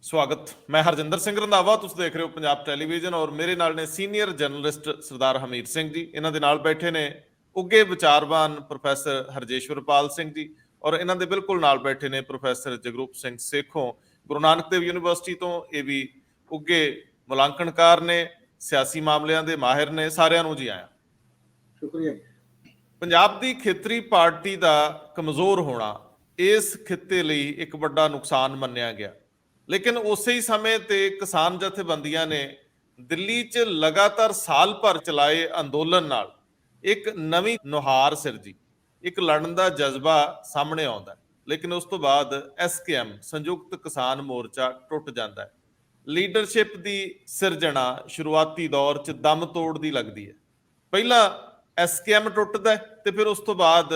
ਸਵਾਗਤ। ਮੈਂ ਹਰਜਿੰਦਰ ਸਿੰਘ ਰੰਧਾਵਾ, ਤੁਸੀਂ ਦੇਖ ਰਹੇ ਹੋ ਪੰਜਾਬ ਟੈਲੀਵਿਜ਼ਨ ਔਰ ਮੇਰੇ ਨਾਲ ਨੇ ਸੀਨੀਅਰ ਜਰਨਲਿਸਟ ਸਰਦਾਰ ਹਮੀਰ ਸਿੰਘ ਜੀ। ਇਹਨਾਂ ਦੇ ਨਾਲ ਬੈਠੇ ਨੇ ਉੱਘੇ ਵਿਚਾਰਵਾਨ ਪ੍ਰੋਫੈਸਰ ਹਰਜੇਸ਼ਵਰਪਾਲ ਸਿੰਘ ਜੀ ਔਰ ਇਹਨਾਂ ਦੇ ਬਿਲਕੁਲ ਨਾਲ ਬੈਠੇ ਨੇ ਪ੍ਰੋਫੈਸਰ ਜਗਰੂਪ ਸਿੰਘ ਸੇਖੋਂ, ਗੁਰੂ ਨਾਨਕ ਦੇਵ ਯੂਨੀਵਰਸਿਟੀ ਤੋਂ। ਇਹ ਵੀ ਉੱਘੇ ਮੁਲਾਂਕਣਕਾਰ ਨੇ, ਸਿਆਸੀ ਮਾਮਲਿਆਂ ਦੇ ਮਾਹਿਰ ਨੇ। ਸਾਰਿਆਂ ਨੂੰ ਜੀ ਆਇਆਂ। ਸ਼ੁਕਰੀਆ। ਪੰਜਾਬ ਦੀ ਖੇਤਰੀ ਪਾਰਟੀ ਦਾ ਕਮਜ਼ੋਰ ਹੋਣਾ ਇਸ ਖਿੱਤੇ ਲਈ ਇੱਕ ਵੱਡਾ ਨੁਕਸਾਨ ਮੰਨਿਆ ਗਿਆ, ਲੇਕਿਨ ਉਸੇ ਹੀ ਸਮੇਂ ਤੇ ਕਿਸਾਨ ਜਥੇਬੰਦੀਆਂ ਨੇ ਦਿੱਲੀ 'ਚ ਲਗਾਤਾਰ ਸਾਲ ਭਰ ਚਲਾਏ ਅੰਦੋਲਨ ਨਾਲ ਇੱਕ ਨਵੀਂ ਨੁਹਾਰ ਸਿਰਜੀ, ਇੱਕ ਲੜਨ ਦਾ ਜਜ਼ਬਾ ਸਾਹਮਣੇ ਆਉਂਦਾ। ਲੇਕਿਨ ਉਸ ਤੋਂ ਬਾਅਦ SKM ਸੰਯੁਕਤ ਕਿਸਾਨ ਮੋਰਚਾ ਟੁੱਟ ਜਾਂਦਾ ਹੈ। ਲੀਡਰਸ਼ਿਪ ਦੀ ਸਿਰਜਣਾ ਸ਼ੁਰੂਆਤੀ ਦੌਰ 'ਚ ਦਮ ਤੋੜਦੀ ਲੱਗਦੀ ਹੈ। ਪਹਿਲਾਂ SKM ਟੁੱਟਦਾ ਤੇ ਫਿਰ ਉਸ ਤੋਂ ਬਾਅਦ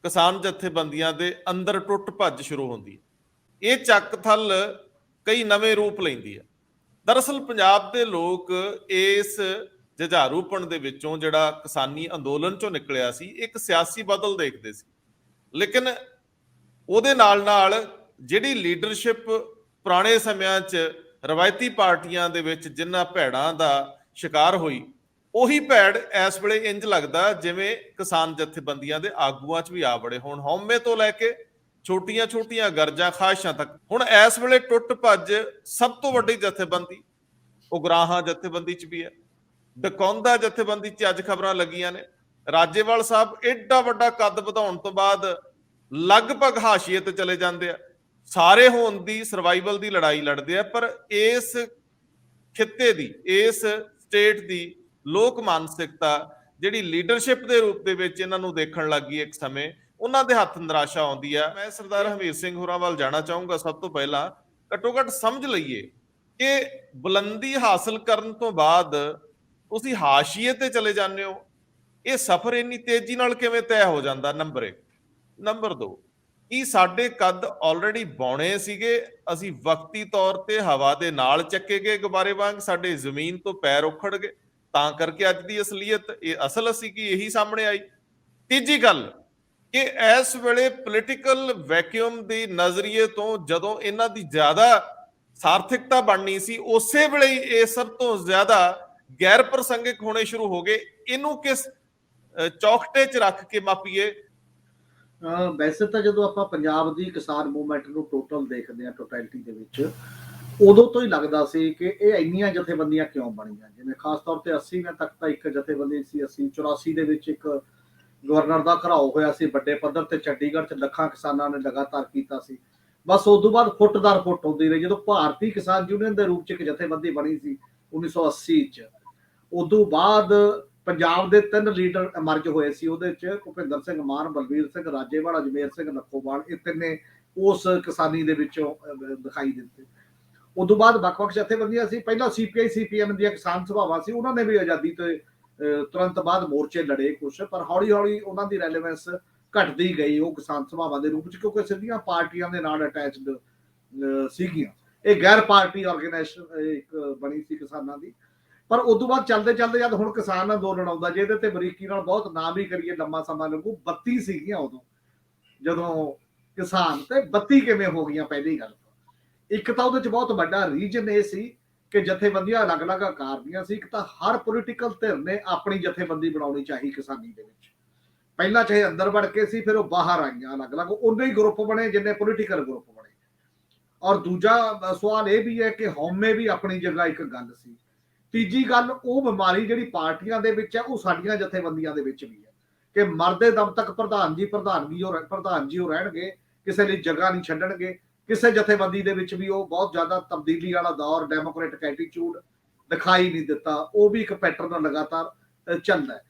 ਕਿਸਾਨ ਜਥੇਬੰਦੀਆਂ ਦੇ ਅੰਦਰ ਟੁੱਟ ਭੱਜ ਸ਼ੁਰੂ ਹੁੰਦੀ ਹੈ। ਇਹ ਚੱਕ ਥਲ ਕਈ ਨਵੇਂ ਰੂਪ ਲੈਂਦੀ ਹੈ। ਦਰਅਸਲ ਪੰਜਾਬ ਦੇ ਲੋਕ ਇਸ ਜੁਝਾਰੂਪਣ ਦੇ ਵਿੱਚੋਂ, ਜਿਹੜਾ ਕਿਸਾਨੀ ਅੰਦੋਲਨ ਚੋਂ ਨਿਕਲਿਆ ਸੀ, ਇੱਕ ਸਿਆਸੀ ਬਦਲ ਦੇਖਦੇ ਸੀ। ਲੇਕਿਨ ਉਹਦੇ ਨਾਲ ਨਾਲ ਜਿਹੜੀ ਲੀਡਰਸ਼ਿਪ ਪੁਰਾਣੇ ਸਮਿਆਂ 'ਚ ਰਵਾਇਤੀ ਪਾਰਟੀਆਂ ਦੇ ਵਿੱਚ ਜਿਨ੍ਹਾਂ ਭੈੜਾਂ ਦਾ ਸ਼ਿਕਾਰ ਹੋਈ, ਉਹੀ ਭੈੜ ਇਸ ਵੇਲੇ ਇੰਜ ਲੱਗਦਾ ਜਿਵੇਂ ਕਿਸਾਨ ਜਥੇਬੰਦੀਆਂ ਦੇ ਆਗੂਆਂ 'ਚ ਵੀ ਆ ਵੜੇ ਹੋਣ। ਹਉਮੈ ਤੋਂ ਲੈ ਕੇ ਛੋਟੀਆਂ ਛੋਟੀਆਂ ਗਰਜਾਂ ਖਾਹਿਸ਼ਾਂ ਤੱਕ। ਹੁਣ ਇਸ ਵੇਲੇ ਟੁੱਟ ਭੱਜ ਸਭ ਤੋਂ ਵੱਡੀ ਜਥੇਬੰਦੀ ਉਗਰਾਹਾਂ ਜਥੇਬੰਦੀ 'ਚ ਵੀ ਹੈ। ਡਕੌਂਦਾ ਜਥੇਬੰਦੀ 'ਚ ਅੱਜ ਖਬਰਾਂ ਲੱਗੀਆਂ ਨੇ। ਰਾਜੇਵਾਲ ਸਾਹਿਬ ਏਡਾ ਵੱਡਾ ਕੱਦ ਵਧਾਉਣ ਤੋਂ ਬਾਅਦ ਲਗਭਗ ਹਾਸ਼ੀਏ ਤੇ ਚਲੇ ਜਾਂਦੇ ਆ। ਸਾਰੇ ਹੋਣ ਦੀ ਸਰਵਾਈਵਲ ਦੀ ਲੜਾਈ ਲੜਦੇ ਆ, ਪਰ ਇਸ ਖਿੱਤੇ ਦੀ, ਇਸ ਸਟੇਟ ਦੀ ਲੋਕ ਮਾਨਸਿਕਤਾ ਜਿਹੜੀ ਲੀਡਰਸ਼ਿਪ ਦੇ ਰੂਪ ਦੇ ਵਿੱਚ ਇਹਨਾਂ ਨੂੰ ਦੇਖਣ ਲੱਗੀ, ਇੱਕ ਸਮੇਂ ਉਹਨਾਂ ਦੇ ਹੱਥ ਨਿਰਾਸ਼ਾ ਆਉਂਦੀ ਹੈ। ਮੈਂ ਸਰਦਾਰ ਹਮੀਰ ਸਿੰਘ ਹੋਰਾਂ ਵੱਲ ਜਾਣਾ ਚਾਹੂੰਗਾ। ਸਭ ਤੋਂ ਪਹਿਲਾਂ ਘੱਟੋ ਘੱਟ ਸਮਝ ਲਈਏ ਕਿ ਬੁਲੰਦੀ ਹਾਸਲ ਕਰਨ ਤੋਂ ਬਾਅਦ ਤੁਸੀਂ ਹਾਸ਼ੀਏ ਤੇ ਚਲੇ ਜਾਂਦੇ ਹੋ। ਇਹ ਸਫ਼ਰ ਇੰਨੀ ਤੇਜ਼ੀ ਨਾਲ ਕਿਵੇਂ ਤੈਅ ਹੋ ਜਾਂਦਾ? ਨੰਬਰ 1। ਨੰਬਰ 2, ਕੀ ਸਾਡੇ ਕੱਦ ਆਲਰੇਡੀ ਬੌਣੇ ਸੀਗੇ? ਅਸੀਂ ਵਕਤੀ ਤੌਰ ਤੇ ਹਵਾ ਦੇ ਨਾਲ ਚੱਕੇ ਗਏ ਗੁਬਾਰੇ ਵਾਂਗ, ਸਾਡੇ ਜ਼ਮੀਨ ਤੋਂ ਪੈਰ ਉਖੜ ਗਏ, ਤਾਂ ਕਰਕੇ ਅੱਜ ਦੀ ਅਸਲੀਅਤ, ਇਹ ਅਸਲ ਅਸੀਂ ਕੀ ਇਹੀ ਸਾਹਮਣੇ ਆਈ? ਤੀਜੀ ਗੱਲ ਕਿ ਇਸ ਵੇਲੇ ਪੋਲੀਟੀਕਲ ਵੈਕਿਊਮ ਦੀ ਨਜ਼ਰੀਏ ਤੋਂ ਜਦੋਂ ਇਹਨਾਂ ਦੀ ਜ਼ਿਆਦਾ ਸਾਰਥਿਕਤਾ ਬਣਨੀ ਸੀ, ਉਸੇ ਵੇਲੇ ਹੀ ਇਹ ਸਭ ਤੋਂ ਜ਼ਿਆਦਾ ਗੈਰ ਪ੍ਰਸੰਗਿਕ ਹੋਣੇ ਸ਼ੁਰੂ ਹੋ ਗਏ। ਇਹਨੂੰ ਕਿਸ ਚੌਖਟੇ 'ਚ ਰੱਖ ਕੇ ਮਾਪੀਏ? ਵੈਸੇ ਤਾਂ ਜਦੋਂ ਆਪਾਂ ਪੰਜਾਬ ਦੀ ਕਿਸਾਨ ਮੂਵਮੈਂਟ ਨੂੰ ਟੋਟਲ ਦੇਖਦੇ ਹਾਂ, ਟੋਟੈਲਿਟੀ ਦੇ ਵਿੱਚ, ਉਦੋਂ ਤੋਂ ਹੀ ਲੱਗਦਾ ਸੀ ਕਿ ਇਹ ਇੰਨੀਆਂ ਜਥੇਬੰਦੀਆਂ ਕਿਉਂ ਬਣੀਆਂ। ਜਿਵੇਂ ਖਾਸ ਤੌਰ ਤੇ 80ਵੇਂ ਤੱਕ ਤਾਂ ਇੱਕ ਜਥੇਬੰਦੀ ਸੀ। 84 ਦੇ ਵਿੱਚ ਇੱਕ ਗਵਰਨਰ ਦਾ ਘਰਾਓ ਹੋਇਆ ਸੀ ਵੱਡੇ ਪੱਧਰ ਤੇ ਚੰਡੀਗੜ੍ਹ 'ਚ, ਲੱਖਾਂ ਕਿਸਾਨਾਂ ਨੇ ਲਗਾਤਾਰ ਕੀਤਾ ਸੀ। ਬਸ ਉਸ ਤੋਂ ਬਾਅਦ ਫੁੱਟ ਦਰ ਫੁੱਟ ਹੁੰਦੀ ਰਹੀ। ਜਦੋਂ ਭਾਰਤੀ ਕਿਸਾਨ ਯੂਨੀਅਨ ਦੇ ਰੂਪ 'ਚ ਇੱਕ ਜਥੇਬੰਦੀ ਬਣੀ ਸੀ 1980 'ਚ, ਉਦੋਂ ਬਾਅਦ ਪੰਜਾਬ ਦੇ 3 ਲੀਡਰ ਐਮਰਜ ਹੋਏ ਸੀ। ਉਹਦੇ 'ਚ ਭੁਪਿੰਦਰ ਸਿੰਘ ਮਾਨ, ਬਲਬੀਰ ਸਿੰਘ ਰਾਜੇਵਾਲ, ਅਜਮੇਰ ਸਿੰਘ ਲੱਖੋਵਾਲ, ਇਹ ਤਿੰਨੇ ਉਸ ਕਿਸਾਨੀ ਦੇ ਵਿੱਚੋਂ ਦਿਖਾਈ ਦਿੱਤੇ। ਉਦੋਂ ਬਾਅਦ ਵੱਖ-ਵੱਖ ਜਥੇਬੰਦੀਆਂ ਸੀ। ਪਹਿਲਾਂ CPI CPM ਦੀਆਂ ਕਿਸਾਨ ਸਭਾਵਾਂ ਸੀ, ਉਹਨਾਂ ਨੇ ਵੀ ਆਜ਼ਾਦੀ ਤੇ ਤੁਰੰਤ ਬਾਅਦ ਮੋਰਚੇ ਲੜੇ ਕੁਛ, ਪਰ ਹੌਲੀ ਹੌਲੀ ਉਹਨਾਂ ਦੀ ਰੈਲੇਵੈਂਸ ਘਟਦੀ ਗਈ ਉਹ ਕਿਸਾਨ ਸਭਾਵਾਂ ਦੇ ਰੂਪ 'ਚ, ਕਿਉਂਕਿ ਸਿੱਧੀਆਂ ਪਾਰਟੀਆਂ ਦੇ ਨਾਲ ਅਟੈਚਡ ਸੀਗੀਆਂ। ਇਹ ਗੈਰ ਪਾਰਟੀ ਆਰਗੇਨਾਈਜੇਸ਼ਨ ਇੱਕ ਬਣੀ ਸੀ ਕਿਸਾਨਾਂ ਦੀ। ਪਰ ਉਦੋਂ ਬਾਅਦ ਚੱਲਦੇ ਚੱਲਦੇ ਜਦ ਹੁਣ ਕਿਸਾਨ ਅੰਦੋਲਨ ਆਉਂਦਾ, ਜਿਹਦੇ ਤੇ ਬਰੀਕੀ ਨਾਲ ਬਹੁਤ ਨਾ ਵੀ ਕਰੀਏ ਲੰਮਾ ਸਮਾਂ ਲੱਗੂ। 32 ਸੀਗੀਆਂ ਉਦੋਂ ਜਦੋਂ ਕਿਸਾਨ, ਤੇ 32 ਕਿਵੇਂ ਹੋ ਗਈਆਂ? ਪਹਿਲੀ ਗੱਲ ਇੱਕ ਤਾਂ ਉਹਦੇ 'ਚ ਬਹੁਤ ਵੱਡਾ ਰੀਜਨ ਇਹ ਸੀ ਕਿ ਜਥੇਬੰਦੀਆਂ ਅਲੱਗ-ਅਲੱਗ ਆਕਾਰ ਦੀਆਂ ਸੀ। ਇੱਕ ਤਾਂ ਹਰ ਪੋਲੀਟੀਕਲ ਧਿਰ ਨੇ ਆਪਣੀ ਜਥੇਬੰਦੀ ਬਣਾਉਣੀ ਚਾਹੀ ਕਿਸਾਨੀ ਦੇ ਵਿੱਚ। ਪਹਿਲਾਂ ਚਾਹੇ ਅੰਦਰ ਵੜ ਕੇ ਸੀ, ਫਿਰ ਉਹ ਬਾਹਰ ਆਈਆਂ ਅਲੱਗ-ਅਲੱਗ, ਉਹਨੇ ਹੀ ਗਰੁੱਪ ਬਣੇ ਜਿੰਨੇ ਪੋਲੀਟੀਕਲ ਗਰੁੱਪ ਬਣੇ। ਔਰ ਦੂਜਾ ਸਵਾਲ ਇਹ ਵੀ ਹੈ ਕਿ ਹਉਮੈ ਵੀ ਆਪਣੀ ਜਗ੍ਹਾ ਇੱਕ ਗੱਲ ਸੀ। ਤੀਜੀ ਗੱਲ, ਉਹ ਬਿਮਾਰੀ ਜਿਹੜੀ ਪਾਰਟੀਆਂ ਦੇ ਵਿੱਚ ਹੈ, ਉਹ ਸਾਡੀਆਂ ਜਥੇਬੰਦੀਆਂ ਦੇ ਵਿੱਚ ਵੀ ਹੈ ਕਿ ਮਰਦੇ ਦਮ ਤੱਕ ਪ੍ਰਧਾਨ ਜੀ ਉਹ ਰਹਿਣਗੇ, ਕਿਸੇ ਲਈ ਜਗ੍ਹਾ ਨਹੀਂ ਛੱਡਣਗੇ। ਕਿਸੇ ਜਥੇਬੰਦੀ ਦੇ ਵਿੱਚ ਵੀ ਉਹ ਬਹੁਤ ਜ਼ਿਆਦਾ ਤਬਦੀਲੀ ਵਾਲਾ ਦੌਰ, ਡੈਮੋਕ੍ਰੈਟਿਕ ਐਟੀਟਿਊਡ ਦਿਖਾਈ ਨਹੀਂ ਦਿੱਤਾ। ਉਹ ਵੀ ਇੱਕ ਪੈਟਰਨ ਲਗਾਤਾਰ ਚੱਲਦਾ ਹੈ।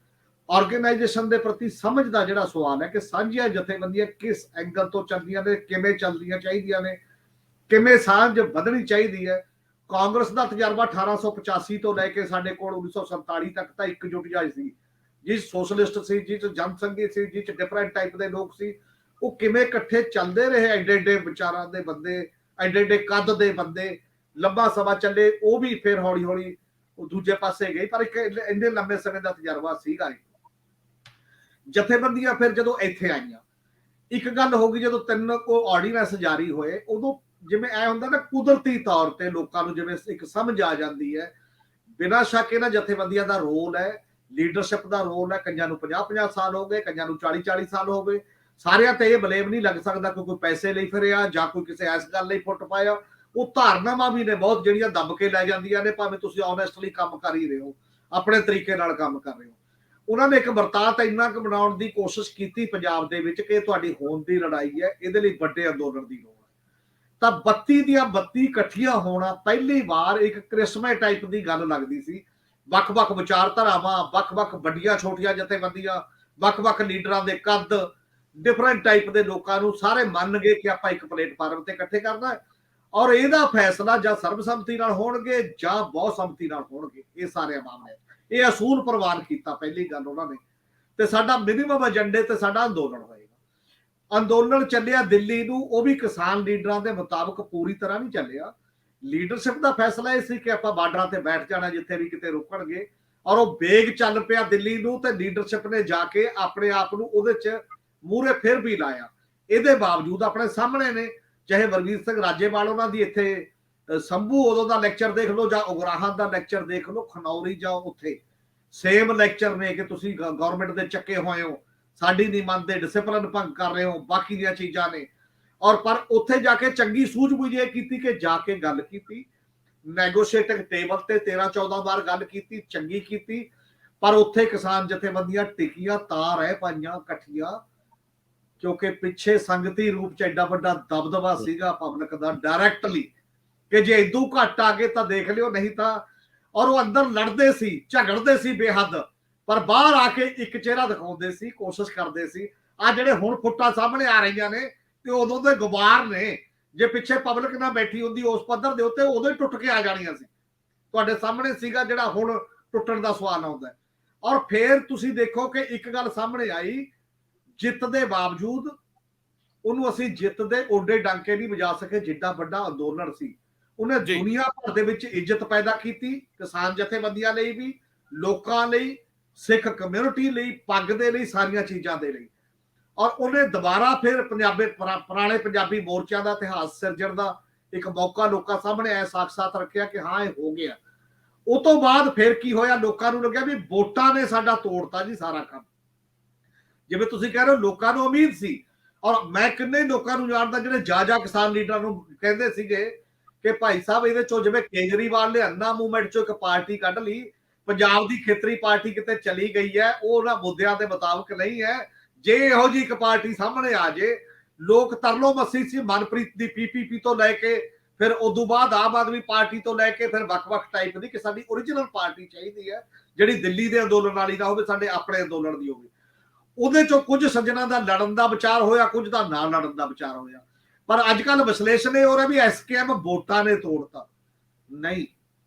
ਆਰਗੇਨਾਈਜੇਸ਼ਨ ਦੇ ਪ੍ਰਤੀ ਸਮਝ ਦਾ ਜਿਹੜਾ ਸਵਾਲ ਹੈ ਕਿ ਸਾਂਝੀਆਂ ਜਥੇਬੰਦੀਆਂ ਕਿਸ ਐਂਗਲ ਤੋਂ ਚੱਲਦੀਆਂ ਨੇ, ਕਿਵੇਂ ਚੱਲਦੀਆਂ ਚਾਹੀਦੀਆਂ ਨੇ, ਕਿਵੇਂ ਸਾਂਝ ਵਧਣੀ ਚਾਹੀਦੀ ਹੈ। ਕਾਂਗਰਸ ਦਾ ਤਜਰਬਾ 1885 ਤੋਂ ਲੈ ਕੇ ਸਾਡੇ ਕੋਲ 1947 ਤੱਕ ਤਾਂ ਇੱਕਜੁੱਟ ਜਾਈ ਸੀ, ਜਿਸ ਸੋਸ਼ਲਿਸਟ ਸੀ, ਜਿਸ ਜਨਸੰਘੀ ਸੀ, ਜਿਸ ਡਿਫਰੈਂਟ ਟਾਈਪ ਦੇ ਲੋਕ ਸੀ, ਉਹ ਕਿਵੇਂ ਇਕੱਠੇ ਚੱਲਦੇ ਰਹੇ। ਐਡੇ ਐਡੇ ਵਿਚਾਰਾਂ ਦੇ ਬੰਦੇ, ਐਡੇ ਐਡੇ ਕੱਦ ਦੇ ਬੰਦੇ, ਲੰਬਾ ਸਮਾਂ ਚੱਲੇ। ਉਹ ਵੀ ਫਿਰ ਹੌਲੀ ਹੌਲੀ ਉਹ ਦੂਜੇ ਪਾਸੇ ਗਈ, ਪਰ ਇੱਕ ਇੰਨੇ ਲੰਬੇ ਸਮੇਂ ਦਾ ਤਜਰਬਾ ਸੀਗਾ। ਜਥੇਬੰਦੀਆਂ ਫਿਰ ਜਦੋਂ ਇੱਥੇ ਆਈਆਂ, ਇੱਕ ਗੱਲ ਹੋ ਗਈ, ਜਦੋਂ 3 ਕੋ ਆਰਡੀਨੈਂਸ ਜਾਰੀ ਹੋਏ, ਉਦੋਂ ਜਿਵੇਂ ਐ ਹੁੰਦਾ ਨਾ ਕੁਦਰਤੀ ਤੌਰ ਤੇ ਲੋਕਾਂ ਨੂੰ ਜਿਵੇਂ ਇੱਕ ਸਮਝ ਆ ਜਾਂਦੀ ਹੈ। ਬਿਨਾਂ ਸ਼ੱਕ ਇਹਨਾਂ ਜਥੇਬੰਦੀਆਂ ਦਾ ਰੋਲ ਹੈ, ਲੀਡਰਸ਼ਿਪ ਦਾ ਰੋਲ ਹੈ। ਕਈਆਂ ਨੂੰ 50-50 ਸਾਲ ਹੋ ਗਏ, ਕਈਆਂ ਨੂੰ 40-40 ਸਾਲ ਹੋ ਗਏ। ਸਾਰਿਆਂ ਤੇ ਇਹ ਬਲੇਮ ਨਹੀਂ ਲੱਗ ਸਕਦਾ ਕਿ ਕੋਈ ਪੈਸੇ ਲਈ ਫਿਰਿਆ ਜਾਂ ਕੋਈ ਕਿਸੇ ਐਸ ਗੱਲ ਲਈ ਫੁੱਟ ਪਾਇਆ। ਉਹ ਧਾਰਨਾਵਾਂ ਵੀ ਨੇ ਬਹੁਤ ਜਿਹੜੀਆਂ ਦੱਬ ਕੇ ਲੈ ਜਾਂਦੀਆਂ ਨੇ, ਭਾਵੇਂ ਤੁਸੀਂ ਓਨੈਸਟਲੀ ਕੰਮ ਕਰ ਹੀ ਰਹੇ ਹੋ, ਆਪਣੇ ਤਰੀਕੇ ਨਾਲ ਕੰਮ ਕਰ ਰਹੇ ਹੋ। ਉਹਨਾਂ ਨੇ ਇੱਕ ਵਰਤਾਂਤ ਇੰਨਾ ਕੁ ਬਣਾਉਣ ਦੀ ਕੋਸ਼ਿਸ਼ ਕੀਤੀ ਪੰਜਾਬ ਦੇ ਵਿੱਚ ਕਿ ਤੁਹਾਡੀ ਹੋਂਦ ਦੀ ਲੜਾਈ ਹੈ, ਇਹਦੇ ਲਈ ਵੱਡੇ ਅੰਦੋਲਨ ਦੀ ਲੋੜ ਹੈ। ਤਾਂ 32 ਦੀਆਂ 32 ਇਕੱਠੀਆਂ ਹੋਣਾ ਪਹਿਲੀ ਵਾਰ ਇੱਕ ਕ੍ਰਿਸਮਸ ਟਾਈਪ ਦੀ ਗੱਲ ਲੱਗਦੀ ਸੀ। ਵੱਖ-ਵੱਖ ਵਿਚਾਰਧਾਰਾਵਾਂ, ਵੱਖ-ਵੱਖ ਵੱਡੀਆਂ ਛੋਟੀਆਂ ਜਥੇਬੰਦੀਆਂ, ਵੱਖ-ਵੱਖ ਲੀਡਰਾਂ ਦੇ ਕੱਦ, ਡਿਫਰੈਂਟ ਟਾਈਪ ਦੇ ਲੋਕਾਂ ਨੂੰ ਸਾਰੇ ਮੰਨ ਗਏ ਕਿ ਆਪਾਂ ਇੱਕ ਪਲੇਟਫਾਰਮ ਤੇ ਇਕੱਠੇ ਕਰਨਾ ਹੈ ਔਰ ਇਹਦਾ ਫੈਸਲਾ ਜਾਂ ਸਰਬਸੰਮਤੀ ਨਾਲ ਹੋਣਗੇ ਜਾਂ ਬਹੁਤ ਸੰਮਤੀ ਨਾਲ ਹੋਣਗੇ। ਇਹ ਸਾਰੇ ਮਾਮਲੇ ਇਹ ਅਸੂਲ ਪ੍ਰਵਾਨ ਕੀਤਾ ਪਹਿਲੀ ਗੱਲ ਉਹਨਾਂ ਨੇ। ਤੇ ਸਾਡਾ ਮਿਨੀਮਮ ਏਜੰਡੇ ਤੇ ਸਾਡਾ ਅੰਦੋਲਨ ਹੋਏਗਾ। ਅੰਦੋਲਨ ਚੱਲਿਆ ਦਿੱਲੀ ਨੂੰ, ਉਹ ਵੀ ਕਿਸਾਨ ਲੀਡਰਾਂ ਦੇ ਮੁਤਾਬਕ ਪੂਰੀ ਤਰ੍ਹਾਂ ਨਹੀਂ ਚੱਲਿਆ। ਲੀਡਰਸ਼ਿਪ ਦਾ ਫੈਸਲਾ ਇਹ ਸੀ ਕਿ ਆਪਾਂ ਬਾਰਡਰਾਂ ਤੇ ਬੈਠ ਜਾਣਾ ਜਿੱਥੇ ਵੀ ਕਿਤੇ ਰੁਕਣਗੇ, ਔਰ ਉਹ ਵੇਗ ਚੱਲ ਪਿਆ ਦਿੱਲੀ ਨੂੰ ਤੇ ਲੀਡਰਸ਼ਿਪ ਨੇ ਜਾ ਕੇ ਆਪਣੇ ਆਪ ਨੂੰ ਉਹਦੇ ਚ ਮੂਹਰੇ ਫਿਰ ਵੀ ਲਾਇਆ। ਇਹਦੇ ਬਾਵਜੂਦ ਆਪਣੇ ਸਾਹਮਣੇ ਨੇ, ਚਾਹੇ ਵਰਗੀਰ ਸਿੰਘ ਰਾਜੇਵਾਲ ਉਹਨਾਂ ਦੀ ਇੱਥੇ ਸੰਭੂ ਉਦੋਂ ਦਾ ਲੈਕਚਰ ਦੇਖ ਲਓ ਜਾਂ ਉਗਰਾਹਾਂ ਦਾ ਲੈਕਚਰ ਦੇਖ ਲਓ, ਖਨੌਰੀ ਜਾਂ ਉੱਥੇ ਸੇਮ ਲੈਕਚਰ ਨੇ ਕਿ ਤੁਸੀਂ ਗਵਰਨਮੈਂਟ ਦੇ ਚੱਕੇ ਹੋਏ ਹੋ, ਸਾਡੀ ਨਹੀਂ ਮੰਨਦੇ, ਡਿਸਪਲਿਨ ਭੰਗ ਕਰ ਰਹੇ ਹੋ, ਬਾਕੀ ਦੀਆਂ ਚੀਜ਼ਾਂ ਨੇ। ਔਰ ਪਰ ਉੱਥੇ ਜਾ ਕੇ ਚੰਗੀ ਸੂਝ-ਬੂਝ ਇਹ ਕੀਤੀ ਕਿ ਜਾ ਕੇ ਗੱਲ ਕੀਤੀ, ਨੈਗੋਸ਼ੀਏਟਿੰਗ ਟੇਬਲ ਤੇ 13-14 ਵਾਰ ਗੱਲ ਕੀਤੀ, ਚੰਗੀ ਕੀਤੀ। ਪਰ ਉੱਥੇ ਕਿਸਾਨ ਜਥੇਬੰਦੀਆਂ ਟਿਕੀਆਂ ਤਾਂ ਰਹਿ ਪਾਈਆਂ ਇਕੱਠੀਆਂ ਕਿਉਂਕਿ ਪਿੱਛੇ ਸੰਗਤੀ ਰੂਪ ਚ ਐਡਾ ਵੱਡਾ ਦਬਦਬਾ ਸੀਗਾ ਪਬਲਿਕ ਦਾ ਡਾਇਰੈਕਟਲੀ ਕਿ ਜੇ ਇਦੋਂ ਘੱਟ ਆ ਗਏ ਤਾਂ ਦੇਖ ਲਿਓ, ਨਹੀਂ ਤਾਂ। ਔਰ ਉਹ ਅੰਦਰ ਲੜਦੇ ਸੀ, ਝਗੜਦੇ ਸੀ ਬੇਹੱਦ, ਪਰ ਬਾਹਰ ਆ ਕੇ ਇੱਕ ਚਿਹਰਾ ਦਿਖਾਉਂਦੇ ਸੀ, ਕੋਸ਼ਿਸ਼ ਕਰਦੇ ਸੀ। ਆ ਜਿਹੜੇ ਹੁਣ ਫੁੱਟਾਂ ਸਾਹਮਣੇ ਆ ਰਹੀਆਂ ਨੇ ਤੇ ਉਦੋਂ ਦੇ ਗੁਬਾਰ ਨੇ, ਜੇ ਪਿੱਛੇ ਪਬਲਿਕ ਨਾ ਬੈਠੀ ਹੁੰਦੀ ਉਸ ਪੱਧਰ ਦੇ ਉੱਤੇ, ਉਦੋਂ ਹੀ ਟੁੱਟ ਕੇ ਆ ਜਾਣੀਆਂ ਸੀ। ਤੁਹਾਡੇ ਸਾਹਮਣੇ ਸੀਗਾ ਜਿਹੜਾ ਹੁਣ ਟੁੱਟਣ ਦਾ ਸਵਾਲ ਆਉਂਦਾ। ਔਰ ਫੇਰ ਤੁਸੀਂ ਦੇਖੋ ਕਿ ਇੱਕ ਗੱਲ ਸਾਹਮਣੇ ਆਈ, ਜਿੱਤ ਦੇ ਬਾਵਜੂਦ ਉਹਨੂੰ ਅਸੀਂ ਜਿੱਤ ਦੇ ਓਡੇ ਡਾਂਕੇ ਨਹੀਂ ਵਜਾ ਸਕੇ ਜਿੱਡਾ ਵੱਡਾ ਅੰਦੋਲਨ ਸੀ। ਉਹਨੇ ਦੁਨੀਆ ਭਰ ਦੇ ਵਿੱਚ ਇੱਜ਼ਤ ਪੈਦਾ ਕੀਤੀ, ਕਿਸਾਨ ਜਥੇਬੰਦੀਆਂ ਲਈ ਵੀ, ਲੋਕਾਂ ਲਈ, ਸਿੱਖ ਕਮਿਊਨਿਟੀ ਲਈ, ਪੱਗ ਦੇ ਲਈ, ਸਾਰੀਆਂ ਚੀਜ਼ਾਂ ਦੇ ਲਈ। ਔਰ ਉਹਨੇ ਦੁਬਾਰਾ ਫਿਰ ਪੁਰਾਣੇ ਪੰਜਾਬੀ ਮੋਰਚਿਆਂ ਦਾ ਇਤਿਹਾਸ ਸਿਰਜਣ ਦਾ ਇੱਕ ਮੌਕਾ ਲੋਕਾਂ ਸਾਹਮਣੇ ਐ ਸਾਖ-ਸਾਤ ਰੱਖਿਆ ਕਿ ਹਾਂ ਇਹ ਹੋ ਗਿਆ। ਉਹ ਤੋਂ ਬਾਅਦ ਫਿਰ ਕੀ ਹੋਇਆ, ਲੋਕਾਂ ਨੂੰ ਲੱਗਿਆ ਵੀ ਵੋਟਾਂ ਨੇ ਸਾਡਾ ਤੋੜਤਾ ਜੀ ਸਾਰਾ ਕੰਮ। ਜਿਵੇਂ ਤੁਸੀਂ ਕਹਿ ਰਹੇ ਹੋ ਲੋਕਾਂ ਨੂੰ ਉਮੀਦ ਸੀ, ਔਰ ਮੈਂ ਕਿੰਨੇ ਲੋਕਾਂ ਨੂੰ ਜਾਣਦਾ ਜਿਹੜੇ ਜਾ ਕਿਸਾਨ ਲੀਡਰਾਂ ਨੂੰ ਕਹਿੰਦੇ ਸੀਗੇ ਕਿ ਭਾਈ ਸਾਹਿਬ ਇਹਦੇ ਚੋਂ ਜਿਵੇਂ ਕੇਜਰੀਵਾਲ ਨੇ ਅੰਨਾ ਮੂਵਮੈਂਟ ਚੋਂ ਇੱਕ ਪਾਰਟੀ ਕੱਢ ਲਈ, ਪੰਜਾਬ ਦੀ ਖੇਤਰੀ ਪਾਰਟੀ ਕਿਤੇ ਚਲੀ ਗਈ ਹੈ, ਉਹ ਉਹਨਾਂ ਮੁੱਦਿਆਂ ਦੇ ਮੁਤਾਬਕ ਨਹੀਂ ਹੈ। ਜੇ ਇਹੋ ਜਿਹੀ ਇੱਕ ਪਾਰਟੀ ਸਾਹਮਣੇ ਆ ਜੇ, ਲੋਕ ਤਰਲੋ ਮੱਸੀ ਸੀ ਮਨਪ੍ਰੀਤ ਦੀ ਪੀਪੀਪੀ ਤੋਂ ਲੈ ਕੇ ਫਿਰ ਉਦੋਂ ਬਾਅਦ ਆਮ ਆਦਮੀ ਪਾਰਟੀ ਤੋਂ ਲੈ ਕੇ ਫਿਰ ਵੱਖ-ਵੱਖ ਟਾਈਪ ਦੀ ਕਿ ਸਾਡੀ ਓਰੀਜਨਲ ਪਾਰਟੀ ਚਾਹੀਦੀ ਹੈ ਜਿਹੜੀ ਦਿੱਲੀ ਦੇ ਅੰਦੋਲਨ ਵਾਲੀ ਨਾ ਹੋਵੇ, ਸਾਡੇ ਆਪਣੇ ਅੰਦੋਲਨ ਦੀ ਹੋਵੇ। ਉਹਦੇ ਚੋਂ ਕੁਝ ਸੱਜਣਾ ਦਾ ਲੜਨ ਦਾ ਵਿਚਾਰ ਹੋਇਆ, ਕੁਝ ਦਾ ਨਾ ਲੜਨ ਦਾ ਵਿਚਾਰ ਹੋਇਆ। ਪਰ ਅੱਜ ਕੱਲ ਵਿਸ਼ਲੇਸ਼ਣ ਇਹ ਹੋ ਰਿਹਾ ਵੀ ਐਸਕੇਐਮ ਵੋਟਾਂ ਨੇ ਤੋੜਤਾ। ਨਹੀਂ,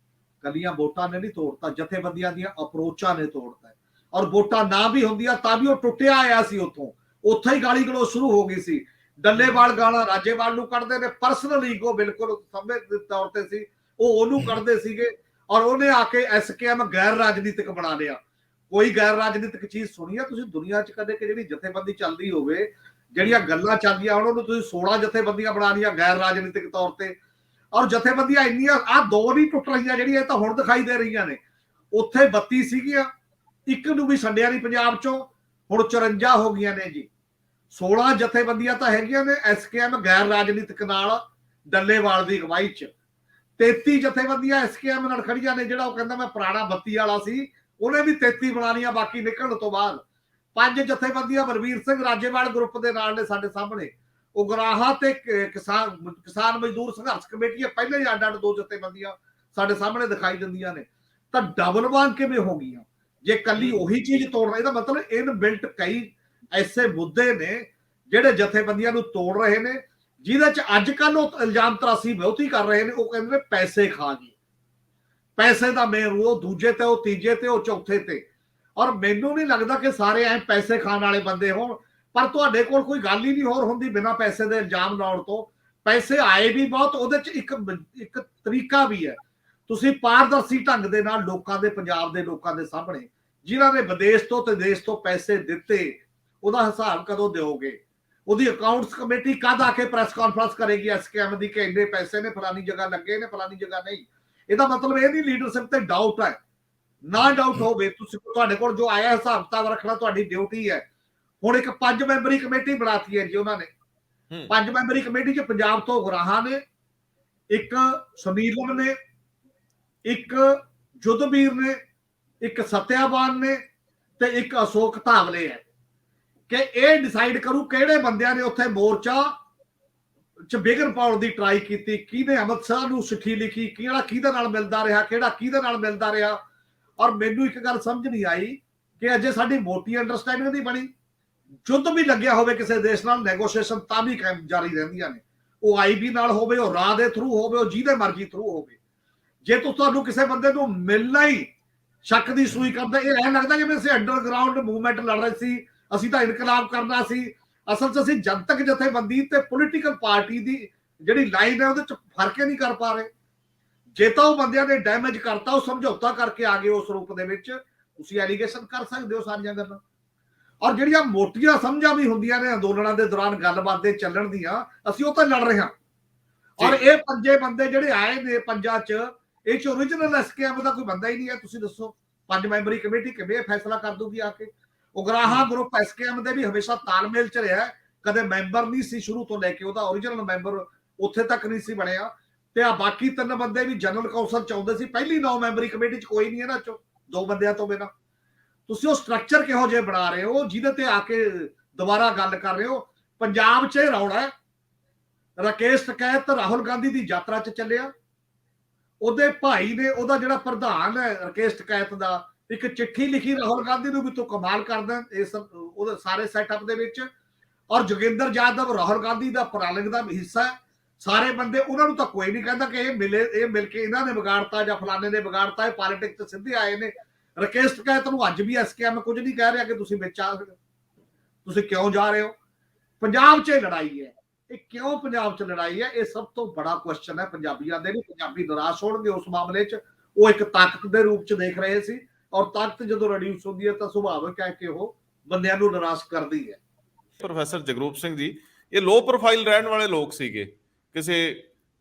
ਕੱਲੀਆਂ ਵੋਟਾਂ ਨੇ ਨਹੀਂ ਤੋੜਤਾ, ਜਥੇਬੰਦੀਆਂ ਦੀਆਂ ਅਪਰੋਚਾਂ ਨੇ ਤੋੜਤਾ। ਔਰ ਵੋਟਾਂ ਨਾ ਵੀ ਹੁੰਦੀਆਂ ਤਾਂ ਵੀ ਉਹ ਟੁੱਟਿਆ ਆਇਆ ਸੀ, ਉੱਥੇ ਹੀ ਗਾਲੀ ਗਲੋਚ ਸ਼ੁਰੂ ਹੋ ਗਈ ਸੀ। ਡੱਲੇਵਾਲ ਗਾਲਾਂ ਰਾਜੇਵਾਲ ਨੂੰ ਕੱਢਦੇ ਨੇ, ਪਰਸਨਲ ਈਗੋ ਬਿਲਕੁਲ ਸਮੇਂ ਦੇ ਤੌਰ ਤੇ ਸੀ, ਉਹ ਉਹਨੂੰ ਕੱਢਦੇ ਸੀਗੇ। ਔਰ ਉਹਨੇ ਆ ਕੇ ਐਸਕੇਐਮ ਗੈਰ ਰਾਜਨੀਤਿਕ ਬਣਾ ਲਿਆ। ਕੋਈ ਗੈਰ ਰਾਜਨੀਤਿਕ ਚੀਜ਼ ਸੁਣੀ ਆ ਤੁਸੀਂ ਦੁਨੀਆ 'ਚ ਕਦੇ ਕਿ ਜਿਹੜੀ ਜਥੇਬੰਦੀ ਚੱਲਦੀ ਹੋਵੇ, ਜਿਹੜੀਆਂ ਗੱਲਾਂ ਚੱਲਦੀਆਂ ਹੁਣ ਉਹਨੂੰ ਤੁਸੀਂ 16 ਜਥੇਬੰਦੀਆਂ ਬਣਾ ਲਈਆਂ ਗੈਰ ਰਾਜਨੀਤਿਕ ਤੌਰ ਤੇ। ਔਰ ਜਥੇਬੰਦੀਆਂ ਇੰਨੀਆਂ ਆ ਦੋ ਨਹੀਂ ਟੁੱਟ ਰਹੀਆਂ ਜਿਹੜੀਆਂ ਇਹ ਤਾਂ ਹੁਣ ਦਿਖਾਈ ਦੇ ਰਹੀਆਂ ਨੇ। ਉੱਥੇ 32 ਸੀਗੀਆਂ, ਇੱਕ ਨੂੰ ਵੀ ਛੱਡਿਆ ਨਹੀਂ ਪੰਜਾਬ ਚੋਂ, ਹੁਣ 54 ਹੋ ਗਈਆਂ ਨੇ ਜੀ। 16 ਜਥੇਬੰਦੀਆਂ ਤਾਂ ਹੈਗੀਆਂ ਨੇ ਐਸਕੇਐਮ ਗੈਰ ਰਾਜਨੀਤਿਕ ਨਾਲ ਡੱਲੇਵਾਲ ਦੀ ਅਗਵਾਈ 'ਚ। 33 ਜਥੇਬੰਦੀਆਂ ਐਸਕੇਐਮ ਨਾਲ ਖੜੀਆਂ ਨੇ। ਜਿਹੜਾ ਉਹ ਕਹਿੰਦਾ ਮੈਂ ਪੁਰਾਣਾ 32 ਵਾਲਾ ਸੀ, ਉਹਨੇ ਵੀ 33 ਬਣਾ ਲਈਆਂ ਬਾਕੀ ਨਿਕਲਣ ਤੋਂ ਬਾਅਦ। 5 ਜਥੇਬੰਦੀਆਂ ਵਰਵੀਰ ਸਿੰਘ ਰਾਜੇਵਾਲ ਗਰੁੱਪ ਦੇ ਨਾਲ ਨੇ ਸਾਡੇ ਸਾਹਮਣੇ। ਉਗਰਾਹਾਂ ਤੇ ਕਿਸਾਨ ਮਜ਼ਦੂਰ ਸੰਘਰਸ਼ ਕਮੇਟੀ ਪਹਿਲੇ ਹੀ ਅੱਡ-ਅੱਡ 2 ਜਥੇਬੰਦੀਆਂ ਸਾਡੇ ਸਾਹਮਣੇ ਦਿਖਾਈ ਦਿੰਦੀਆਂ ਨੇ। ਤਾਂ ਡਬਲ ਵਾਂਗ ਕਿਵੇਂ ਹੋ ਗਈਆਂ ਜੇ ਕੱਲੀ ਉਹੀ ਚੀਜ਼ ਤੋੜ? ਇਹਦਾ ਮਤਲਬ ਇਨ ਬਿਲਟ ਕਈ ਐਸੇ ਮੁੱਦੇ ਨੇ ਜਿਹੜੇ ਜਥੇਬੰਦੀਆਂ ਨੂੰ ਤੋੜ ਰਹੇ ਨੇ, ਜਿਹਦੇ ਚ ਅੱਜ ਕੱਲ ਉਹ ਇਲਜ਼ਾਮ ਤਰਾਸੀ ਬਹੁਤੀ ਕਰ ਰਹੇ ਨੇ। ਉਹ ਕਹਿੰਦੇ ਨੇ ਪੈਸੇ ਖਾ ਗਏ, ਪੈਸੇ ਦਾ ਮੇਨ, ਉਹ ਦੂਜੇ ਤੇ, ਉਹ ਤੀਜੇ ਤੇ, ਉਹ ਚੌਥੇ ਤੇ। ਔਰ ਮੈਨੂੰ ਨਹੀਂ ਲੱਗਦਾ ਕਿ ਸਾਰੇ ਐ ਪੈਸੇ ਖਾਣ ਵਾਲੇ ਬੰਦੇ ਹੋਣ, ਪਰ ਤੁਹਾਡੇ ਕੋਲ ਕੋਈ ਗੱਲ ਹੀ ਨਹੀਂ ਹੋਰ ਹੁੰਦੀ ਬਿਨਾਂ ਪੈਸੇ ਦੇ ਇਲਜ਼ਾਮ ਲਾਉਣ ਤੋਂ। ਪੈਸੇ ਆਏ ਵੀ ਬਹੁਤ, ਉਹਦੇ ਚ ਇੱਕ ਤਰੀਕਾ ਵੀ ਹੈ। ਤੁਸੀਂ ਪਾਰਦਰਸ਼ੀ ਢੰਗ ਦੇ ਨਾਲ ਲੋਕਾਂ ਦੇ, ਪੰਜਾਬ ਦੇ ਲੋਕਾਂ ਦੇ ਸਾਹਮਣੇ, ਜਿਨ੍ਹਾਂ ਨੇ ਵਿਦੇਸ਼ ਤੋਂ ਤੇ ਦੇਸ਼ ਤੋਂ ਪੈਸੇ ਦਿੱਤੇ, ਉਹਦਾ ਹਿਸਾਬ ਕਦੋਂ ਦਿਓਗੇ? ਉਹਦੀ ਅਕਾਊਂਟਸ ਕਮੇਟੀ ਕਦ ਆ ਕੇ ਪ੍ਰੈਸ ਕਾਨਫਰੰਸ ਕਰੇਗੀ ਐਸਕੇਐਮ ਦੀ ਕਿ ਇੰਨੇ ਪੈਸੇ ਨੇ ਫਲਾਨੀ ਜਗ੍ਹਾ ਲੱਗੇ ਨੇ ਫਲਾਨੀ ਜਗ੍ਹਾ ਨਹੀਂ। ਇਹਦਾ ਮਤਲਬ ਇਹ ਨਹੀਂ ਲੀਡਰਸ਼ਿਪ ਤੇ ਡਾਊਟ ਹੈ, ਨਾ ਡਾਊਟ ਹੋਵੇ। ਤੁਸੀਂ ਤੁਹਾਡੇ ਕੋਲ ਜੋ ਆਇਆ ਹਿਸਾਬ ਕਿਤਾਬ ਰੱਖਣਾ ਤੁਹਾਡੀ ਡਿਊਟੀ ਹੈ। ਹੁਣ ਇੱਕ 5 ਮੈਂਬਰੀ ਕਮੇਟੀ ਬਣਾਤੀ ਹੈ ਜੀ ਉਹਨਾਂ ਨੇ। 5 ਮੈਂਬਰੀ ਕਮੇਟੀ ਚ ਪੰਜਾਬ ਤੋਂ ਗੁਰਾਹਾਂ ਨੇ, ਇੱਕ ਸਮੀਰਨ ਨੇ, ਇੱਕ ਜੁੱਧਵੀਰ ਨੇ, ਇੱਕ ਸਤਿਆਵਾਨ ਨੇ ਤੇ ਇੱਕ ਅਸ਼ੋਕ ਧਾਵਲੇ ਹੈ ਕਿ ਇਹ ਡਿਸਾਈਡ ਕਰੂ ਕਿਹੜੇ ਬੰਦਿਆਂ ਨੇ ਉੱਥੇ ਮੋਰਚਾ ਚ ਵਿਘਨ ਪਾਉਣ ਦੀ ਟਰਾਈ ਕੀਤੀ, ਕਿਹਨੇ ਅਮਿਤ ਸ਼ਾਹ ਨੂੰ ਚਿੱਠੀ ਲਿਖੀ, ਕਿਹੜਾ ਕਿਹਦੇ ਨਾਲ ਮਿਲਦਾ ਰਿਹਾ, ਕਿਹੜਾ ਕਿਹਦੇ ਨਾਲ ਮਿਲਦਾ ਰਿਹਾ। ਔਰ ਮੈਨੂੰ ਇੱਕ ਗੱਲ ਸਮਝ ਨਹੀਂ ਆਈ ਕਿ ਅਜੇ ਸਾਡੀ ਮੋਟੀ ਅੰਡਰਸਟੈਂਡਿੰਗ ਨਹੀਂ ਬਣੀ। ਯੁੱਧ ਵੀ ਲੱਗਿਆ ਹੋਵੇ ਕਿਸੇ ਦੇਸ਼ ਨਾਲ, ਨੈਗੋਸ਼ੀਏਸ਼ਨ ਤਾਂ ਵੀ ਜਾਰੀ ਰਹਿੰਦੀਆਂ ਨੇ, ਉਹ ਆਈਬੀ ਨਾਲ ਹੋਵੇ, ਉਹ ਰਾਹ ਦੇ ਥਰੂ ਹੋਵੇ, ਉਹ ਜਿਹਦੇ ਮਰਜ਼ੀ ਥਰੂ ਹੋਵੇ। ਜੇ ਤੁਹਾਨੂੰ ਕਿਸੇ ਬੰਦੇ ਨੂੰ ਮਿਲਣਾ ਹੀ ਸ਼ੱਕ ਦੀ ਸੂਈ ਕਰਦਾ, ਇਹ ਐਂ ਲੱਗਦਾ ਜਿਵੇਂ ਅਸੀਂ ਅੰਡਰਗਰਾਉਂਡ ਮੂਵਮੈਂਟ ਲੜ ਰਹੇ ਸੀ, ਅਸੀਂ ਤਾਂ ਇਨਕਲਾਬ ਕਰਨਾ ਸੀ। ਅਸਲ 'ਚ ਅਸੀਂ ਜਨਤਕ ਜਥੇਬੰਦੀ ਤੇ ਪੋਲੀਟੀਕਲ ਪਾਰਟੀ ਦੀ ਜਿਹੜੀ ਲਾਈਨ ਹੈ ਉਹਦੇ 'ਚ ਫਰਕ ਹੀ ਨਹੀਂ ਕਰ ਪਾ ਰਹੇ। ਜੇ ਤਾਂ ਉਹ ਬੰਦਿਆਂ ਨੇ ਡੈਮੇਜ ਕਰਤਾ, ਉਹ ਸਮਝੌਤਾ ਕਰਕੇ ਆ ਗਏ ਉਸ ਰੂਪ ਦੇ ਵਿੱਚ, ਤੁਸੀਂ ਐਲੀਗੇਸ਼ਨ ਕਰ ਸਕਦੇ ਹੋ ਸਾਰੀਆਂ ਗੱਲਾਂ। ਔਰ ਜਿਹੜੀਆਂ ਮੋਟੀਆਂ ਸਮਝਾਂ ਵੀ ਹੁੰਦੀਆਂ ਨੇ ਅੰਦੋਲਨਾਂ ਦੇ ਦੌਰਾਨ ਗੱਲਬਾਤ ਦੇ ਚੱਲਣ ਦੀਆਂ, ਅਸੀਂ ਉਹ ਤਾਂ ਲੜ ਰਹੇ ਹਾਂ। ਔਰ ਇਹ 5 ਬੰਦੇ ਜਿਹੜੇ ਆਏ ਨੇ ਪੰਜਾਂ 'ਚ, ਇਹ 'ਚ ਓਰੀਜਨਲ ਐਸਕੇਐਮ ਦਾ ਕੋਈ ਬੰਦਾ ਹੀ ਨਹੀਂ ਹੈ। ਤੁਸੀਂ ਦੱਸੋ 5 ਮੈਂਬਰੀ ਕਮੇਟੀ ਕਿਵੇਂ ਫੈਸਲਾ ਕਰ ਦੂਗੀ ਆ ਕੇ? ਉਗਰਾਹਾ ਗਰੁੱਪ ਐਸਕੇਐਮ ਦੇ ਵੀ ਹਮੇਸ਼ਾ ਤਾਲਮੇਲ 'ਚ ਰਿਹਾ, ਕਦੇ ਮੈਂਬਰ ਨਹੀਂ ਸੀ ਸ਼ੁਰੂ ਤੋਂ ਲੈ ਕੇ, ਉਹਦਾ ਓਰੀਜਨਲ ਮੈਂਬਰ ਉੱਥੇ ਤੱਕ ਨਹੀਂ ਸੀ ਬਣਿਆ। ਤੇ ਆ ਬਾਕੀ 3 ਬੰਦੇ ਵੀ ਜਨਰਲ ਕੌਂਸਲ ਚ ਆਉਂਦੇ ਸੀ। ਪਹਿਲੀ 9 ਮੈਂਬਰੀ ਕਮੇਟੀ 'ਚ ਕੋਈ ਨਹੀਂ ਇਹਨਾਂ 'ਚੋਂ 2 ਬੰਦਿਆਂ ਤੋਂ ਬਿਨਾਂ। ਤੁਸੀਂ ਉਹ ਸਟਰਕਚਰ ਕਿਹੋ ਜਿਹੇ ਬਣਾ ਰਹੇ ਹੋ ਜਿਹਦੇ ਤੇ ਆ ਕੇ ਦੁਬਾਰਾ ਗੱਲ ਕਰ ਰਹੇ ਹੋ? ਪੰਜਾਬ 'ਚ ਇਹ ਰੌਲਾ ਹੈ, ਰਾਕੇਸ਼ ਟਕੈਤ ਰਾਹੁਲ ਗਾਂਧੀ ਦੀ ਯਾਤਰਾ 'ਚ ਚੱਲਿਆ, ਉਹਦੇ ਭਾਈ ਨੇ, ਉਹਦਾ ਜਿਹੜਾ ਪ੍ਰਧਾਨ ਹੈ ਰਾਕੇਸ਼ ਟਕੈਤ ਦਾ, ਇੱਕ ਚਿੱਠੀ ਲਿਖੀ ਰਾਹੁਲ ਗਾਂਧੀ ਨੂੰ ਵੀ ਤੂੰ ਕਮਾਲ ਕਰਦਾ ਇਸ ਉਹਦੇ ਸਾਰੇ ਸੈਟਅਪ ਦੇ ਵਿੱਚ। ਔਰ ਜੋਗਿੰਦਰ ਯਾਦਵ ਰਾਹੁਲ ਗਾਂਧੀ ਦਾ ਪ੍ਰਾਲਿੰਗ ਦਾ ਹਿੱਸਾ ਹੈ। ਸਾਰੇ ਬੰਦੇ, ਉਹਨਾਂ ਨੂੰ ਤਾਂ ਕੋਈ ਨਹੀਂ ਕਹਿੰਦਾ ਕਿ ਇਹ ਮਿਲ ਕੇ ਇਹਨਾਂ ਨੇ ਵਿਗਾੜਤਾ ਜਾਂ ਫਲਾਣੇ ਨੇ ਵਿਗਾੜਤਾ, ਇਹ ਪੋਲਿਟਿਕਸ 'ਚ ਸਿੱਧੇ ਆਏ ਨੇ। ਰਾਕੇਸ਼ ਟਕੈਤ ਨੂੰ ਅੱਜ ਵੀ ਐਸਕੇਐਮ ਕੁਝ ਨਹੀਂ ਕਹਿ ਰਿਹਾ ਕਿ ਤੁਸੀਂ ਵਿੱਚ ਆ, ਤੁਸੀਂ ਕਿਉਂ ਜਾ ਰਹੇ ਹੋ? ਪੰਜਾਬ 'ਚ ਲੜਾਈ ਹੈ, ਇਹ ਕਿਉਂ ਪੰਜਾਬ 'ਚ ਲੜਾਈ ਹੈ? ਇਹ ਸਭ ਤੋਂ ਬੜਾ ਕੁਐਸਚਨ ਹੈ ਪੰਜਾਬੀਆਂ ਦੇ ਲਈ। ਪੰਜਾਬੀ ਨਿਰਾਸ਼ ਹੋਣਗੇ ਉਸ ਮਾਮਲੇ 'ਚ। ਉਹ ਇੱਕ ਤਾਕਤ ਦੇ ਰੂਪ 'ਚ ਦੇਖ ਰਹੇ ਸੀ, ਔਰ ਤਾਕਤ ਜਦੋਂ ਰਿਡਿਊਸ ਹੁੰਦੀ ਹੈ ਤਾਂ ਸੁਭਾਵਿਕ ਹੈ ਕਿ ਉਹ ਬੰਦਿਆਂ ਨੂੰ ਨਿਰਾਸ਼ ਕਰਦੀ ਹੈ। ਪ੍ਰੋਫੈਸਰ ਜਗਰੂਪ ਸਿੰਘ ਜੀ, ਇਹ ਲੋ ਪ੍ਰੋਫਾਈਲ ਰਹਿਣ ਵਾਲੇ ਲੋਕ ਸੀਗੇ, ਕਿਸੇ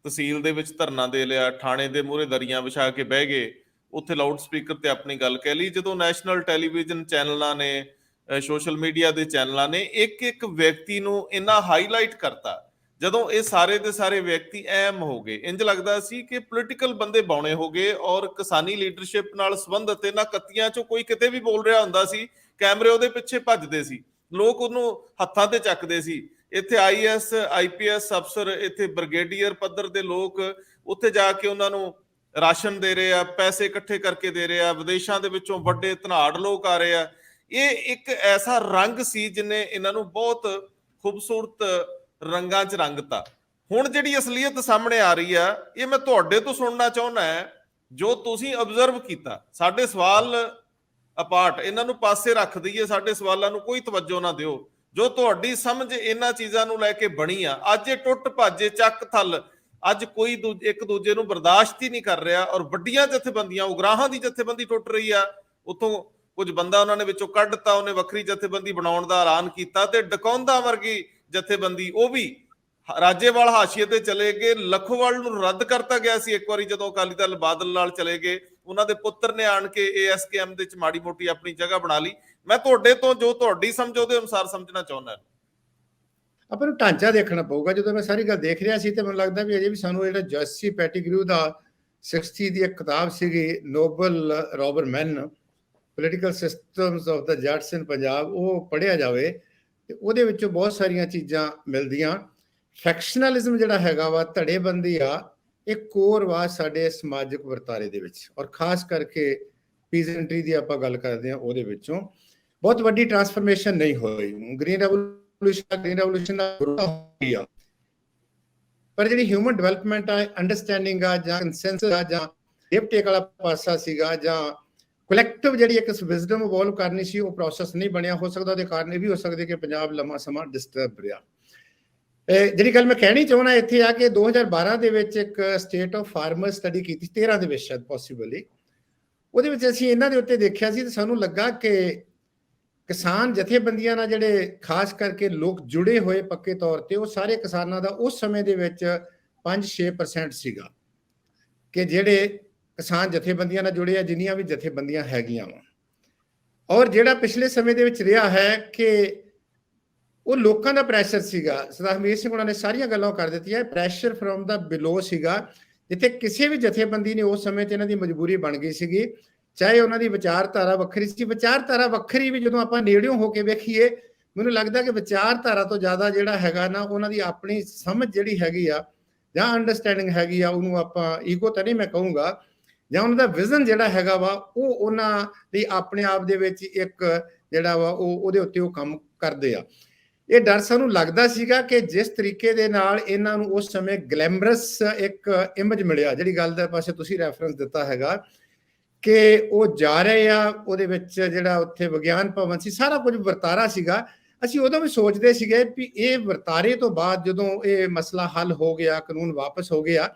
ਤਹਿਸੀਲ ਦੇ ਵਿੱਚ ਧਰਨਾ ਦੇ ਲਿਆ, ਥਾਣੇ ਦੇ ਮੂਹਰੇ ਦਰੀਆਂ ਵਿਛਾ ਕੇ ਬਹਿ ਗਏ, ਉੱਥੇ ਲਾਊਡ ਸਪੀਕਰ ਤੇ ਆਪਣੀ ਗੱਲ ਕਹਿ ਲਈ। ਜਦੋਂ ਨੈਸ਼ਨਲ ਟੈਲੀਵਿਜ਼ਨ ਚੈਨਲਾਂ ਨੇ, ਸੋਸ਼ਲ ਮੀਡੀਆ ਦੇ ਚੈਨਲਾਂ ਨੇ ਇੱਕ ਇੱਕ ਵਿਅਕਤੀ ਨੂੰ ਇੰਨਾ ਹਾਈਲਾਈਟ ਕਰਤਾ, ਜਦੋਂ ਇਹ ਸਾਰੇ ਦੇ ਸਾਰੇ ਵਿਅਕਤੀ ਅਹਿਮ ਹੋ ਗਏ, ਇੰਜ ਲੱਗਦਾ ਸੀ ਕਿ ਪੋਲੀਟੀਕਲ ਬੰਦੇ ਬੌਣੇ ਹੋ ਗਏ। ਔਰ ਕਿਸਾਨੀ ਲੀਡਰਸ਼ਿਪ ਨਾਲ ਸੰਬੰਧਿਤ ਇਹਨਾਂ ਕੱਤੀਆਂ 'ਚੋਂ ਕੋਈ ਕਿਤੇ ਵੀ ਬੋਲ ਰਿਹਾ ਹੁੰਦਾ ਸੀ, ਕੈਮਰੇ ਉਹਦੇ ਪਿੱਛੇ ਭੱਜਦੇ ਸੀ, ਲੋਕ ਉਹਨੂੰ ਹੱਥਾਂ ਤੇ ਚੱਕਦੇ ਸੀ। ਇੱਥੇ ਆਈਐਸ ਆਈਪੀਐਸ ਅਫਸਰ, ਇੱਥੇ ਬ੍ਰਿਗੇਡੀਅਰ ਪੱਧਰ ਦੇ ਲੋਕ ਉੱਥੇ ਜਾ ਕੇ ਉਹਨਾਂ ਨੂੰ ਰਾਸ਼ਨ ਦੇ ਰਹੇ ਆ, ਪੈਸੇ ਇਕੱਠੇ ਕਰਕੇ ਦੇ ਰਹੇ ਆ, ਵਿਦੇਸ਼ਾਂ ਦੇ ਵਿੱਚੋਂ ਵੱਡੇ ਧਨਾੜ ਲੋਕ ਆ ਰਹੇ ਆ। ਇਹ ਇੱਕ ਐਸਾ ਰੰਗ ਸੀ ਜਿਹਨੇ ਇਹਨਾਂ ਨੂੰ ਬਹੁਤ ਖੂਬਸੂਰਤ ਰੰਗਾਂ 'ਚ ਰੰਗਤਾ। ਹੁਣ ਜਿਹੜੀ ਅਸਲੀਅਤ ਸਾਹਮਣੇ ਆ ਰਹੀ ਆ, ਇਹ ਮੈਂ ਤੁਹਾਡੇ ਤੋਂ ਸੁਣਨਾ ਚਾਹੁੰਦਾ ਹੈ, ਜੋ ਤੁਸੀਂ ਅਬਜ਼ਰਵ ਕੀਤਾ। ਸਾਡੇ ਸਵਾਲ ਅਪਾਰਟ, ਇਹਨਾਂ ਨੂੰ ਪਾਸੇ ਰੱਖ ਦਈਏ, ਸਾਡੇ ਸਵਾਲਾਂ ਨੂੰ ਕੋਈ ਤਵੱਜੋ ਨਾ ਦਿਓ। ਜੋ ਤੁਹਾਡੀ ਸਮਝ ਇਹਨਾਂ ਚੀਜ਼ਾਂ ਨੂੰ ਲੈ ਕੇ ਬਣੀ ਆ, ਅੱਜ ਇਹ ਟੁੱਟ ਭੱਜੇ ਚੱਕ ਥੱਲ, ਅੱਜ ਕੋਈ ਇੱਕ ਦੂਜੇ ਨੂੰ ਬਰਦਾਸ਼ਤ ਹੀ ਨਹੀਂ ਕਰ ਰਿਹਾ। ਔਰ ਵੱਡੀਆਂ ਜਥੇਬੰਦੀਆਂ, ਉਗਰਾਹਾਂ ਦੀ ਜਥੇਬੰਦੀ ਟੁੱਟ ਰਹੀ ਆ, ਉੱਥੋਂ ਕੁਝ ਬੰਦਾ ਉਹਨਾਂ ਨੇ ਵਿੱਚੋਂ ਕੱਢਤਾ, ਉਹਨੇ ਵੱਖਰੀ ਜਥੇਬੰਦੀ ਬਣਾਉਣ ਦਾ ਐਲਾਨ ਕੀਤਾ, ਤੇ ਡਕੌਂਦਾ ਵਰਗੀ ਜਥੇਬੰਦੀ ਉਹ ਵੀ ਰਾਜੇਵਾਲ ਹਾਸ਼ੀਏ ਤੇ ਚਲੇ ਗਏ। ਲੱਖੋਵਾਲ ਨੂੰ ਰੱਦ ਕਰਤਾ ਗਿਆ ਸੀ ਇੱਕ ਵਾਰੀ ਜਦੋਂ ਅਕਾਲੀ ਦਲ ਬਾਦਲ ਨਾਲ ਚਲੇ ਗਏ, ਉਹਨਾਂ ਦੇ ਪੁੱਤਰ ਨੇ ਆਣ ਕੇ ਏਐਸਕੇਐਮ ਦੇ ਚ ਮਾੜੀ ਮੋਟੀ ਆਪਣੀ ਜਗ੍ਹਾ ਬਣਾ ਲਈ। ਮੈਂ ਤੁਹਾਡੇ ਤੋਂ ਜੋ ਤੁਹਾਡੀ ਸਮਝ ਉਹਦੇ ਅਨੁਸਾਰ ਸਮਝਣਾ ਚਾਹੁੰਦਾ। ਆਪਾਂ ਨੂੰ ਢਾਂਚਾ ਦੇਖਣਾ ਪਊਗਾ। ਜਦੋਂ ਮੈਂ ਸਾਰੀ ਗੱਲ ਦੇਖ ਰਿਹਾ ਸੀ ਤੇ ਮੈਨੂੰ ਲੱਗਦਾ ਵੀ ਅਜੇ ਵੀ ਸਾਨੂੰ ਜਿਹੜਾ ਜੈਸੀ ਪੈਟੀਗਰੂ ਦਾ 60 ਦੀ ਇੱਕ ਕਿਤਾਬ ਸੀਗੀ, ਨੋਬਲ ਰੋਬਰਮੈਨ, ਪੋਲੀਟੀਕਲ ਸਿਸਟਮਸ ਆਫ ਦਾ ਜੱਟਸ ਇਨ ਪੰਜਾਬ, ਉਹ ਪੜ੍ਹਿਆ ਜਾਵੇ ਤੇ ਉਹਦੇ ਵਿੱਚੋਂ ਬਹੁਤ ਸਾਰੀਆਂ ਚੀਜ਼ਾਂ ਮਿਲਦੀਆਂ। ਫੈਕਸ਼ਨਲਿਜ਼ਮ ਜਿਹੜਾ ਹੈਗਾ ਵਾ, ਧੜੇਬੰਦੀ ਆ, ਇਹ ਕੋਰ ਵਾ ਸਾਡੇ ਸਮਾਜਿਕ ਵਰਤਾਰੇ ਦੇ ਵਿੱਚ, ਔਰ ਖਾਸ ਕਰਕੇ ਪੀਜ਼ੈਂਟਰੀ ਦੀ ਆਪਾਂ ਗੱਲ ਕਰਦੇ ਹਾਂ, ਉਹਦੇ ਵਿੱਚੋਂ ਬਹੁਤ ਵੱਡੀ ਟਰਾਂਸਫਰਮੇਸ਼ਨ ਨਹੀਂ ਹੋਈ। ਗ੍ਰੀਨ ਰੈਵੋਲੂਸ਼ਨ ਹੋਈ ਆ, ਪਰ ਜਿਹੜੀ ਹਿਊਮਨ ਡਿਵੈਲਪਮੈਂਟ ਆ, ਅੰਡਰਸਟੈਂਡਿੰਗ ਆ, ਜਾਂ ਕੰਸੈਂਸਸ ਆ, ਜਾਂ ਗਿਵ ਟੇਕ ਵਾਲਾ ਪਾਸਾ ਸੀਗਾ, ਜਾਂ ਕਲੈਕਟਿਵ ਜਿਹੜੀ ਇੱਕ ਵਿਜ਼ਡਮ ਇਵੋਲਵ ਕਰਨੀ ਸੀ, ਉਹ ਪ੍ਰੋਸੈਸ ਨਹੀਂ ਬਣਿਆ। ਹੋ ਸਕਦਾ ਉਹਦੇ ਕਾਰਨ ਇਹ ਵੀ ਹੋ ਸਕਦੇ ਕਿ ਪੰਜਾਬ ਲੰਮਾ ਸਮਾਂ ਡਿਸਟਰਬ ਰਿਹਾ। ਜਿਹੜੀ ਗੱਲ ਮੈਂ ਕਹਿਣੀ ਚਾਹੁੰਦਾ ਇੱਥੇ ਆ ਕਿ 2012 ਦੇ ਵਿੱਚ ਇੱਕ ਸਟੇਟ ਆਫ ਫਾਰਮਰ ਸਟੱਡੀ ਕੀਤੀ, 13 ਦੇ ਵਿੱਚ ਸ਼ਾਇਦ ਪੋਸੀਬਲੀ, ਉਹਦੇ ਵਿੱਚ ਅਸੀਂ ਇਹਨਾਂ ਦੇ ਉੱਤੇ ਦੇਖਿਆ ਸੀ ਤੇ ਸਾਨੂੰ ਲੱਗਾ ਕਿ ਕਿਸਾਨ ਜਥੇਬੰਦੀਆਂ ਨਾਲ ਜਿਹੜੇ ਖਾਸ ਕਰਕੇ ਲੋਕ ਜੁੜੇ ਹੋਏ ਪੱਕੇ ਤੌਰ ਤੇ, ਉਹ ਸਾਰੇ ਕਿਸਾਨਾਂ ਦਾ ਉਸ ਸਮੇਂ ਦੇ ਵਿੱਚ 5-6% ਸੀਗਾ ਕਿ ਜਿਹੜੇ ਕਿਸਾਨ ਜਥੇਬੰਦੀਆਂ ਨਾਲ ਜੁੜੇ ਆ, ਜਿੰਨੀਆਂ ਵੀ ਜਥੇਬੰਦੀਆਂ ਹੈਗੀਆਂ ਵਾ। ਔਰ ਜਿਹੜਾ ਪਿਛਲੇ ਸਮੇਂ ਦੇ ਵਿੱਚ ਰਿਹਾ ਹੈ ਕਿ ਉਹ ਲੋਕਾਂ ਦਾ ਪ੍ਰੈਸ਼ਰ ਸੀਗਾ। ਸਰਦਾਰ ਹਰਮੀਤ ਸਿੰਘ ਉਹਨਾਂ ਨੇ ਸਾਰੀਆਂ ਗੱਲਾਂ ਕਰ ਦਿੱਤੀਆਂ। ਪ੍ਰੈਸ਼ਰ ਫਰੋਮ ਦਾ ਬਿਲੋ ਸੀਗਾ, ਜਿੱਥੇ ਕਿਸੇ ਵੀ ਜਥੇਬੰਦੀ ਨੇ ਉਸ ਸਮੇਂ 'ਚ ਇਹਨਾਂ ਦੀ ਮਜਬੂਰੀ ਬਣ ਗਈ ਸੀਗੀ, ਚਾਹੇ ਉਹਨਾਂ ਦੀ ਵਿਚਾਰਧਾਰਾ ਵੱਖਰੀ ਸੀ। ਵਿਚਾਰਧਾਰਾ ਵੱਖਰੀ ਵੀ ਜਦੋਂ ਆਪਾਂ ਨੇੜਿਓਂ ਹੋ ਕੇ ਵੇਖੀਏ, ਮੈਨੂੰ ਲੱਗਦਾ ਕਿ ਵਿਚਾਰਧਾਰਾ ਤੋਂ ਜ਼ਿਆਦਾ ਜਿਹੜਾ ਹੈਗਾ ਨਾ, ਉਹਨਾਂ ਦੀ ਆਪਣੀ ਸਮਝ ਜਿਹੜੀ ਹੈਗੀ ਆ ਜਾਂ ਅੰਡਰਸਟੈਂਡਿੰਗ ਹੈਗੀ ਆ, ਉਹਨੂੰ ਆਪਾਂ ਈਗੋ ਤਾਂ ਨਹੀਂ ਮੈਂ ਕਹੂੰਗਾ, ਜਾਂ ਉਹਨਾਂ ਦਾ ਵਿਜ਼ਨ ਜਿਹੜਾ ਹੈਗਾ ਵਾ, ਉਹ ਉਹਨਾਂ ਦੀ ਆਪਣੇ ਆਪ ਦੇ ਵਿੱਚ ਇੱਕ ਜਿਹੜਾ ਵਾ ਉਹਦੇ ਉੱਤੇ ਉਹ ਕੰਮ ਕਰਦੇ ਆ। ਇਹ ਡਰ ਸਾਨੂੰ ਲੱਗਦਾ ਸੀਗਾ ਕਿ ਜਿਸ ਤਰੀਕੇ ਦੇ ਨਾਲ ਇਹਨਾਂ ਨੂੰ ਉਸ ਸਮੇਂ ਗਲੈਮਰਸ ਇੱਕ ਇਮੇਜ ਮਿਲਿਆ, ਜਿਹੜੀ ਗੱਲ ਦੇ ਪਾਸੇ ਤੁਸੀਂ ਰੈਫਰੈਂਸ ਦਿੱਤਾ ਹੈਗਾ ਕਿ ਉਹ ਜਾ ਰਹੇ ਆ, ਉਹਦੇ ਵਿੱਚ ਜਿਹੜਾ ਉੱਥੇ ਵਿਗਿਆਨ ਭਵਨ ਸੀ, ਸਾਰਾ ਕੁਝ ਵਰਤਾਰਾ ਸੀਗਾ। ਅਸੀਂ ਉਦੋਂ ਵੀ ਸੋਚਦੇ ਸੀਗੇ ਵੀ ਇਹ ਵਰਤਾਰੇ ਤੋਂ ਬਾਅਦ ਜਦੋਂ ਇਹ ਮਸਲਾ ਹੱਲ ਹੋ ਗਿਆ, ਕਾਨੂੰਨ ਵਾਪਸ ਹੋ ਗਿਆ,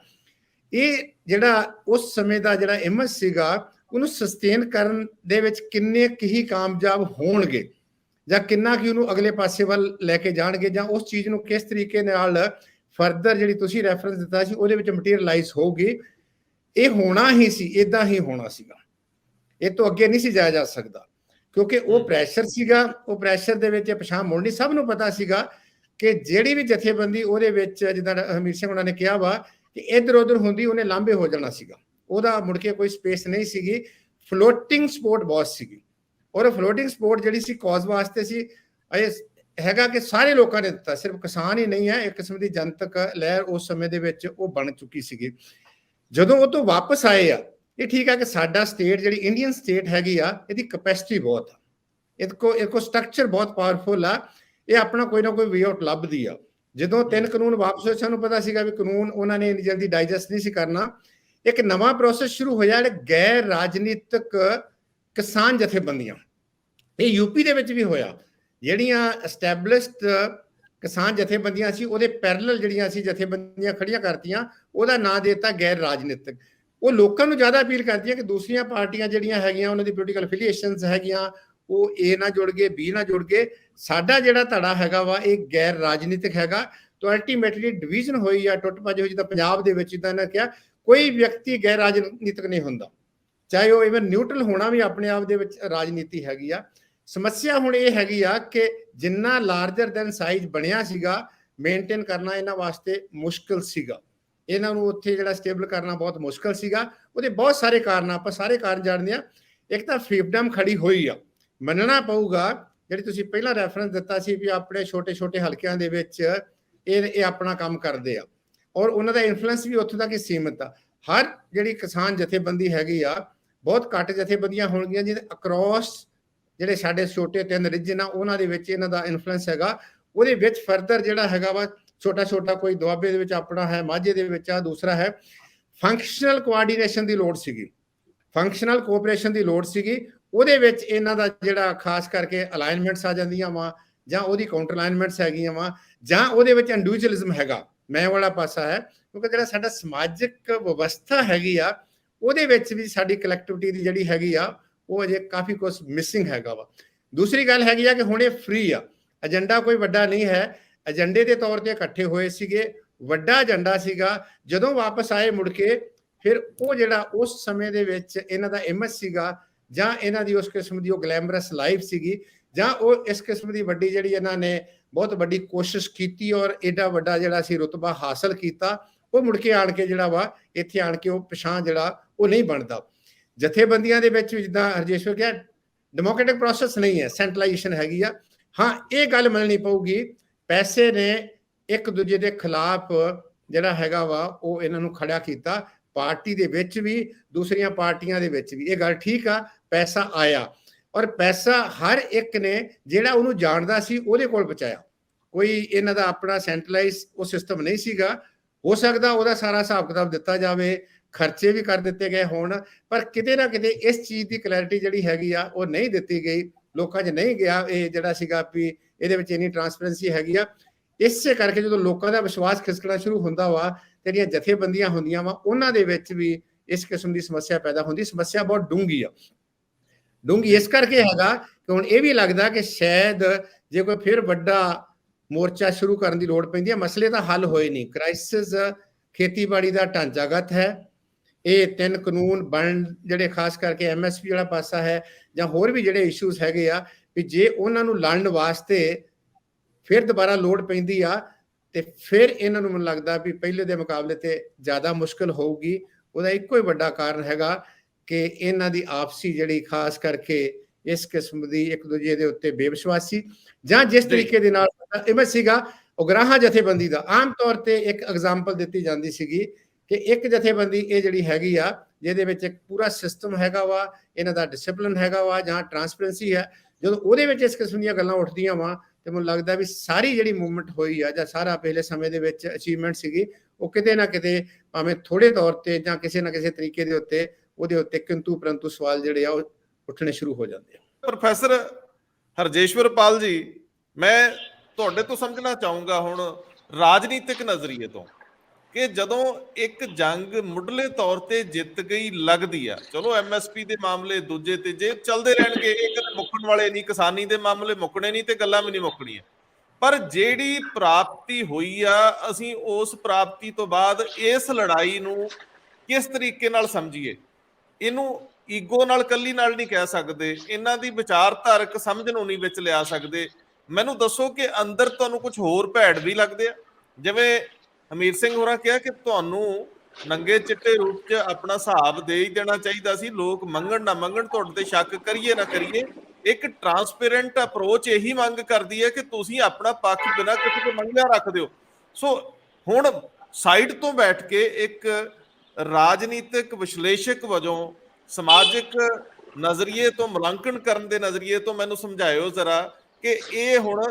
ਇਹ ਜਿਹੜਾ ਉਸ ਸਮੇਂ ਦਾ ਜਿਹੜਾ ਇਮੇਜ ਸੀਗਾ, ਉਹਨੂੰ ਸਸਟੇਨ ਕਰਨ ਦੇ ਵਿੱਚ ਕਿੰਨੇ ਹੀ ਕਾਮਯਾਬ ਹੋਣਗੇ, ਜਾਂ ਕਿੰਨਾ ਕਿ ਉਹਨੂੰ ਅਗਲੇ ਪਾਸੇ ਵੱਲ ਲੈ ਕੇ ਜਾਣਗੇ, ਜਾਂ ਉਸ ਚੀਜ਼ ਨੂੰ ਕਿਸ ਤਰੀਕੇ ਨਾਲ ਫਰਦਰ ਜਿਹੜੀ ਤੁਸੀਂ ਰੈਫਰੈਂਸ ਦਿੱਤਾ ਸੀ ਉਹਦੇ ਵਿੱਚ ਮਟੀਰੀਅਲਾਈਜ਼ ਹੋਊਗੀ। ਇਹ ਹੋਣਾ ਹੀ ਸੀ, ਇਦਾਂ ਹੀ ਹੋਣਾ ਸੀਗਾ, ਇਹ ਤੋਂ ਅੱਗੇ ਨਹੀਂ ਸੀ ਜਾਇਆ ਜਾ ਸਕਦਾ, ਕਿਉਂਕਿ ਉਹ ਪ੍ਰੈਸ਼ਰ ਸੀਗਾ। ਉਹ ਪ੍ਰੈਸ਼ਰ ਦੇ ਵਿੱਚ ਪਛਾਣ ਮੁੜਨੀ ਸਭ ਨੂੰ ਪਤਾ ਸੀਗਾ ਕਿ ਜਿਹੜੀ ਵੀ ਜਥੇਬੰਦੀ ਉਹਦੇ ਵਿੱਚ, ਜਿੱਦਾਂ ਹਰਮੀਤ ਸਿੰਘ ਉਹਨਾਂ ਨੇ ਕਿਹਾ ਵਾ ਕਿ ਇੱਧਰ ਉੱਧਰ ਹੁੰਦੀ, ਉਹਨੇ ਲਾਂਭੇ ਹੋ ਜਾਣਾ ਸੀਗਾ, ਉਹਦਾ ਮੁੜ ਕੇ ਕੋਈ ਸਪੇਸ ਨਹੀਂ ਸੀਗੀ। ਫਲੋਟਿੰਗ ਸਪੋਰਟ ਬਹੁਤ ਸੀਗੀ, ਔਰ ਫਲੋਟਿੰਗ ਸਪੋਰਟ ਜਿਹੜੀ ਸੀ ਕਾਜ਼ ਵਾਸਤੇ ਸੀ। ਇਹ ਹੈਗਾ ਕਿ ਸਾਰੇ ਲੋਕਾਂ ਨੇ ਦਿੱਤਾ, ਸਿਰਫ ਕਿਸਾਨ ਹੀ ਨਹੀਂ ਹੈ, ਇੱਕ ਕਿਸਮ ਦੀ ਜਨਤਕ ਲਹਿਰ ਉਸ ਸਮੇਂ ਦੇ ਵਿੱਚ ਉਹ ਬਣ ਚੁੱਕੀ ਸੀਗੀ। ਜਦੋਂ ਉਹ ਤੋਂ ਵਾਪਸ ਆਏ ਆ, ਇਹ ਠੀਕ ਹੈ ਕਿ ਸਾਡਾ ਸਟੇਟ ਜਿਹੜੀ ਇੰਡੀਅਨ ਸਟੇਟ ਹੈਗੀ ਆ, ਇਹਦੀ ਕੈਪੈਸਿਟੀ ਬਹੁਤ ਆ, ਇਹਦੇ ਕੋ ਸਟਰਕਚਰ ਬਹੁਤ ਪਾਵਰਫੁਲ ਆ, ਇਹ ਆਪਣਾ ਕੋਈ ਨਾ ਕੋਈ ਵੇ ਆਊਟ ਲੱਭਦੀ ਆ। ਜਦੋਂ 3 ਕਾਨੂੰਨ ਵਾਪਸ ਹੋਏ, ਸਾਨੂੰ ਪਤਾ ਸੀਗਾ ਵੀ ਕਾਨੂੰਨ ਉਹਨਾਂ ਨੇ ਇੰਨੀ ਜਲਦੀ ਡਾਈਜੈਸਟ ਨਹੀਂ ਸੀ ਕਰਨਾ। ਇੱਕ ਨਵਾਂ ਪ੍ਰੋਸੈਸ ਸ਼ੁਰੂ ਹੋਇਆ, ਜਿਹੜੇ ਗੈਰ ਰਾਜਨੀਤਿਕ ਕਿਸਾਨ ਜਥੇਬੰਦੀਆਂ, ਇਹ ਯੂਪੀ ਦੇ ਵਿੱਚ ਵੀ ਹੋਇਆ। ਜਿਹੜੀਆਂ ਐਸਟੈਬਲਿਸ਼ਡ ਕਿਸਾਨ ਜਥੇਬੰਦੀਆਂ ਸੀ, ਉਹਦੇ ਪੈਰਲਲ ਜਿਹੜੀਆਂ ਸੀ ਜਥੇਬੰਦੀਆਂ ਖੜੀਆਂ ਕਰਤੀਆਂ, ਉਹਦਾ ਨਾਂ ਦੇ ਦਿੱਤਾ ਗੈਰ ਰਾਜਨੀਤਿਕ। ਉਹ ਲੋਕਾਂ ਨੂੰ ਜ਼ਿਆਦਾ ਅਪੀਲ ਕਰਦੀਆਂ ਕਿ ਦੂਸਰੀਆਂ ਪਾਰਟੀਆਂ ਜਿਹੜੀਆਂ ਹੈਗੀਆਂ, ਉਹਨਾਂ ਦੀ ਪੋਲੀਟੀਕਲ ਐਫੀਲੀਏਸ਼ਨਸ ਹੈਗੀਆਂ, ਉਹ ਏ ਨਾ ਜੁੜ ਗਏ, ਬੀ ਨਾ ਜੁੜ ਗਏ, ਸਾਡਾ ਜਿਹੜਾ ਧੜਾ ਹੈਗਾ ਵਾ ਇਹ ਗੈਰ ਰਾਜਨੀਤਿਕ ਹੈਗਾ। ਤਾਂ ਅਲਟੀਮੇਟਲੀ ਡਿਵੀਜ਼ਨ ਹੋਈ ਆ, ਟੁੱਟ ਭੱਜ ਹੋਈ, ਜਿੱਦਾਂ ਪੰਜਾਬ ਦੇ ਵਿੱਚ ਜਿੱਦਾਂ ਇਹਨਾਂ ਕਿਹਾ, ਕੋਈ ਵਿਅਕਤੀ ਗੈਰ ਰਾਜਨੀਤਿਕ ਨਹੀਂ ਹੁੰਦਾ, ਚਾਹੇ ਉਹ ਇਵਨ ਨਿਊਟਰਲ ਹੋਣਾ ਵੀ ਆਪਣੇ ਆਪ ਦੇ ਵਿੱਚ ਰਾਜਨੀਤੀ ਹੈਗੀ ਆ। ਸਮੱਸਿਆ ਹੁਣ ਇਹ ਹੈਗੀ ਆ ਕਿ ਜਿੰਨਾ ਲਾਰਜਰ ਦੈਨ ਸਾਈਜ਼ ਬਣਿਆ ਸੀਗਾ, ਮੇਨਟੇਨ ਕਰਨਾ ਇਹਨਾਂ ਵਾਸਤੇ ਮੁਸ਼ਕਲ ਸੀਗਾ, ਇਹਨਾਂ ਨੂੰ ਉੱਥੇ ਜਿਹੜਾ ਸਟੇਬਲ ਕਰਨਾ ਬਹੁਤ ਮੁਸ਼ਕਲ ਸੀਗਾ। ਉਹਦੇ ਬਹੁਤ ਸਾਰੇ ਕਾਰਨ, ਆਪਾਂ ਸਾਰੇ ਕਾਰਨ ਜਾਣਦੇ ਆ। ਇੱਕ ਤਾਂ ਫੀਫਡਮ ਖੜੀ ਹੋਈ ਆ, ਮੰਨਣਾ ਪਊਗਾ, ਜਿਹੜੀ ਤੁਸੀਂ ਪਹਿਲਾਂ ਰੈਫਰੈਂਸ ਦਿੱਤਾ ਸੀ ਵੀ ਆਪਣੇ ਛੋਟੇ ਛੋਟੇ ਹਲਕਿਆਂ ਦੇ ਵਿੱਚ ਇਹ ਆਪਣਾ ਕੰਮ ਕਰਦੇ ਆ, ਔਰ ਉਹਨਾਂ ਦਾ ਇਨਫਲੂਐਂਸ ਵੀ ਉੱਥੋਂ ਤੱਕ ਹੀ ਸੀਮਿਤ ਆ। ਹਰ ਜਿਹੜੀ ਕਿਸਾਨ ਜਥੇਬੰਦੀ ਹੈਗੀ ਆ, ਬਹੁਤ ਘੱਟ ਜਥੇਬੰਦੀਆਂ ਹੋਣਗੀਆਂ ਜਿਹਦੇ ਅਕ੍ਰੋਸ ਜਿਹੜੇ ਸਾਡੇ ਛੋਟੇ 3 ਰੀਜਨ ਆ, ਉਹਨਾਂ ਦੇ ਵਿੱਚ ਇਹਨਾਂ ਦਾ ਇਨਫਲੂਐਂਸ ਹੈਗਾ। ਉਹਦੇ ਵਿੱਚ ਫਰਦਰ ਜਿਹੜਾ ਹੈਗਾ ਵਾ, ਛੋਟਾ ਛੋਟਾ ਕੋਈ ਦੁਆਬੇ ਦੇ ਵਿੱਚ ਆਪਣਾ ਹੈ, ਮਾਝੇ ਦੇ ਵਿੱਚ ਆ, ਦੂਸਰਾ ਹੈ। ਫੰਕਸ਼ਨਲ ਕੋਆਰਡੀਨੇਸ਼ਨ ਦੀ ਲੋੜ ਸੀਗੀ, ਫੰਕਸ਼ਨਲ ਕੋਆਪਰੇਸ਼ਨ ਦੀ ਲੋੜ ਸੀਗੀ। ਉਹਦੇ ਵਿੱਚ ਇਹਨਾਂ ਦਾ ਜਿਹੜਾ ਖਾਸ ਕਰਕੇ ਅਲਾਈਨਮੈਂਟਸ ਆ ਜਾਂਦੀਆਂ ਵਾ, ਜਾਂ ਉਹਦੀ ਕਾਊਂਟਰ ਅਲਾਈਨਮੈਂਟਸ ਹੈਗੀਆਂ ਵਾ, ਜਾਂ ਉਹਦੇ ਵਿੱਚ ਇੰਡੀਵਿਜੂਅਲਿਜ਼ਮ ਹੈਗਾ, ਮੈਂ ਵਾਲਾ ਪਾਸਾ ਹੈ। ਕਿਉਂਕਿ ਜਿਹੜਾ ਸਾਡਾ ਸਮਾਜਿਕ ਵਿਵਸਥਾ ਹੈਗੀ ਆ, ਉਹਦੇ ਵਿੱਚ ਵੀ ਸਾਡੀ ਕਲੈਕਟਿਵਿਟੀ ਦੀ ਜਿਹੜੀ ਹੈਗੀ ਆ, ਉਹ ਅਜੇ ਕਾਫੀ ਕੁਝ ਮਿਸਿੰਗ ਹੈਗਾ ਵਾ। ਦੂਸਰੀ ਗੱਲ ਹੈਗੀ ਆ ਕਿ ਹੁਣ ਇਹ ਫ੍ਰੀ ਆ, ਏਜੰਡਾ ਕੋਈ ਵੱਡਾ ਨਹੀਂ ਹੈ, ਏਜੰਡੇ ਦੇ ਤੌਰ ਤੇ ਇਕੱਠੇ ਹੋਏ ਸੀਗੇ, ਵੱਡਾ ਏਜੰਡਾ ਸੀਗਾ। ਜਦੋਂ ਵਾਪਸ ਆਏ ਮੁੜ ਕੇ, ਫਿਰ ਉਹ ਜਿਹੜਾ ਉਸ ਸਮੇਂ ਦੇ ਵਿੱਚ ਇਹਨਾਂ ਦਾ ਇਮੇਜ ਸੀਗਾ, ਜਾਂ ਇਹਨਾਂ ਦੀ ਉਸ ਕਿਸਮ ਦੀ ਉਹ ਗਲੈਮਰਸ ਲਾਈਫ ਸੀਗੀ, ਜਾਂ ਉਹ ਇਸ ਕਿਸਮ ਦੀ ਵੱਡੀ ਜਿਹੜੀ ਇਹਨਾਂ ਨੇ ਬਹੁਤ ਵੱਡੀ ਕੋਸ਼ਿਸ਼ ਕੀਤੀ ਔਰ ਐਡਾ ਵੱਡਾ ਜਿਹੜਾ ਸੀ ਰੁਤਬਾ ਹਾਸਲ ਕੀਤਾ, ਉਹ ਮੁੜ ਕੇ ਆਣ ਕੇ ਜਿਹੜਾ ਵਾ ਇੱਥੇ ਆਣ ਕੇ ਉਹ ਪਛਾਣ ਜਿਹੜਾ ਉਹ ਨਹੀਂ ਬਣਦਾ। ਜਥੇਬੰਦੀਆਂ ਦੇ ਵਿੱਚ ਜਿੱਦਾਂ ਹਰਜੇਸ਼ਵਰ ਕਿਹਾ, ਡੈਮੋਕ੍ਰੈਟਿਕ ਪ੍ਰੋਸੈਸ ਨਹੀਂ ਹੈ, ਸੈਂਟਰਲਾਈਜੇਸ਼ਨ ਹੈਗੀ ਆ। ਹਾਂ, ਇਹ ਗੱਲ ਮੰਨਣੀ ਪਊਗੀ, ਪੈਸੇ ਨੇ ਇੱਕ ਦੂਜੇ ਦੇ ਖਿਲਾਫ ਜਿਹੜਾ ਹੈਗਾ ਵਾ ਉਹ ਇਹਨਾਂ ਨੂੰ ਖੜਾ ਕੀਤਾ, ਪਾਰਟੀ ਦੇ ਵਿੱਚ ਵੀ, ਦੂਸਰੀਆਂ ਪਾਰਟੀਆਂ ਦੇ ਵਿੱਚ ਵੀ। ਇਹ ਗੱਲ ਠੀਕ ਆ, ਪੈਸਾ ਆਇਆ, ਔਰ ਪੈਸਾ ਹਰ ਇੱਕ ਨੇ ਜਿਹੜਾ ਉਹਨੂੰ ਜਾਣਦਾ ਸੀ ਉਹਦੇ ਕੋਲ ਪਹੁੰਚਾਇਆ। ਕੋਈ ਇਹਨਾਂ ਦਾ ਆਪਣਾ ਸੈਂਟਰਲਾਈਜ਼ ਉਹ ਸਿਸਟਮ ਨਹੀਂ ਸੀਗਾ। ਹੋ ਸਕਦਾ ਉਹਦਾ ਸਾਰਾ ਹਿਸਾਬ ਕਿਤਾਬ ਦਿੱਤਾ ਜਾਵੇ, ਖਰਚੇ ਵੀ ਕਰ ਦਿੱਤੇ ਗਏ ਹੋਣ, ਪਰ ਕਿਤੇ ਨਾ ਕਿਤੇ ਇਸ ਚੀਜ਼ ਦੀ ਕਲੈਰਿਟੀ ਜਿਹੜੀ ਹੈਗੀ ਆ ਉਹ ਨਹੀਂ ਦਿੱਤੀ ਗਈ, ਲੋਕਾਂ 'ਚ ਨਹੀਂ ਗਿਆ ਇਹ ਜਿਹੜਾ ਸੀਗਾ ਵੀ ਇਹਦੇ ਵਿੱਚ ਇੰਨੀ ਟਰਾਂਸਪੇਰੈਂਸੀ ਹੈਗੀ ਆ। ਇਸੇ ਕਰਕੇ ਜਦੋਂ ਲੋਕਾਂ ਦਾ ਵਿਸ਼ਵਾਸ ਖਿਸਕਣਾ ਸ਼ੁਰੂ ਹੁੰਦਾ ਵਾ, ਜਿਹੜੀਆਂ ਜਥੇਬੰਦੀਆਂ ਹੁੰਦੀਆਂ ਵਾ, ਉਹਨਾਂ ਦੇ ਵਿੱਚ ਵੀ ਇਸ ਕਿਸਮ ਦੀ ਸਮੱਸਿਆ ਪੈਦਾ ਹੁੰਦੀ। ਸਮੱਸਿਆ ਬਹੁਤ ਡੂੰਘੀ ਆ। ਡੂੰਘੀ ਇਸ ਕਰਕੇ ਹੈਗਾ ਕਿ ਹੁਣ ਇਹ ਵੀ ਲੱਗਦਾ ਕਿ ਸ਼ਾਇਦ ਜੇ ਕੋਈ ਫਿਰ ਵੱਡਾ ਮੋਰਚਾ ਸ਼ੁਰੂ ਕਰਨ ਦੀ ਲੋੜ ਪੈਂਦੀ ਹੈ, ਮਸਲੇ ਤਾਂ ਹੱਲ ਹੋਏ ਨਹੀਂ। ਕ੍ਰਾਈਸਿਸ ਖੇਤੀਬਾੜੀ ਦਾ ਢਾਂਚਾਗਤ ਹੈ। ਇਹ 3 ਕਾਨੂੰਨ ਬਣ ਜਿਹੜੇ ਖਾਸ ਕਰਕੇ MSP ਵਾਲਾ ਪਾਸਾ ਹੈ ਜਾਂ ਹੋਰ ਵੀ ਜਿਹੜੇ ਇਸ਼ੂਜ਼ ਹੈਗੇ ਆ, ਵੀ ਜੇ ਉਹਨਾਂ ਨੂੰ ਲੜਨ ਵਾਸਤੇ ਫਿਰ ਦੁਬਾਰਾ ਲੋੜ ਪੈਂਦੀ ਆ ਤੇ ਫਿਰ ਇਹਨਾਂ ਨੂੰ ਮੈਨੂੰ ਲੱਗਦਾ ਵੀ ਪਹਿਲੇ ਦੇ ਮੁਕਾਬਲੇ ਤੇ ਜ਼ਿਆਦਾ ਮੁਸ਼ਕਲ ਹੋਊਗੀ। ਉਹਦਾ ਇੱਕੋ ਹੀ ਵੱਡਾ ਕਾਰਨ ਹੈਗਾ ਕਿ ਇਹਨਾਂ ਦੀ ਆਪਸੀ ਜਿਹੜੀ ਖਾਸ ਕਰਕੇ ਇਸ ਕਿਸਮ ਦੀ ਇੱਕ ਦੂਜੇ ਦੇ ਉੱਤੇ ਬੇਵਿਸ਼ਵਾਸੀ, ਜਾਂ ਜਿਸ ਤਰੀਕੇ ਦੇ ਨਾਲ ਇਵੇਂ ਸੀਗਾ ਉਗਰਾਹਾਂ ਜਥੇਬੰਦੀ ਦਾ ਆਮ ਤੌਰ ਤੇ ਇੱਕ ਐਗਜ਼ਾਮਪਲ ਦਿੱਤੀ ਜਾਂਦੀ ਸੀਗੀ ਕਿ ਇੱਕ ਜਥੇਬੰਦੀ ਇਹ ਜਿਹੜੀ ਹੈਗੀ ਆ ਜਿਹਦੇ ਵਿੱਚ ਇੱਕ ਪੂਰਾ ਸਿਸਟਮ ਹੈਗਾ ਵਾ, ਇਹਨਾਂ ਦਾ ਡਿਸਪਲਿਨ ਹੈਗਾ ਵਾ, ਜਾਂ ਟਰਾਂਸਪੇਰੈਂਸੀ ਹੈ, ਜਦੋਂ ਉਹਦੇ ਵਿੱਚ ਇਸ ਕਿਸਮ ਦੀਆਂ ਗੱਲਾਂ ਉੱਠਦੀਆਂ ਵਾ ਤੇ ਮੈਨੂੰ ਲੱਗਦਾ ਵੀ ਸਾਰੀ ਜਿਹੜੀ ਮੂਵਮੈਂਟ ਹੋਈ ਆ ਜਾਂ ਸਾਰਾ ਪਹਿਲੇ ਸਮੇਂ ਦੇ ਵਿੱਚ ਅਚੀਵਮੈਂਟ ਸੀਗੀ, ਉਹ ਕਿਤੇ ਨਾ ਕਿਤੇ ਭਾਵੇਂ ਥੋੜੇ ਤੌਰ ਤੇ ਜਾਂ ਕਿਸੇ ਨਾ ਕਿਸੇ ਤਰੀਕੇ ਦੇ ਉੱਤੇ ਉਹਦੇ ਉੱਤੇ ਕਿੰਤੂ ਪਰੰਤੂ ਸਵਾਲ ਜਿਹੜੇ ਆ ਉਹ ਉੱਠਣੇ ਸ਼ੁਰੂ ਹੋ ਜਾਂਦੇ ਆ। ਪ੍ਰੋਫੈਸਰ ਹਰਜੇਸ਼ਵਰਪਾਲ ਜੀ, ਮੈਂ ਤੁਹਾਡੇ ਤੋਂ ਸਮਝਣਾ ਚਾਹੂੰਗਾ ਹੁਣ ਰਾਜਨੀਤਿਕ ਨਜ਼ਰੀਏ ਤੋਂ ਕਿ ਜਦੋਂ ਇੱਕ ਜੰਗ ਮੁੱਢਲੇ ਤੌਰ ਤੇ ਜਿੱਤ ਗਈ ਲੱਗਦੀ ਆ, ਚਲੋ MSP ਦੇ ਮਾਮਲੇ ਦੂਜੇ ਤੇ ਜੇ ਚੱਲਦੇ ਰਹਿਣਗੇ, ਇਹ ਕਦੇ ਮੁੱਕਣ ਵਾਲੇ ਨਹੀਂ, ਕਿਸਾਨੀ ਦੇ ਮਾਮਲੇ ਮੁੱਕਣੇ ਨਹੀਂ ਤੇ ਗੱਲਾਂ ਵੀ ਨਹੀਂ ਮੁੱਕਣੀਆਂ, ਪਰ ਜਿਹੜੀ ਪ੍ਰਾਪਤੀ ਹੋਈ ਆ ਅਸੀਂ ਉਸ ਪ੍ਰਾਪਤੀ ਤੋਂ ਬਾਅਦ ਇਸ ਲੜਾਈ ਨੂੰ ਕਿਸ ਤਰੀਕੇ ਨਾਲ ਸਮਝੀਏ? ਇਹਨੂੰ ਈਗੋ ਨਾਲ ਕੱਲੀ ਨਾਲ ਨਹੀਂ ਕਹਿ ਸਕਦੇ, ਇਹਨਾਂ ਦੀ ਵਿਚਾਰਧਾਰਕ ਸਮਝ ਨੂੰ ਨਹੀਂ ਵਿੱਚ ਲਿਆ ਸਕਦੇ। ਮੈਨੂੰ ਦੱਸੋ ਕਿ ਅੰਦਰ ਤੁਹਾਨੂੰ ਕੁਝ ਹੋਰ ਭੈੜ ਵੀ ਲੱਗਦੇ ਆ? ਜਿਵੇਂ ਹਮੀਰ ਸਿੰਘ ਹੋਰਾਂ ਕਿਹਾ ਕਿ ਤੁਹਾਨੂੰ ਨੰਗੇ ਚਿੱਟੇ ਰੂਪ 'ਚ ਆਪਣਾ ਹਿਸਾਬ ਦੇ ਹੀ ਦੇਣਾ ਚਾਹੀਦਾ ਸੀ, ਲੋਕ ਮੰਗਣ ਨਾ ਮੰਗਣ, ਤੁਹਾਡੇ ਤੇ ਸ਼ੱਕ ਕਰੀਏ ਨਾ ਕਰੀਏ, ਇੱਕ ਟਰਾਂਸਪੇਰੈਂਟ ਅਪਰੋਚ ਇਹੀ ਮੰਗ ਕਰਦੀ ਹੈ ਕਿ ਤੁਸੀਂ ਆਪਣਾ ਪੱਖ ਬਿਨਾਂ ਕਿਸੇ ਤੋਂ ਮੰਗਿਆ ਰੱਖ ਦਿਓ। ਸੋ ਹੁਣ ਸਾਈਡ ਤੋਂ ਬੈਠ ਕੇ ਇੱਕ ਰਾਜਨੀਤਿਕ ਵਿਸ਼ਲੇਸ਼ਕ ਵਜੋਂ ਸਮਾਜਿਕ ਨਜ਼ਰੀਏ ਤੋਂ ਮੁਲਾਂਕਣ ਕਰਨ ਦੇ ਨਜ਼ਰੀਏ ਤੋਂ ਮੈਨੂੰ ਸਮਝਾਇਓ ਜ਼ਰਾ ਕਿ ਇਹ ਹੁਣ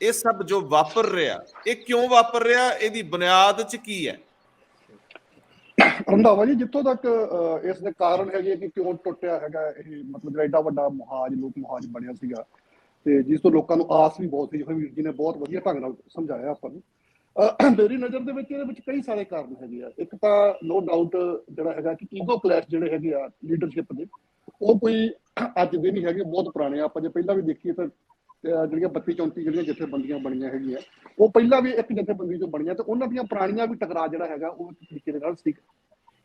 ਇਹ ਸਭ ਜੋ ਵਾਪਰ ਰਿਹਾ, ਇਹ ਕਿਉਂ ਵਾਪਰ ਰਿਹਾ, ਇਹਦੀ ਬੁਨਿਆਦ 'ਚ ਕੀ ਹੈ? ਰੰਧਾਵਾ ਜੀ, ਜਿੱਥੋਂ ਤੱਕ ਇਸ ਦੇ ਕਾਰਨ ਹੈਗੇ ਕਿ ਕਿਉਂ ਟੁੱਟਿਆ ਹੈਗਾ ਇਹ, ਮਤਲਬ ਜਿਹੜਾ ਏਡਾ ਵੱਡਾ ਮੁਹਾਜ, ਲੋਕ ਮੁਹਾਜ ਬਣਿਆ ਸੀਗਾ ਤੇ ਜਿਸ ਤੋਂ ਲੋਕਾਂ ਨੂੰ ਆਸ ਵੀ ਬਹੁਤ ਸੀ, ਜਿਵੇਂ ਵੀਰ ਜੀ ਨੇ ਬਹੁਤ ਵਧੀਆ ਢੰਗ ਨਾਲ ਸਮਝਾਇਆ ਆਪਾਂ ਨੂੰ। ਮੇਰੀ ਨਜ਼ਰ ਦੇ ਵਿੱਚ ਇਹਦੇ ਵਿੱਚ ਕਈ ਸਾਰੇ ਕਾਰਨ ਹੈਗੇ ਆ। ਇੱਕ ਤਾਂ ਨੋ ਡਾਊਟ ਜਿਹੜਾ ਹੈਗਾ ਕਿ ਈਗੋ ਕਲੈਸ਼ ਜਿਹੜੇ ਹੈਗੇ ਆ ਲੀਡਰਸ਼ਿਪ ਦੇ, ਉਹ ਕੋਈ ਅੱਜ ਦੇ ਨਹੀਂ ਹੈਗੇ, ਬਹੁਤ ਪੁਰਾਣੇ ਆ। ਆਪਾਂ ਜੇ ਪਹਿਲਾਂ ਵੀ ਦੇਖੀਏ ਤਾਂ ਜਿਹੜੀਆਂ 32-34 ਜਿਹੜੀਆਂ ਜਥੇਬੰਦੀਆਂ ਬਣੀਆਂ ਹੈਗੀਆਂ, ਉਹ ਪਹਿਲਾਂ ਵੀ ਇੱਕ ਜਥੇਬੰਦੀ ਤੋਂ ਬਣੀਆਂ ਤੇ ਉਹਨਾਂ ਦੀਆਂ ਪੁਰਾਣੀਆਂ ਵੀ ਟਕਰਾਅ ਜਿਹੜਾ ਹੈਗਾ ਉਹ ਇੱਕ ਤਰੀਕੇ ਦੇ ਨਾਲ ਸੀ।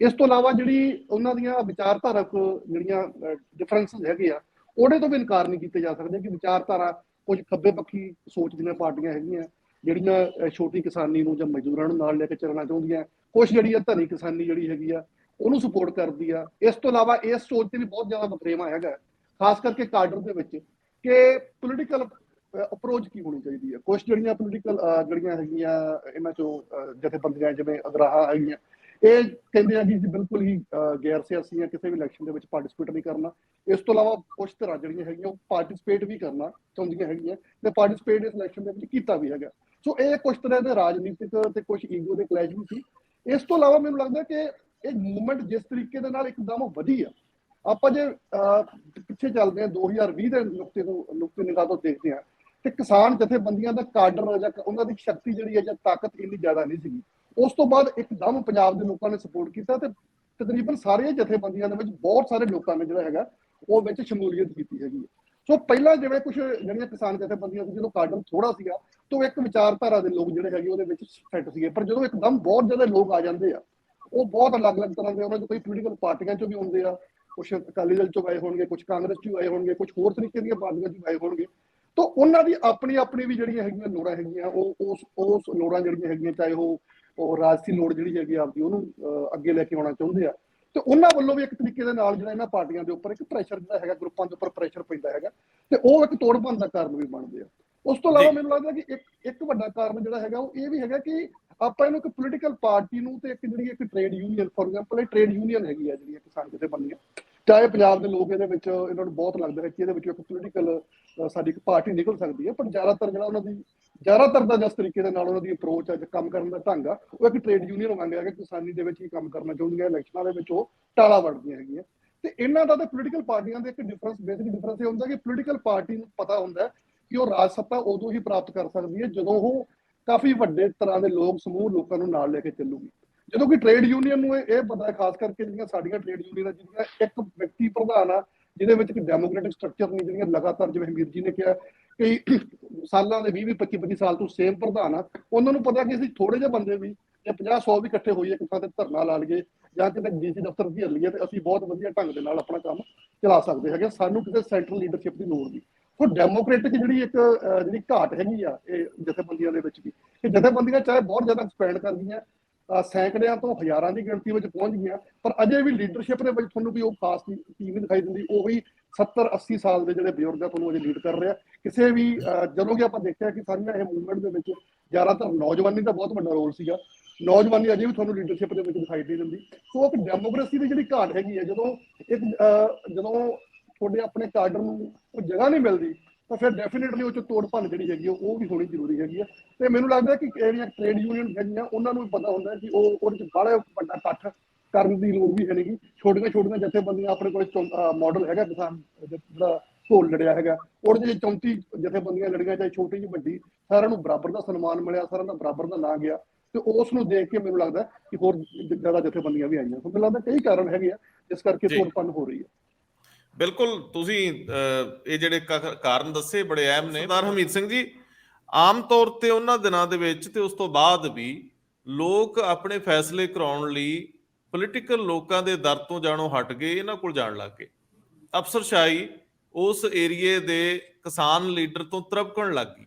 ਇਸ ਤੋਂ ਇਲਾਵਾ ਜਿਹੜੀ ਉਹਨਾਂ ਦੀਆਂ ਵਿਚਾਰਧਾਰਕ ਜਿਹੜੀਆਂ ਡਿਫਰੈਂਸਿਸ ਹੈਗੇ ਆ, ਉਹਦੇ ਤੋਂ ਵੀ ਇਨਕਾਰ ਨਹੀਂ ਕੀਤੇ ਜਾ ਸਕਦੇ ਕਿ ਵਿਚਾਰਧਾਰਾ ਕੁਝ ਖੱਬੇ ਪੱਖੀ ਸੋਚ ਦੀਆਂ ਪਾਰਟੀਆਂ ਹੈਗੀਆਂ ਜਿਹੜੀਆਂ ਛੋਟੀ ਕਿਸਾਨੀ ਨੂੰ ਜਾਂ ਮਜ਼ਦੂਰਾਂ ਨੂੰ ਨਾਲ ਲੈ ਕੇ ਚੱਲਣਾ ਚਾਹੁੰਦੀਆਂ, ਕੁਛ ਜਿਹੜੀ ਆ ਧਨੀ ਕਿਸਾਨੀ ਜਿਹੜੀ ਹੈਗੀ ਆ ਉਹਨੂੰ ਸਪੋਰਟ ਕਰਦੀ ਆ। ਇਸ ਤੋਂ ਇਲਾਵਾ ਇਸ ਸੋਚ ਤੇ ਵੀ ਬਹੁਤ ਜ਼ਿਆਦਾ ਵਖਰੇਵਾਂ ਹੈਗਾ, ਖਾਸ ਕਰਕੇ ਕਾਡਰ ਦੇ ਵਿੱਚ, ਕਿ ਪੋਲੀਟੀਕਲ ਅਪਰੋਚ ਕੀ ਹੋਣੀ ਚਾਹੀਦੀ ਹੈ। ਕੁਛ ਜਿਹੜੀਆਂ ਪੋਲੀਟੀਕਲ ਜਿਹੜੀਆਂ ਹੈਗੀਆਂ ਇਹਨਾਂ ਚੋਂ ਜਥੇਬੰਦੀਆਂ ਜਿਵੇਂ ਅਗਰਾਹਾਂ ਹੈਗੀਆਂ, ਇਹ ਕਹਿੰਦੇ ਆ ਕਿ ਬਿਲਕੁਲ ਹੀ ਗੈਰ ਸਿਆਸੀ ਆ, ਕਿਸੇ ਵੀ ਇਲੈਕਸ਼ਨ ਦੇ ਵਿੱਚ ਪਾਰਟਿਸਿਪੇਟ ਨਹੀਂ ਕਰਨਾ। ਇਸ ਤੋਂ ਇਲਾਵਾ ਕੁਛ ਤਰ੍ਹਾਂ ਜਿਹੜੀਆਂ ਹੈਗੀਆਂ ਉਹ ਪਾਰਟਿਸਿਪੇਟ ਵੀ ਕਰਨਾ ਚਾਹੁੰਦੀਆਂ ਹੈਗੀਆਂ ਤੇ ਪਾਰਟਿਸਿਪੇਟ ਇਸ ਇਲੈਕਸ਼ਨ ਦੇ ਵਿੱਚ ਕੀਤਾ ਵੀ ਹੈਗਾ। ਸੋ ਇਹ ਕੁਛ ਤਰ੍ਹਾਂ ਦੇ ਰਾਜਨੀਤਿਕ ਤੇ ਕੁਛ ਈਗੋ ਦੇ ਕਲੈਸ਼ ਵੀ ਸੀ। ਇਸ ਤੋਂ ਇਲਾਵਾ ਮੈਨੂੰ ਲੱਗਦਾ ਕਿ ਇਹ ਮੂਵਮੈਂਟ ਜਿਸ ਤਰੀਕੇ ਦੇ ਨਾਲ ਇੱਕਦਮ ਵਧੀ ਆ, ਆਪਾਂ ਜੇ ਪਿੱਛੇ ਚੱਲਦੇ ਹਾਂ 2020 ਦੇ ਨੁਕਤੇ ਨਿਗਾਹ ਤੋਂ ਦੇਖਦੇ ਹਾਂ ਤੇ ਕਿਸਾਨ ਜਥੇਬੰਦੀਆਂ ਦਾ ਕਾਡਰ ਜਾਂ ਉਹਨਾਂ ਦੀ ਸ਼ਕਤੀ ਜਿਹੜੀ ਹੈ ਜਾਂ ਤਾਕਤ ਇੰਨੀ ਜ਼ਿਆਦਾ ਨਹੀਂ ਸੀਗੀ। ਉਸ ਤੋਂ ਬਾਅਦ ਇੱਕਦਮ ਪੰਜਾਬ ਦੇ ਲੋਕਾਂ ਨੇ ਸਪੋਰਟ ਕੀਤਾ ਤੇ ਤਕਰੀਬਨ ਸਾਰੀਆਂ ਜਥੇਬੰਦੀਆਂ ਦੇ ਵਿੱਚ ਬਹੁਤ ਸਾਰੇ ਲੋਕਾਂ ਨੇ ਜਿਹੜਾ ਹੈਗਾ ਉਹ ਵਿੱਚ ਸ਼ਮੂਲੀਅਤ ਕੀਤੀ ਹੈਗੀ। ਸੋ ਪਹਿਲਾਂ ਜਿਵੇਂ ਕੁਝ ਜਿਹੜੀਆਂ ਕਿਸਾਨ ਜਥੇਬੰਦੀਆਂ ਸੀ, ਜਦੋਂ ਕਾਡਰ ਥੋੜਾ ਸੀਗਾ ਤਾਂ ਇੱਕ ਵਿਚਾਰਧਾਰਾ ਦੇ ਲੋਕ ਜਿਹੜੇ ਹੈਗੇ ਉਹਦੇ ਵਿੱਚ ਸੈੱਟ ਸੀਗੇ, ਪਰ ਜਦੋਂ ਇੱਕਦਮ ਬਹੁਤ ਜ਼ਿਆਦਾ ਲੋਕ ਆ ਜਾਂਦੇ ਆ, ਉਹ ਬਹੁਤ ਅਲੱਗ-ਅਲੱਗ ਤਰ੍ਹਾਂ ਦੇ, ਉਹਨਾਂ 'ਚ ਕੋਈ ਪੋਲੀਟੀਕਲ ਪਾਰਟੀਆਂ 'ਚੋਂ ਵੀ ਹੁੰਦੇ ਆ, ਕੁਛ ਅਕਾਲੀ ਦਲ 'ਚੋਂ ਆਏ ਹੋਣਗੇ, ਕੁਛ ਕਾਂਗਰਸ 'ਚੋਂ ਆਏ ਹੋਣਗੇ, ਕੁਛ ਹੋਰ ਤਰੀਕੇ ਦੀਆਂ ਪਾਰਟੀਆਂ 'ਚੋਂ ਆਏ ਹੋਣਗੇ, ਤਾਂ ਉਹਨਾਂ ਦੀ ਆਪਣੀ ਵੀ ਜਿਹੜੀਆਂ ਹੈਗੀਆਂ ਲੋੜਾਂ ਹੈਗੀਆਂ, ਉਹ ਉਸ ਲੋੜਾਂ ਜਿਹੜੀਆਂ ਹੈਗੀਆਂ, ਚਾਹੇ ਉਹ ਰਾਜਸੀ ਲੋੜ ਜਿਹੜੀ ਹੈਗੀ ਆਪਦੀ ਉਹਨੂੰ ਅੱਗੇ ਲੈ ਕੇ ਆਉਣਾ ਚਾਹੁੰਦੇ ਆ, ਤੇ ਉਹਨਾਂ ਵੱਲੋਂ ਵੀ ਇੱਕ ਤਰੀਕੇ ਦੇ ਨਾਲ ਜਿਹੜਾ ਇਹਨਾਂ ਪਾਰਟੀਆਂ ਦੇ ਉੱਪਰ ਇੱਕ ਪ੍ਰੈਸ਼ਰ ਜਿਹੜਾ ਹੈਗਾ, ਗਰੁੱਪਾਂ ਦੇ ਉੱਪਰ ਪ੍ਰੈਸ਼ਰ ਪੈਂਦਾ ਹੈਗਾ ਤੇ ਉਹ ਇੱਕ ਤੋੜ ਭੰਨ ਦਾ ਕਾਰਨ ਵੀ ਬਣਦੇ ਆ। ਉਸ ਤੋਂ ਇਲਾਵਾ ਮੈਨੂੰ ਲੱਗਦਾ ਕਿ ਇੱਕ ਵੱਡਾ ਕਾਰਨ ਜਿਹੜਾ ਹੈਗਾ ਉਹ ਇਹ ਵੀ ਹੈਗਾ ਕਿ ਆਪਾਂ ਇਹਨੂੰ ਇੱਕ ਪੋਲੀਟੀਕਲ ਪਾਰਟੀ ਨੂੰ ਤੇ ਇੱਕ ਜਿਹੜੀ ਇੱਕ ਟ੍ਰੇਡ ਯੂਨੀਅਨ, ਫੋਰ ਐਗਜ਼ਾਮਪਲ ਇਹ ਟ੍ਰੇਡ ਯੂਨੀਅਨ ਹੈਗੀ ਆ ਜਿਹੜੀਆਂ ਕਿਸਾਨ ਜਥੇਬੰਦੀਆਂ, ਚਾਹੇ ਪੰਜਾਬ ਦੇ ਲੋਕ ਇਹਦੇ ਵਿੱਚ ਇਹਨਾਂ ਨੂੰ ਬਹੁਤ ਲੱਗਦਾ ਹੈ ਕਿ ਇਹਦੇ ਵਿੱਚ ਇੱਕ ਪੋਲੀਟੀਕਲ ਸਾਡੀ ਇੱਕ ਪਾਰਟੀ ਨਿਕਲ ਸਕਦੀ ਹੈ, ਪਰ ਜ਼ਿਆਦਾਤਰ ਜਿਹੜਾ ਉਹਨਾਂ ਦੀ ਜ਼ਿਆਦਾਤਰ ਦਾ ਜਿਸ ਤਰੀਕੇ ਦੇ ਨਾਲ ਉਹਨਾਂ ਦੀ ਅਪਰੋਚ ਹੈ, ਕੰਮ ਕਰਨ ਦਾ ਢੰਗ ਆ, ਉਹ ਇੱਕ ਟ੍ਰੇਡ ਯੂਨੀਅਨ ਮੰਗ ਰਿਹਾ ਕਿ ਕਿਸਾਨੀ ਦੇ ਵਿੱਚ ਹੀ ਕੰਮ ਕਰਨਾ ਚਾਹੁੰਦੀਆਂ, ਇਲੈਕਸ਼ਨਾਂ ਦੇ ਵਿੱਚ ਉਹ ਟਾਲਾ ਵੜਦੀਆਂ ਹੈਗੀਆਂ। ਤੇ ਇਹਨਾਂ ਦਾ ਤੇ ਪੋਲੀਟੀਕਲ ਪਾਰਟੀਆਂ ਦੇ ਇੱਕ ਡਿਫਰੈਂਸ, ਬੇਸਿਕ ਡਿਫਰੈਂਸ ਇਹ ਹੁੰਦਾ ਕਿ ਪੋਲੀਟੀਕਲ ਪਾਰਟੀ ਨੂੰ ਪਤਾ ਹੁੰਦਾ ਕਿ ਉਹ ਰਾਜ ਸੱਤਾ ਉਦੋਂ ਹੀ ਪ੍ਰਾਪਤ ਕਰ ਸਕਦੀ ਹੈ ਜਦੋਂ ਉਹ ਕਾਫੀ ਵੱਡੇ ਤਰ੍ਹਾਂ ਦੇ ਲੋਕ ਸਮੂਹ ਲੋਕਾਂ ਨੂੰ ਨਾਲ ਲੈ ਕੇ ਚੱਲੂਗੀ। ਜਦੋਂ ਕਿ ਟ੍ਰੇਡ ਯੂਨੀਅਨ ਨੂੰ ਇਹ ਪਤਾ ਹੈ, ਖਾਸ ਕਰਕੇ ਜਿਹੜੀਆਂ ਸਾਡੀਆਂ ਟ੍ਰੇਡ ਯੂਨੀਅਨਾਂ ਜਿਹਦੀਆਂ ਇੱਕ ਵਿਅਕਤੀ ਪ੍ਰਧਾਨ ਆ ਜਿਹਦੇ ਵਿੱਚ ਕਿ ਡੈਮੋਕ੍ਰੈਟਿਕ ਸਟਰਕਚਰ ਨਹੀਂ, ਜਿਹੜੀਆਂ ਲਗਾਤਾਰ ਜਿਵੇਂ ਹਮੀਰ ਜੀ ਨੇ ਕਿਹਾ ਕਈ ਸਾਲਾਂ ਦੇ 20 25 ਸਾਲ ਤੋਂ ਸੇਮ ਪ੍ਰਧਾਨ ਆ, ਉਹਨਾਂ ਨੂੰ ਪਤਾ ਕਿ ਅਸੀਂ ਥੋੜੇ ਜਿਹੇ ਬੰਦੇ ਵੀ ਜਾਂ 50 100 ਵੀ ਇਕੱਠੇ ਹੋਈਏ ਇੱਕ ਥਾਂ ਤੇ ਧਰਨਾ ਲਾ ਲਈਏ ਜਾਂ ਕਿਤੇ ਡੀਸੀ ਦਫ਼ਤਰ ਦੀ ਹੱਲੀਏ ਤੇ ਅਸੀਂ ਬਹੁਤ ਵਧੀਆ ਢੰਗ ਦੇ ਨਾਲ ਆਪਣਾ ਕੰਮ ਚਲਾ ਸਕਦੇ ਹੈਗੇ, ਸਾਨੂੰ ਕਿਸੇ ਸੈਂਟਰਲ ਲੀਡਰਸ਼ਿਪ ਦੀ ਲੋੜ ਨਹੀਂ। ਸੋ ਡੈਮੋਕ੍ਰੈਟਿਕ ਜਿਹੜੀ ਇੱਕ ਜਿਹੜੀ ਘਾਟ ਹੈਗੀ ਆ ਇਹ ਜਥੇਬੰਦੀਆਂ ਦੇ ਵਿੱਚ ਵੀ, ਕਿ ਜਥੇਬੰਦੀਆਂ ਚਾਹੇ ਬਹੁਤ ਜ਼ਿਆਦਾ ਐਕਸਪੈਂਡ ਕਰਦੀਆਂ, ਸੈਂਕੜਿਆਂ ਤੋਂ ਹਜ਼ਾਰਾਂ ਦੀ ਗਿਣਤੀ ਵਿੱਚ ਪਹੁੰਚ ਗਈਆਂ, ਪਰ ਅਜੇ ਵੀ ਲੀਡਰਸ਼ਿਪ ਦੇ ਵਿੱਚ ਤੁਹਾਨੂੰ ਵੀ ਉਹ ਖਾਸ ਟੀਮ ਨਹੀਂ ਦਿਖਾਈ ਦਿੰਦੀ। ਉਹੀ 70-80 ਸਾਲ ਦੇ ਜਿਹੜੇ ਬਜ਼ੁਰਗ ਆ ਤੁਹਾਨੂੰ ਅਜੇ ਲੀਡ ਕਰ ਰਿਹਾ। ਕਿਸੇ ਵੀ ਜਦੋਂ ਕਿ ਆਪਾਂ ਦੇਖਿਆ ਕਿ ਸਾਰੀਆਂ ਇਹ ਮੂਵਮੈਂਟ ਦੇ ਵਿੱਚ ਜ਼ਿਆਦਾਤਰ ਨੌਜਵਾਨੀ ਦਾ ਬਹੁਤ ਵੱਡਾ ਰੋਲ ਸੀਗਾ, ਨੌਜਵਾਨੀ ਅਜੇ ਵੀ ਤੁਹਾਨੂੰ ਲੀਡਰਸ਼ਿਪ ਦੇ ਵਿੱਚ ਦਿਖਾਈ ਨਹੀਂ ਦਿੰਦੀ। ਸੋ ਇੱਕ ਡੈਮੋਕ੍ਰੇਸੀ ਦੀ ਜਿਹੜੀ ਘਾਟ ਹੈਗੀ ਹੈ, ਜਦੋਂ ਤੁਹਾਡੇ ਆਪਣੇ ਕਾਡਰ ਨੂੰ ਉਹ ਜਗ੍ਹਾ ਨਹੀਂ ਮਿਲਦੀ ਤਾਂ ਫਿਰ ਡੈਫੀਨੇਟਲੀ ਉਹ 'ਚ ਤੋੜ ਭੰਨ ਜਿਹੜੀ ਹੈਗੀ ਉਹ ਵੀ ਹੋਣੀ ਜ਼ਰੂਰੀ ਹੈਗੀ ਹੈ। ਤੇ ਮੈਨੂੰ ਲੱਗਦਾ ਕਿ ਜਿਹੜੀਆਂ ਟ੍ਰੇਡ ਯੂਨੀਅਨ ਹੈਗੀਆਂ ਉਹਨਾਂ ਨੂੰ ਵੀ ਪਤਾ ਹੁੰਦਾ ਕਿ ਉਹ ਉਹਦੇ 'ਚ ਬੜਾ ਵੱਡਾ ਇਕੱਠ ਕਰਨ ਦੀ ਲੋੜ ਵੀ ਹੈ ਨਹੀਂ। ਛੋਟੀਆਂ ਜਥੇਬੰਦੀਆਂ ਆਪਣੇ ਕੋਲ ਮਾਡਲ ਹੈਗਾ ਕਿਸਾਨ ਜਿਹੜਾ ਢੋਲ ਲੜਿਆ ਹੈਗਾ, ਉਹਦੇ 'ਚ 34 ਜਥੇਬੰਦੀਆਂ ਲੜੀਆਂ, ਚਾਹੇ ਛੋਟੀ ਜਿਹੀ ਵੱਡੀ, ਸਾਰਿਆਂ ਨੂੰ ਬਰਾਬਰ ਦਾ ਸਨਮਾਨ ਮਿਲਿਆ, ਸਾਰਿਆਂ ਦਾ ਬਰਾਬਰ ਦਾ ਨਾਂ ਗਿਆ। ਤੇ ਉਸ ਨੂੰ ਦੇਖ ਕੇ ਮੈਨੂੰ ਲੱਗਦਾ ਕਿ ਹੋਰ ਜ਼ਿਆਦਾ ਜਥੇਬੰਦੀਆਂ ਵੀ ਆਈਆਂ। ਸੋ ਮੈਨੂੰ ਲੱਗਦਾ ਕਈ ਕਾਰਨ ਹੈਗੇ ਆ ਜਿਸ ਕਰਕੇ ਤੋੜਪੰਨ ਹੋ ਰਹੀ ਹੈ। ਬਿਲਕੁਲ, ਤੁਸੀਂ ਇਹ ਜਿਹੜੇ ਕਾਰਨ ਦੱਸੇ ਬੜੇ ਅਹਿਮ ਨੇ। ਸਰਦਾਰ ਹਮੀਤ ਸਿੰਘ ਜੀ, ਆਮ ਤੌਰ ਤੇ ਉਹਨਾਂ ਦਿਨਾਂ ਦੇ ਵਿੱਚ ਤੇ ਉਸ ਤੋਂ ਬਾਅਦ ਵੀ ਲੋਕ ਆਪਣੇ ਫੈਸਲੇ ਕਰਾਉਣ ਲਈ ਪੋਲੀਟੀਕਲ ਲੋਕਾਂ ਦੇ ਦਰ ਤੋਂ ਜਾਣੋਂ ਹਟ ਗਏ, ਇਹਨਾਂ ਕੋਲ ਜਾਣ ਲੱਗ ਗਏ। ਅਫਸਰਸ਼ਾਹੀ ਉਸ ਏਰੀਏ ਦੇ ਕਿਸਾਨ ਲੀਡਰ ਤੋਂ ਤਰਪਕਣ ਲੱਗ ਗਈ।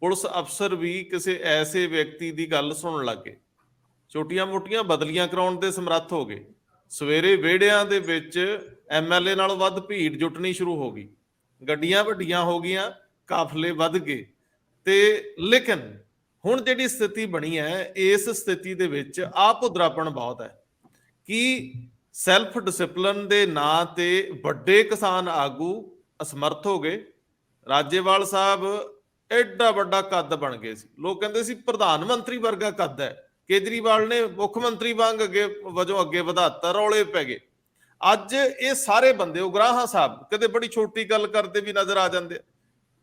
ਪੁਲਿਸ ਅਫਸਰ ਵੀ ਕਿਸੇ ਐਸੇ ਵਿਅਕਤੀ ਦੀ ਗੱਲ ਸੁਣਨ ਲੱਗ ਗਏ। ਛੋਟੀਆਂ-ਮੋਟੀਆਂ ਬਦਲੀਆਂ ਕਰਾਉਣ ਦੇ ਸਮਰੱਥ ਹੋ ਗਏ। ਸਵੇਰੇ ਵਿਹੜਿਆਂ ਦੇ ਵਿੱਚ MLA ਨਾਲੋਂ ਵੱਧ ਭੀੜ ਜੁਟਣੀ ਸ਼ੁਰੂ ਹੋ ਗਈ। ਗੱਡੀਆਂ ਵੱਡੀਆਂ ਹੋ ਗਈਆਂ, ਕਾਫਲੇ ਵੱਧ ਗਏ। ਤੇ ਲੇਕਿਨ ਹੁਣ ਜਿਹੜੀ ਸਥਿਤੀ ਬਣੀ ਹੈ, ਇਸ ਸਥਿਤੀ ਦੇ ਵਿੱਚ ਆਪੁਦਰਾਪਣ ਬਹੁਤ ਹੈ ਕਿ ਸੈਲਫ ਡਿਸਪਲਿਨ ਦੇ ਨਾਂ ਤੇ ਵੱਡੇ ਕਿਸਾਨ ਆਗੂ ਅਸਮਰਥ ਹੋ ਗਏ। ਰਾਜੇਵਾਲ ਸਾਹਿਬ ਐਡਾ ਵੱਡਾ ਕੱਦ ਬਣ ਗਏ ਸੀ, ਲੋਕ ਕਹਿੰਦੇ ਸੀ ਪ੍ਰਧਾਨ ਮੰਤਰੀ ਵਰਗਾ ਕੱਦ ਹੈ। ਕੇਜਰੀਵਾਲ ਨੇ ਮੁੱਖ ਮੰਤਰੀ ਵਾਂਗ ਵਜੋਂ ਅੱਗੇ ਵਧਾਤਾ, ਰੌਲੇ ਪੈ ਗਏ। ਅੱਜ ਇਹ ਸਾਰੇ ਬੰਦੇ, ਉਗਰਾਹਾਂ ਸਾਹਿਬ ਕਦੇ ਬੜੀ ਛੋਟੀ ਗੱਲ ਕਰਦੇ ਵੀ ਨਜ਼ਰ ਆ ਜਾਂਦੇ ਆ।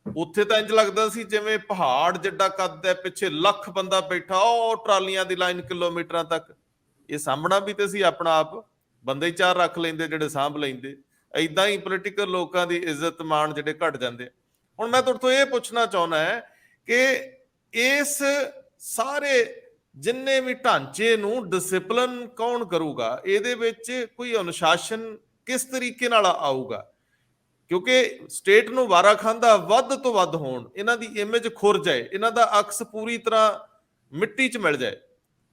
ਉੱਥੇ ਤਾਂ ਇੰਜ ਲੱਗਦਾ ਸੀ ਜਿਵੇਂ ਪਹਾੜ ਜਿੱਡਾ ਕੱਦ ਹੈ, ਪਿੱਛੇ ਲੱਖ ਬੰਦਾ ਬੈਠਾ, ਉਹ ਟਰਾਲੀਆਂ ਦੀ ਲਾਈਨ ਕਿਲੋਮੀਟਰਾਂ ਤੱਕ। ਇਹ ਸਾਂਭਣਾ ਵੀ ਤੇ ਸੀ ਆਪਣਾ ਆਪ, ਬੰਦੇ 4 ਰੱਖ ਲੈਂਦੇ ਜਿਹੜੇ ਸਾਂਭ ਲੈਂਦੇ। ਏਦਾਂ ਹੀ ਪੋਲੀਟੀਕਲ ਲੋਕਾਂ ਦੀ ਇੱਜ਼ਤ ਮਾਣ ਜਿਹੜੇ ਘਟ ਜਾਂਦੇ। ਹੁਣ ਮੈਂ ਤੁਹਾਡੇ ਤੋਂ ਇਹ ਪੁੱਛਣਾ ਚਾਹੁੰਦਾ ਹੈ ਕਿ ਇਸ ਸਾਰੇ ਜਿੰਨੇ ਵੀ ਢਾਂਚੇ ਨੂੰ ਡਿਸਪਲਿਨ ਕੌਣ ਕਰੂਗਾ? ਇਹਦੇ ਵਿੱਚ ਕੋਈ ਅਨੁਸ਼ਾਸਨ ਕਿਸ ਤਰੀਕੇ ਨਾਲ ਆਊਗਾ? ਕਿਉਂਕਿ ਸਟੇਟ ਨੂੰ ਵਾਰਾ ਖਾਂਦਾ ਵੱਧ ਤੋਂ ਵੱਧ ਹੋਣ, ਇਹਨਾਂ ਦੀ ਇਮੇਜ ਖੁਰ ਜਾਏ, ਇਹਨਾਂ ਦਾ ਅਕਸ ਪੂਰੀ ਤਰ੍ਹਾਂ ਮਿੱਟੀ 'ਚ ਮਿਲ ਜਾਏ।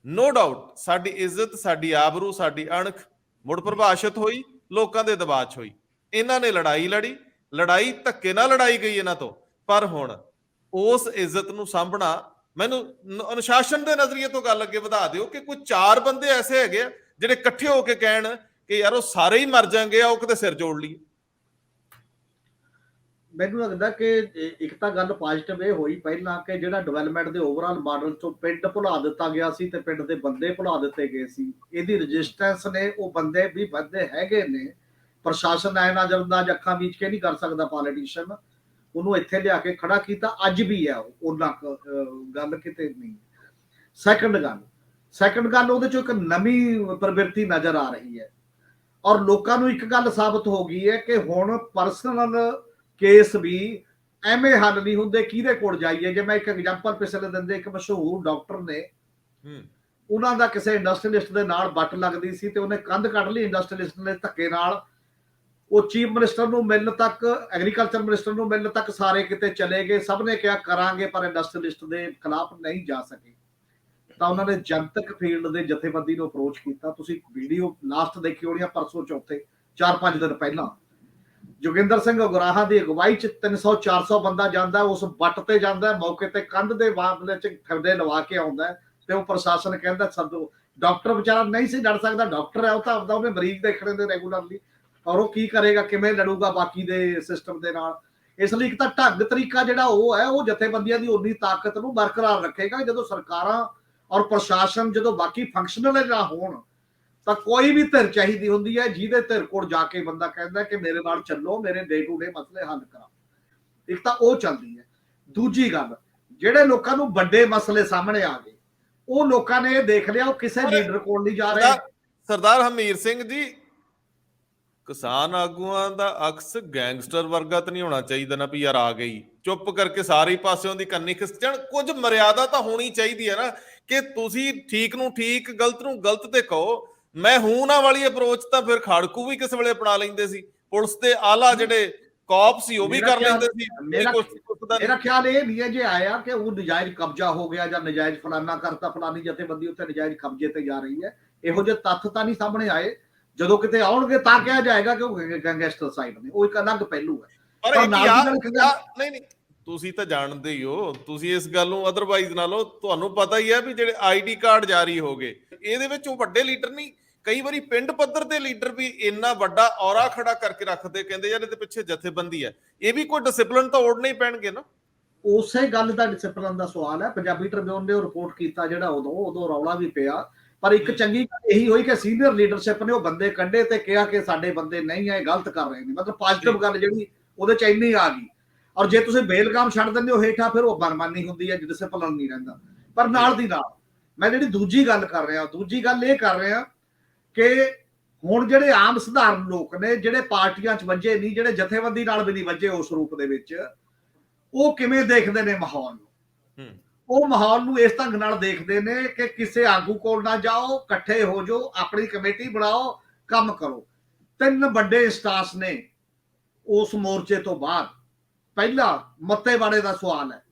ਨੋ ਡਾਊਟ ਸਾਡੀ ਇੱਜ਼ਤ, ਸਾਡੀ ਆਬਰੂ, ਸਾਡੀ ਅਣਖ ਮੁੜ ਪ੍ਰਭਾਸ਼ਿਤ ਹੋਈ, ਲੋਕਾਂ ਦੇ ਦਬਾਅ 'ਚ ਹੋਈ। ਇਹਨਾਂ ਨੇ ਲੜਾਈ ਲੜੀ, ਲੜਾਈ ਧੱਕੇ ਨਾਲ ਲੜਾਈ ਗਈ ਇਹਨਾਂ ਤੋਂ, ਪਰ ਹੁਣ ਉਸ ਇੱਜ਼ਤ ਨੂੰ ਸਾਂਭਣਾ, ਮੈਨੂੰ ਅਨੁਸ਼ਾਸਨ ਦੇ ਨਜ਼ਰੀਏ ਤੋਂ ਗੱਲ ਅੱਗੇ ਵਧਾ ਦਿਓ ਕਿ ਕੋਈ 4 ਬੰਦੇ ਐਸੇ ਹੈਗੇ ਆ ਜਿਹੜੇ ਇਕੱਠੇ ਹੋ ਕੇ ਕਹਿਣ ਕਿ ਯਾਰ ਉਹ ਸਾਰੇ ਹੀ ਮਰ ਜਾਣਗੇ, ਆ ਉਹ ਕਿਤੇ ਸਿਰ ਜੋੜ ਲਈਏ। ਮੈਨੂੰ ਲੱਗਦਾ ਕਿ ਇੱਕ ਤਾਂ ਗੱਲ ਪੋਜ਼ਿਟਿਵ ਇਹ ਹੋਈ ਪਹਿਲਾਂ ਕਿ ਜਿਹੜਾ ਡਿਵੈਲਪਮੈਂਟ ਦੇ ਓਵਰਆਲ ਮਾਡਲ ਤੋਂ ਪਿੰਡ ਭੁਲਾ ਦਿੱਤਾ ਗਿਆ ਸੀ ਤੇ ਪਿੰਡ ਦੇ ਬੰਦੇ ਭੁਲਾ ਦਿੱਤੇ ਗਏ ਸੀ। ਇਹਦੀ ਰੈਜ਼ਿਸਟੈਂਸ ਨੇ, ਉਹ ਬੰਦੇ ਵੀ ਬੰਦੇ ਹੈਗੇ ਨੇ। ਪ੍ਰਸ਼ਾਸਨ ਐ ਨਜ਼ਰਅੰਦਾਜ਼ ਅੱਖਾਂ ਵਿੱਚ ਕੇ ਨਹੀਂ ਕਰ ਸਕਦਾ ਪੋਲੀਟੀਸ਼ੀਅਨ, ਉਹਨੂੰ ਇੱਥੇ ਲਿਆ ਕੇ ਖੜਾ ਕੀਤਾ। ਅੱਜ ਵੀ ਹੈ ਉਹਨਾਂ ਗੱਲ ਕਿਤੇ ਨਹੀਂ। ਸੈਕੰਡ ਗੱਲ ਉਹਦੇ ਚੋਂ ਇੱਕ ਨਵੀਂ ਪ੍ਰਵਿਰਤੀ ਨਜ਼ਰ ਆ ਰਹੀ ਹੈ ਔਰ ਲੋਕਾਂ ਨੂੰ ਇੱਕ ਗੱਲ ਸਾਬਤ ਹੋ ਗਈ ਹੈ ਕਿ ਹੁਣ ਪਰਸਨਲ ਕੇਸ ਵੀ ਐਵੇਂ ਹੱਲ ਨਹੀਂ ਹੁੰਦੇ, ਕਿਹਦੇ ਕੋਲ ਜਾਈਏ। ਜੇ ਮੈਂ ਇੱਕ ਐਗਜ਼ਾਮਪਲ ਪਿਛਲੇ ਦਿਨ ਦੇ, ਇੱਕ ਮਸ਼ਹੂਰ ਡਾਕਟਰ ਨੇ, ਉਹਨਾਂ ਦਾ ਕਿਸੇ ਇੰਡਸਟਰੀਲਿਸਟ ਦੇ ਨਾਲ ਵੱਟ ਲੱਗਦੀ ਸੀ ਤੇ ਉਹਨੇ ਕੰਧ ਕੱਢ ਲਈ ਇੰਡਸਟਰੀਲਿਸਟ ਨੇ ਧੱਕੇ ਨਾਲ। ਉਹ ਚੀਫ ਮਿਨਿਸਟਰ ਨੂੰ ਮਿਲਣ ਤੱਕ, ਐਗਰੀਕਲਚਰ ਮਿਨਿਸਟਰ ਨੂੰ ਮਿਲਣ ਤੱਕ ਸਾਰੇ ਕਿਤੇ ਚਲੇ ਗਏ। ਸਭ ਨੇ ਕਿਹਾ ਕਰਾਂਗੇ, ਪਰ ਇੰਡਸਟਰੀਲਿਸਟ ਦੇ ਖਿਲਾਫ ਨਹੀਂ ਜਾ ਸਕੇ। ਤਾਂ ਉਹਨਾਂ ਨੇ ਜਨਤਕ ਫੀਲਡ ਦੇ ਜਥੇਬੰਦੀ ਨੂੰ ਅਪਰੋਚ ਕੀਤਾ। ਤੁਸੀਂ ਵੀਡੀਓ ਲਾਸਟ ਦੇਖੀ ਹੋਣੀ ਆ, ਪਰਸੋਂ ਚੌਥੇ 4-5 ਦਿਨ ਪਹਿਲਾਂ। ਜੋਗਿੰਦਰ ਸਿੰਘ ਉਗਰਾਹਾਂ ਦੀ ਅਗਵਾਈ 'ਚ 300-400 ਬੰਦਾ ਜਾਂਦਾ, ਉਸ ਵੱਟ ਤੇ ਜਾਂਦਾ, ਮੌਕੇ ਤੇ ਕੰਧ ਦੇ ਬਾਬਲੇ 'ਚ ਠੰਡੇ ਲਵਾ ਕੇ ਆਉਂਦਾ ਤੇ ਉਹ ਪ੍ਰਸ਼ਾਸਨ ਕਹਿੰਦਾ ਸੱਦੋ। ਡਾਕਟਰ ਵਿਚਾਰਾ ਨਹੀਂ ਸੀ ਲੜ ਸਕਦਾ, ਡਾਕਟਰ ਹੈ, ਉਹ ਤਾਂ ਆਪਦਾ ਉਹਨੇ ਮਰੀਜ਼ ਦੇਖਣੇ ਦੇ ਰੈਗੂਲਰਲੀ, ਔਰ ਉਹ ਕੀ ਕਰੇਗਾ, ਕਿਵੇਂ ਲੜੂਗਾ ਬਾਕੀ ਦੇ ਸਿਸਟਮ ਦੇ ਨਾਲ। ਇਸ ਲਈ ਇੱਕ ਤਾਂ ਢੰਗ ਤਰੀਕਾ ਜਿਹੜਾ ਉਹ ਹੈ, ਉਹ ਜਥੇਬੰਦੀਆਂ ਦੀ ਉਨੀ ਤਾਕਤ ਨੂੰ ਬਰਕਰਾਰ ਰੱਖੇਗਾ। ਜਦੋਂ ਸਰਕਾਰਾਂ ਔਰ ਪ੍ਰਸ਼ਾਸਨ ਜਦੋਂ ਬਾਕੀ ਫੰਕਸ਼ਨਲ ਨਾ ਹੋਣ ਤਾਂ ਕੋਈ ਵੀ ਧਿਰ ਚਾਹੀਦੀ ਹੁੰਦੀ ਹੈ ਜਿਹਦੇ ਧਿਰ ਕੋਲ ਜਾ ਕੇ ਬੰਦਾ ਕਹਿੰਦਾ ਕਿ ਮੇਰੇ ਨਾਲ ਚੱਲੋ, ਮੇਰੇ ਡੇ ਟੂ ਡੇ ਮਸਲੇ ਹੱਲ ਕਰਾ। ਇੱਕ ਤਾਂ ਉਹ ਚੱਲਦੀ ਹੈ। ਦੂਜੀ ਗੱਲ, ਜਿਹੜੇ ਲੋਕਾਂ ਨੂੰ ਵੱਡੇ ਮਸਲੇ ਸਾਹਮਣੇ ਆ ਗਏ, ਉਹ ਲੋਕਾਂ ਨੇ ਇਹ ਦੇਖ ਲਿਆ ਉਹ ਕਿਸੇ ਲੀਡਰ ਕੋਲ ਨਹੀਂ ਜਾ ਰਹੇ। ਸਰਦਾਰ ਹਮੀਰ ਸਿੰਘ ਜੀ, ਕਿਸਾਨ ਆਗੂਆਂ ਦਾ ਅਕਸ ਗੈਂਗਸਟਰ ਵਰਗਾ ਤਾਂ ਨਹੀਂ ਹੋਣਾ ਚਾਹੀਦਾ ਨਾ ਵੀ ਯਾਰ ਆ ਗਈ ਚੁੱਪ ਕਰਕੇ ਸਾਰੇ ਪਾਸਿਓਂ ਦੀ ਕੰਨੀ ਖਿਸਕਣ। ਕੁਝ ਮਰਿਆਦਾ ਤਾਂ ਹੋਣੀ ਚਾਹੀਦੀ ਹੈ ਨਾ ਕਿ ਤੁਸੀਂ ਠੀਕ ਨੂੰ ਠੀਕ ਗਲਤ ਨੂੰ ਗਲਤ ਤੇ ਕਹੋ। ਮੈਂ ਹੂੰ ਨਾ ਵਾਲੀ ਅਪਰੋਚ ਤਾਂ ਫਿਰ ਖਾੜਕੂ ਵੀ ਕਿਸੇ ਵੇਲੇ ਅਪਣਾ ਲੈਂਦੇ ਸੀ, ਪੁਲਿਸ ਦੇ ਆਲਾ ਜਿਹੜੇ ਕੌਪ ਸੀ ਉਹ ਵੀ ਕਰ ਲੈਂਦੇ ਸੀ। ਮੇਰਾ ਖਿਆਲ ਇਹ ਨਹੀਂ ਹੈ ਜੇ ਆਇਆ ਕਿ ਉਹ ਨਜਾਇਜ਼ ਕਬਜ਼ਾ ਹੋ ਗਿਆ ਜਾਂ ਨਜਾਇਜ਼ ਫਲਾਨਾ ਕਰਤਾ, ਫਲਾਨੀ ਜਥੇਬੰਦੀ ਉੱਤੇ ਨਜਾਇਜ਼ ਕਬਜ਼ੇ ਤੇ ਜਾ ਰਹੀ ਹੈ, ਇਹੋ ਜਿਹੇ ਤੱਥ ਤਾਂ ਨਹੀਂ ਸਾਹਮਣੇ ਆਏ। ਜਦੋਂ ਕਿਤੇ ਆਉਣਗੇ ਤਾਂ ਕਿਹਾ ਜਾਏਗਾ ਕਿ ਉਹ ਗੈਂਗਸਟਰ ਸਾਈਡ ਨੇ, ਉਹ ਇੱਕ ਅਲੱਗ ਪਹਿਲੂ ਹੈ। ਪਰ ਨਹੀਂ ਨਹੀਂ, ਤੁਸੀਂ ਤਾਂ ਜਾਣਦੇ ਹੀ ਹੋ, ਤੁਸੀਂ ਇਸ ਗੱਲ ਨੂੰ ਅਦਰਵਾਈਜ਼ ਨਾਲੋਂ ਤੁਹਾਨੂੰ ਪਤਾ ਹੀ ਹੈ ਵੀ ਜਿਹੜੇ ਆਈਡੀ ਕਾਰਡ ਜਾਰੀ ਹੋ ਗਏ ਇਹਦੇ ਵਿੱਚ ਉਹ ਵੱਡੇ ਲੀਡਰ ਨਹੀਂ, ਕਈ ਵਾਰੀ ਪਿੰਡ ਪੱਧਰ ਦੇ ਲੀਡਰ ਵੀ ਇੰਨਾ ਵੱਡਾ ਔਰਾ ਖੜਾ ਕਰਕੇ ਰੱਖਦੇ, ਕਹਿੰਦੇ ਯਾਰ ਇਹਦੇ ਪਿੱਛੇ ਜਥੇਬੰਦੀ ਹੈ। ਇਹ ਵੀ ਕੋਈ ਡਿਸਪਲਿਨ ਤਾਂ ਓੜਨਾ ਹੀ ਪੈਣਗੇ ਨਾ। ਉਸੇ ਗੱਲ ਦਾ ਡਿਸਪਲਿਨ ਦਾ ਸਵਾਲ ਹੈ। ਪੰਜਾਬੀ ਟ੍ਰਿਬਿਊਨ ਨੇ ਰਿਪੋਰਟ ਕੀਤਾ ਜਿਹੜਾ ਉਦੋਂ ਰੌਲਾ ਵੀ ਪਿਆ, ਪਰ ਇੱਕ ਚੰਗੀ ਗੱਲ ਇਹੀ ਹੋਈ ਕਿ ਸੀਨੀਅਰ ਲੀਡਰਸ਼ਿਪ ਨੇ ਉਹ ਬੰਦੇ ਕੱਢੇ ਤੇ ਕਿਹਾ ਕਿ ਸਾਡੇ ਬੰਦੇ ਨਹੀਂ ਆਏ, ਗਲਤ ਕਰ ਰਹੇ ਨੇ। ਮਤਲਬ ਪੋਜ਼ਿਟਿਵ ਗੱਲ ਜਿਹੜੀ ਉਹਦੇ ਚ ਇੰਨੀ ਆ ਗਈ। ਔਰ ਜੇ ਤੁਸੀਂ ਬੇਲਗਾਮ ਛੱਡ ਦਿੰਦੇ ਹੋ ਹੇਠਾਂ, ਫਿਰ ਉਹ ਮਨਮਾਨੀ ਹੁੰਦੀ ਹੈ, ਡਿਸਪਲਿਨ ਨਹੀਂ ਰਹਿੰਦਾ। ਪਰ ਨਾਲ ਦੀ ਨਾਲ ਮੈਂ ਜਿਹੜੀ ਦੂਜੀ ਗੱਲ ਕਰ ਰਿਹਾ ਇਹ ਕਰ ਰਿਹਾ ਕਿ ਹੁਣ ਜਿਹੜੇ ਆਮ ਸਧਾਰਨ ਲੋਕ ਨੇ, ਜਿਹੜੇ ਪਾਰਟੀਆਂ 'ਚ ਵੱਜੇ ਨਹੀਂ, ਜਿਹੜੇ ਜਥੇਬੰਦੀ ਨਾਲ ਵੀ ਨਹੀਂ ਵੱਜੇ ਉਸ ਰੂਪ ਦੇ ਵਿੱਚ, ਉਹ ਕਿਵੇਂ ਦੇਖਦੇ ਨੇ ਮਾਹੌਲ ਨੂੰ? ਉਹ ਮਾਹੌਲ ਨੂੰ ਇਸ ਢੰਗ ਨਾਲ ਦੇਖਦੇ ਨੇ ਕਿ ਕਿਸੇ ਆਗੂ ਕੋਲ ਨਾ ਜਾਓ, ਇਕੱਠੇ ਹੋ ਜਾਓ, ਆਪਣੀ ਕਮੇਟੀ ਬਣਾਓ, ਕੰਮ ਕਰੋ। 3 ਵੱਡੇ ਇੰਸਟਾਂਸ ਨੇ ਉਸ ਮੋਰਚੇ ਤੋਂ ਬਾਅਦ। ਪਹਿਲਾ ਮੱਤੇਵਾੜੇ ਦਾ ਸਵਾਲ ਹੈ।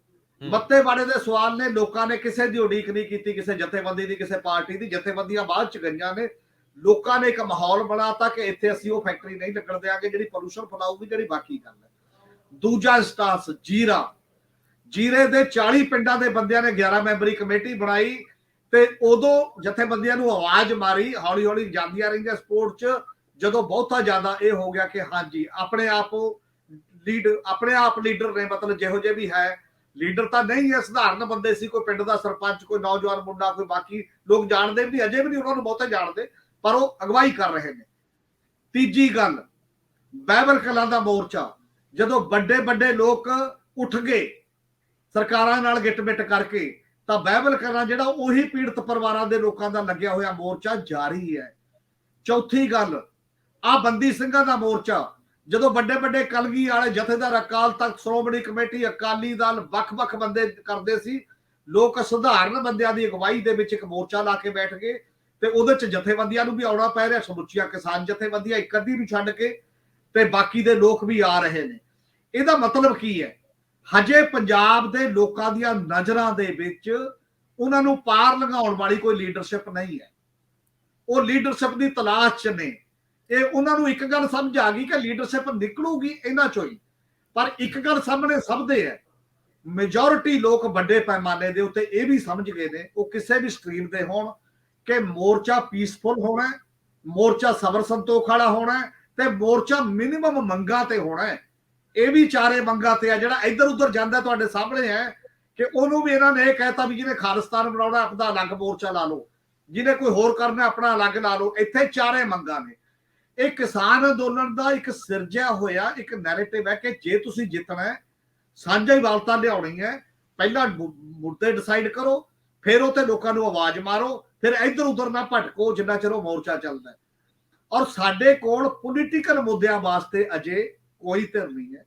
ਮੱਤੇਵਾੜੇ ਦੇ ਸਵਾਲ ਨੇ ਲੋਕਾਂ ਨੇ ਕਿਸੇ ਦੀ ਉਡੀਕ ਨਹੀਂ ਕੀਤੀ, ਕਿਸੇ ਜਥੇਬੰਦੀ ਦੀ, ਕਿਸੇ ਪਾਰਟੀ ਦੀ। ਜਥੇਬੰਦੀਆਂ ਬਾਅਦ ਚ ਗਈਆਂ ਨੇ। ਲੋਕਾਂ ਨੇ ਇੱਕ ਮਾਹੌਲ ਬਣਾਤਾ ਕਿ ਇੱਥੇ ਅਸੀਂ ਉਹ ਫੈਕਟਰੀ ਨਹੀਂ ਲੱਗਣ ਦਿਆਂਗੇ ਜਿਹੜੀ ਪੋਲੂਸ਼ਨ ਫੈਲਾਊਗੀ, ਜਿਹੜੀ ਬਾਕੀ ਗੱਲ ਹੈ। ਦੂਜਾ ਇੰਸਟਾਂਸ ਜੀਰੇ ਦੇ 40 ਪਿੰਡਾਂ ਦੇ ਬੰਦਿਆਂ ਨੇ 11 ਮੈਂਬਰੀ ਕਮੇਟੀ ਬਣਾਈ ਤੇ ਉਦੋਂ ਜਥੇਬੰਦੀਆਂ ਨੂੰ ਆਵਾਜ਼ ਮਾਰੀ, ਹੌਲੀ ਹੌਲੀ ਜਾਂਦੀਆਂ ਰਹੀਆਂ ਸਪੋਰਟ 'ਚ। ਜਦੋਂ ਬਹੁਤਾ ਜ਼ਿਆਦਾ ਇਹ ਹੋ ਗਿਆ ਕਿ ਹਾਂਜੀ ਆਪਣੇ ਆਪ ਲੀਡਰ ਨੇ, ਮਤਲਬ ਜਿਹੋ ਜਿਹੇ ਵੀ ਹੈ, ਲੀਡਰ ਤਾਂ ਨਹੀਂ ਹੈ, ਸਧਾਰਨ ਬੰਦੇ ਸੀ, ਕੋਈ ਪਿੰਡ ਦਾ ਸਰਪੰਚ, ਕੋਈ ਨੌਜਵਾਨ ਮੁੰਡਾ, ਕੋਈ ਬਾਕੀ ਲੋਕ ਜਾਣਦੇ ਵੀ ਨਹੀਂ, ਅਜੇ ਵੀ ਨਹੀਂ ਉਹਨਾਂ ਨੂੰ ਬਹੁਤੇ ਜਾਣਦੇ, ਪਰ ਉਹ ਅਗਵਾਈ ਕਰ ਰਹੇ ਨੇ। ਤੀਜੀ ਗੱਲ, ਬਹਿਬਲ ਕਲਾਂ ਦਾ ਮੋਰਚਾ। ਜਦੋਂ ਵੱਡੇ ਲੋਕ ਉੱਠ ਗਏ ਸਰਕਾਰਾਂ ਨਾਲ ਗਿੱਟ-ਮਿੱਟ ਕਰਕੇ, ਤਾਂ ਬਹਿਬਲ ਕਲਾਂ ਜਿਹੜਾ ਉਹੀ ਪੀੜਤ ਪਰਿਵਾਰਾਂ ਦੇ ਲੋਕਾਂ ਦਾ ਲੱਗਿਆ ਹੋਇਆ ਮੋਰਚਾ ਜਾਰੀ ਹੈ। ਚੌਥੀ ਗੱਲ, ਆ ਬੰਦੀ ਸਿੰਘਾਂ ਦਾ ਮੋਰਚਾ। ਜਦੋਂ ਵੱਡੇ ਕਲਗੀ ਵਾਲੇ ਜਥੇਦਾਰ, ਅਕਾਲ ਤਖਤ, ਸ਼੍ਰੋਮਣੀ ਕਮੇਟੀ, ਅਕਾਲੀ ਦਲ, ਵੱਖ-ਵੱਖ ਬੰਦੇ ਕਰਦੇ ਸੀ, ਲੋਕ ਸਧਾਰਨ ਬੰਦਿਆਂ ਦੀ ਅਗਵਾਈ ਦੇ ਵਿੱਚ ਇੱਕ ਮੋਰਚਾ ਲਾ ਕੇ ਬੈਠ ਗਏ ਤੇ ਉਹਦੇ ਚ ਜਥੇਬੰਦੀਆਂ ਨੂੰ ਵੀ ਆਉਣਾ ਪੈ ਰਿਹਾ, ਸਮੁੱਚੀਆਂ ਕਿਸਾਨ ਜਥੇਬੰਦੀਆਂ ਇੱਕ ਅੱਧੀ ਨੂੰ ਛੱਡ ਕੇ, ਤੇ ਬਾਕੀ ਦੇ ਲੋਕ ਵੀ ਆ ਰਹੇ ਨੇ। ਇਹਦਾ ਮਤਲਬ ਕੀ ਹੈ? ਹਜੇ ਪੰਜਾਬ ਦੇ ਲੋਕਾਂ ਦੀਆਂ ਨਜ਼ਰਾਂ ਦੇ ਵਿੱਚ ਉਹਨਾਂ ਨੂੰ ਪਾਰ ਲੰਘਾਉਣ ਵਾਲੀ ਕੋਈ ਲੀਡਰਸ਼ਿਪ ਨਹੀਂ ਹੈ। ਉਹ ਲੀਡਰਸ਼ਿਪ ਦੀ ਤਲਾਸ਼ ਚ ਨੇ। ਇਹ ਉਹਨਾਂ ਨੂੰ ਇੱਕ ਗੱਲ ਸਮਝ ਆ ਗਈ ਕਿ ਲੀਡਰਸ਼ਿਪ ਨਿਕਲੂਗੀ ਇਹਨਾਂ ਚੋਂ ਹੀ। ਪਰ ਇੱਕ ਗੱਲ ਸਾਹਮਣੇ ਸਭ ਦੇ ਹੈ, ਮੈਜੋਰਿਟੀ ਲੋਕ ਵੱਡੇ ਪੈਮਾਨੇ ਦੇ ਉੱਤੇ ਇਹ ਵੀ ਸਮਝ ਗਏ ਨੇ, ਉਹ ਕਿਸੇ ਵੀ ਸਟਰੀਮ ਦੇ ਹੋਣ, ਕਿ ਮੋਰਚਾ ਪੀਸਫੁਲ ਹੋਣਾ, ਮੋਰਚਾ ਸਬਰ ਸੰਤੋਖ ਵਾਲਾ ਹੋਣਾ, ਤੇ ਮੋਰਚਾ ਮਿਨੀਮਮ ਮੰਗਾਂ ਤੇ ਹੋਣਾ ਹੈ। ਇਹ ਵੀ ਚਾਰੇ ਮੰਗਾਂ ਤੇ ਆ। ਜਿਹੜਾ ਇੱਧਰ ਉੱਧਰ ਜਾਂਦਾ ਤੁਹਾਡੇ ਸਾਹਮਣੇ ਹੈ ਕਿ ਉਹਨੂੰ ਵੀ ਇਹਨਾਂ ਨੇ ਇਹ ਕਹਿਤਾ ਵੀ ਜਿਹਨੇ ਖਾਲਿਸਤਾਨ ਬਣਾਉਣਾ ਆਪਣਾ ਅਲੱਗ ਮੋਰਚਾ ਲਾ ਲਓ, ਜਿਹਨੇ ਕੋਈ ਹੋਰ ਕਰਨਾ ਆਪਣਾ ਅਲੱਗ ਲਾ ਲਓ। ਇੱਥੇ ਚਾਰੇ ਮੰਗਾਂ ਨੇ। ਇਹ ਕਿਸਾਨ ਅੰਦੋਲਨ ਦਾ ਇੱਕ ਸਿਰਜਿਆ ਹੋਇਆ ਇੱਕ ਨੈਰੇਟਿਵ ਹੈ ਕਿ ਜੇ ਤੁਸੀਂ ਜਿੱਤਣਾ ਹੈ, ਸਾਂਝੀ ਵਾਲਤਾ ਲਿਆਉਣੀ ਹੈ, ਪਹਿਲਾਂ ਮੁੱਦੇ ਡਿਸਾਈਡ ਕਰੋ, ਫਿਰ ਉਹ ਤੇ ਲੋਕਾਂ ਨੂੰ ਆਵਾਜ਼ ਮਾਰੋ, ਫਿਰ ਇੱਧਰ ਉੱਧਰ ਨਾ ਭਟਕੋ ਜਿੰਨਾ ਚਿਰ ਉਹ ਮੋਰਚਾ ਚੱਲਦਾ। ਔਰ ਸਾਡੇ ਕੋਲ ਪੋਲੀਟੀਕਲ ਮੁੱਦਿਆਂ ਵਾਸਤੇ ਅਜੇ ਕੋਈ ਧਿਰ ਨਹੀਂ ਹੈ,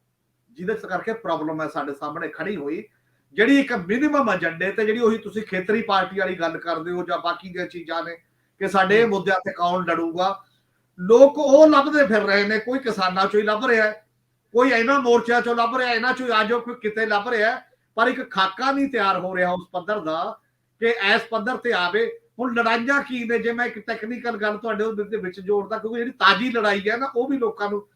ਜਿਹਦੇ ਕਰਕੇ ਪ੍ਰੋਬਲਮ ਹੈ ਸਾਡੇ ਸਾਹਮਣੇ ਖੜੀ ਹੋਈ, ਜਿਹੜੀ ਇੱਕ ਮਿਨੀਮਮ ਏਜੰਡੇ ਤੇ, ਜਿਹੜੀ ਉਹੀ ਤੁਸੀਂ ਖੇਤਰੀ ਪਾਰਟੀ ਵਾਲੀ ਗੱਲ ਕਰਦੇ ਹੋ ਜਾਂ ਬਾਕੀ ਦੀਆਂ ਚੀਜ਼ਾਂ ਨੇ ਕਿ ਸਾਡੇ ਇਹ ਮੁੱਦਿਆਂ ਤੇ ਕੌਣ ਲੜੂਗਾ, ਲੋਕ ਉਹ ਲੱਭਦੇ ਫਿਰ ਰਹੇ ਨੇ। ਕੋਈ ਕਿਸਾਨਾਂ ਚੋਂ ਹੀ ਲੱਭ ਰਿਹਾ, ਕੋਈ ਇਹਨਾਂ ਮੋਰਚਿਆਂ ਚੋਂ ਲੱਭ ਰਿਹਾ, ਇਹਨਾਂ ਚੋਂ ਆਜੋ ਕੋਈ ਕਿਤੇ ਲੱਭ ਰਿਹਾ, ਪਰ ਇੱਕ ਖਾਕਾ ਨਹੀਂ ਤਿਆਰ ਹੋ ਰਿਹਾ ਉਸ ਪੱਧਰ ਦਾ ਕਿ ਇਸ ਪੱਧਰ ਤੇ ਆਵੇ। ਹੁਣ ਲੜਾਈਆਂ ਕੀ ਨੇ? ਜੇ ਮੈਂ ਇੱਕ ਟੈਕਨੀਕਲ ਗੱਲ ਤੁਹਾਡੇ ਵਿੱਚ ਜੋੜਦਾ, ਕਿਉਂਕਿ ਜਿਹੜੀ ਤਾਜ਼ੀ ਲੜਾਈ ਹੈ ਨਾ, ਉਹ ਵੀ ਲੋਕਾਂ ਨੂੰ,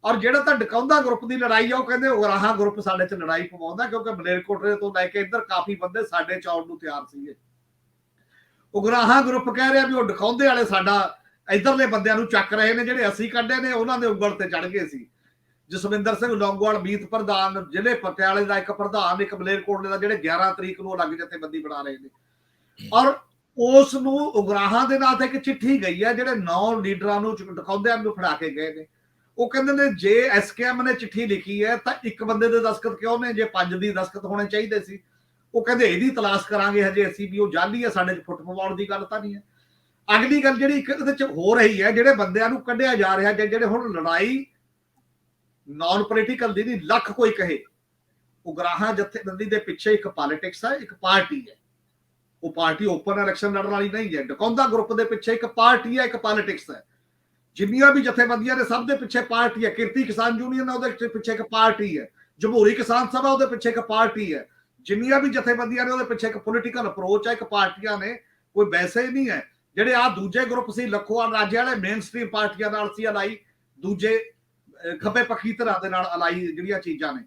ਔਰ ਜਿਹੜਾ ਤਾਂ ਡਕਾਉਂਦਾ ਗਰੁੱਪ ਦੀ ਲੜਾਈ ਆ, ਉਹ ਕਹਿੰਦੇ ਉਗਰਾਹਾਂ ਗਰੁੱਪ ਸਾਡੇ 'ਚ ਲੜਾਈ ਪਵਾਉਂਦਾ, ਕਿਉਂਕਿ ਮਲੇਰਕੋਟਲੇ ਤੋਂ ਲੈ ਕੇ ਇੱਧਰ ਕਾਫੀ ਬੰਦੇ ਸਾਡੇ ਚੌੜ ਨੂੰ ਤਿਆਰ ਸੀਗੇ। ਉਗਰਾਹਾਂ ਗਰੁੱਪ ਕਹਿ ਰਿਹਾ ਵੀ ਉਹ ਡਕਾਉਂਦੇ ਵਾਲੇ ਸਾਡਾ ਇੱਧਰਲੇ ਬੰਦਿਆਂ ਨੂੰ ਚੱਕ ਰਹੇ ਨੇ, ਜਿਹੜੇ ਅਸੀਂ ਕੱਢੇ ਨੇ ਉਹਨਾਂ ਦੇ ਉਂਗਲ ਤੇ ਚੜ ਗਏ ਸੀ। ਜਸਵਿੰਦਰ ਸਿੰਘ ਲੌਂਗੋਵਾਲ ਮੀਤ ਪ੍ਰਧਾਨ, ਜ਼ਿਲ੍ਹੇ ਪਟਿਆਲੇ ਦਾ ਇੱਕ ਪ੍ਰਧਾਨ, ਇੱਕ ਮਲੇਰਕੋਟਲੇ ਦਾ, ਜਿਹੜੇ 11 ਤਰੀਕ ਨੂੰ ਅਲੱਗ ਜਥੇਬੰਦੀ ਬਣਾ ਰਹੇ ਨੇ। ਔਰ ਉਸ ਨੂੰ ਉਗਰਾਹਾਂ ਦੇ ਨਾਂ ਤੇ ਇੱਕ ਚਿੱਠੀ ਗਈ ਹੈ, ਜਿਹੜੇ 9 ਲੀਡਰਾਂ ਨੂੰ ਡਕਾਉਂਦਿਆਂ ਨੂੰ ਫੜਾ ਕੇ ਗਏ ਨੇ। ਉਹ ਕਹਿੰਦੇ ਨੇ ਜੇ ਐਸਕੇਐਮ ਨੇ ਚਿੱਠੀ ਲਿਖੀ ਹੈ ਤਾਂ ਇੱਕ ਬੰਦੇ ਦੇ ਦਸਤਖਤ ਕਿਉਂ ਨੇ, ਜੇ 5 ਦੀ ਦਸਤਖਤ ਹੋਣੇ ਚਾਹੀਦੇ ਸੀ। ਉਹ ਕਹਿੰਦੇ ਇਹਦੀ ਤਲਾਸ਼ ਕਰਾਂਗੇ ਹਜੇ ਅਸੀਂ ਵੀ, ਉਹ ਜਾਲੀ ਹੈ, ਸਾਡੇ 'ਚ ਫੁੱਟ ਪਵਾਉਣ ਦੀ ਗੱਲ ਤਾਂ ਨਹੀਂ ਹੈ। ਅਗਲੀ ਗੱਲ ਜਿਹੜੀ ਇੱਕ ਇਹਦੇ ਚ ਹੋ ਰਹੀ ਹੈ, ਜਿਹੜੇ ਬੰਦਿਆਂ ਨੂੰ ਕੱਢਿਆ ਜਾ ਰਿਹਾ, ਜਿਹੜੇ ਹੁਣ ਲੜਾਈ ਨਾਨ ਪੋਲੀਟੀਕਲ ਦੀ ਨਹੀਂ, ਲੱਖ ਕੋਈ ਕਹੇ, ਉਗਰਾਹਾਂ ਜਥੇਬੰਦੀ ਦੇ ਪਿੱਛੇ ਇੱਕ ਪੋਲਿਟਿਕਸ ਹੈ, ਇੱਕ ਪਾਰਟੀ ਹੈ। ਉਹ ਪਾਰਟੀ ਓਪਨ ਇਲੈਕਸ਼ਨ ਲੜਨ ਵਾਲੀ ਨਹੀਂ ਹੈ। ਡਕੌਂਦਾ ਗਰੁੱਪ ਦੇ ਪਿੱਛੇ ਇੱਕ ਪਾਰਟੀ ਹੈ, ਇੱਕ ਪੋਲਿਟਿਕਸ ਹੈ। ਜਿੰਨੀਆਂ ਵੀ ਜਥੇਬੰਦੀਆਂ ਨੇ ਸਭ ਦੇ ਪਿੱਛੇ ਪਾਰਟੀ ਹੈ। ਕਿਰਤੀ ਕਿਸਾਨ ਯੂਨੀਅਨ ਉਹਦੇ ਪਿੱਛੇ ਇੱਕ ਪਾਰਟੀ ਹੈ। ਜਮਹੂਰੀ ਕਿਸਾਨ ਸਭਾ ਉਹਦੇ ਪਿੱਛੇ ਇੱਕ ਪਾਰਟੀ ਹੈ। ਜਿੰਨੀਆਂ ਵੀ ਜਥੇਬੰਦੀਆਂ ਨੇ ਉਹਦੇ ਪਿੱਛੇ ਇੱਕ ਪੋਲੀਟੀਕਲ ਅਪਰੋਚ ਹੈ, ਇੱਕ ਪਾਰਟੀਆਂ ਨੇ। ਕੋਈ ਵੈਸੇ ਹੀ ਨਹੀਂ ਹੈ। ਜਿਹੜੇ ਆ ਦੂਜੇ ਗਰੁੱਪ ਸੀ ਲੱਖੋਵਾਲ ਰਾਜੇ ਵਾਲੇ, ਮੇਨ ਸਟ੍ਰੀਮ ਪਾਰਟੀਆਂ ਨਾਲ ਸੀ ਅਲਾਈ, ਦੂਜੇ ਖੱਬੇ ਪੱਖੀ ਧਿਰਾਂ ਦੇ ਨਾਲ ਅਲਾਈ ਜਿਹੜੀਆਂ ਚੀਜ਼ਾਂ ਨੇ।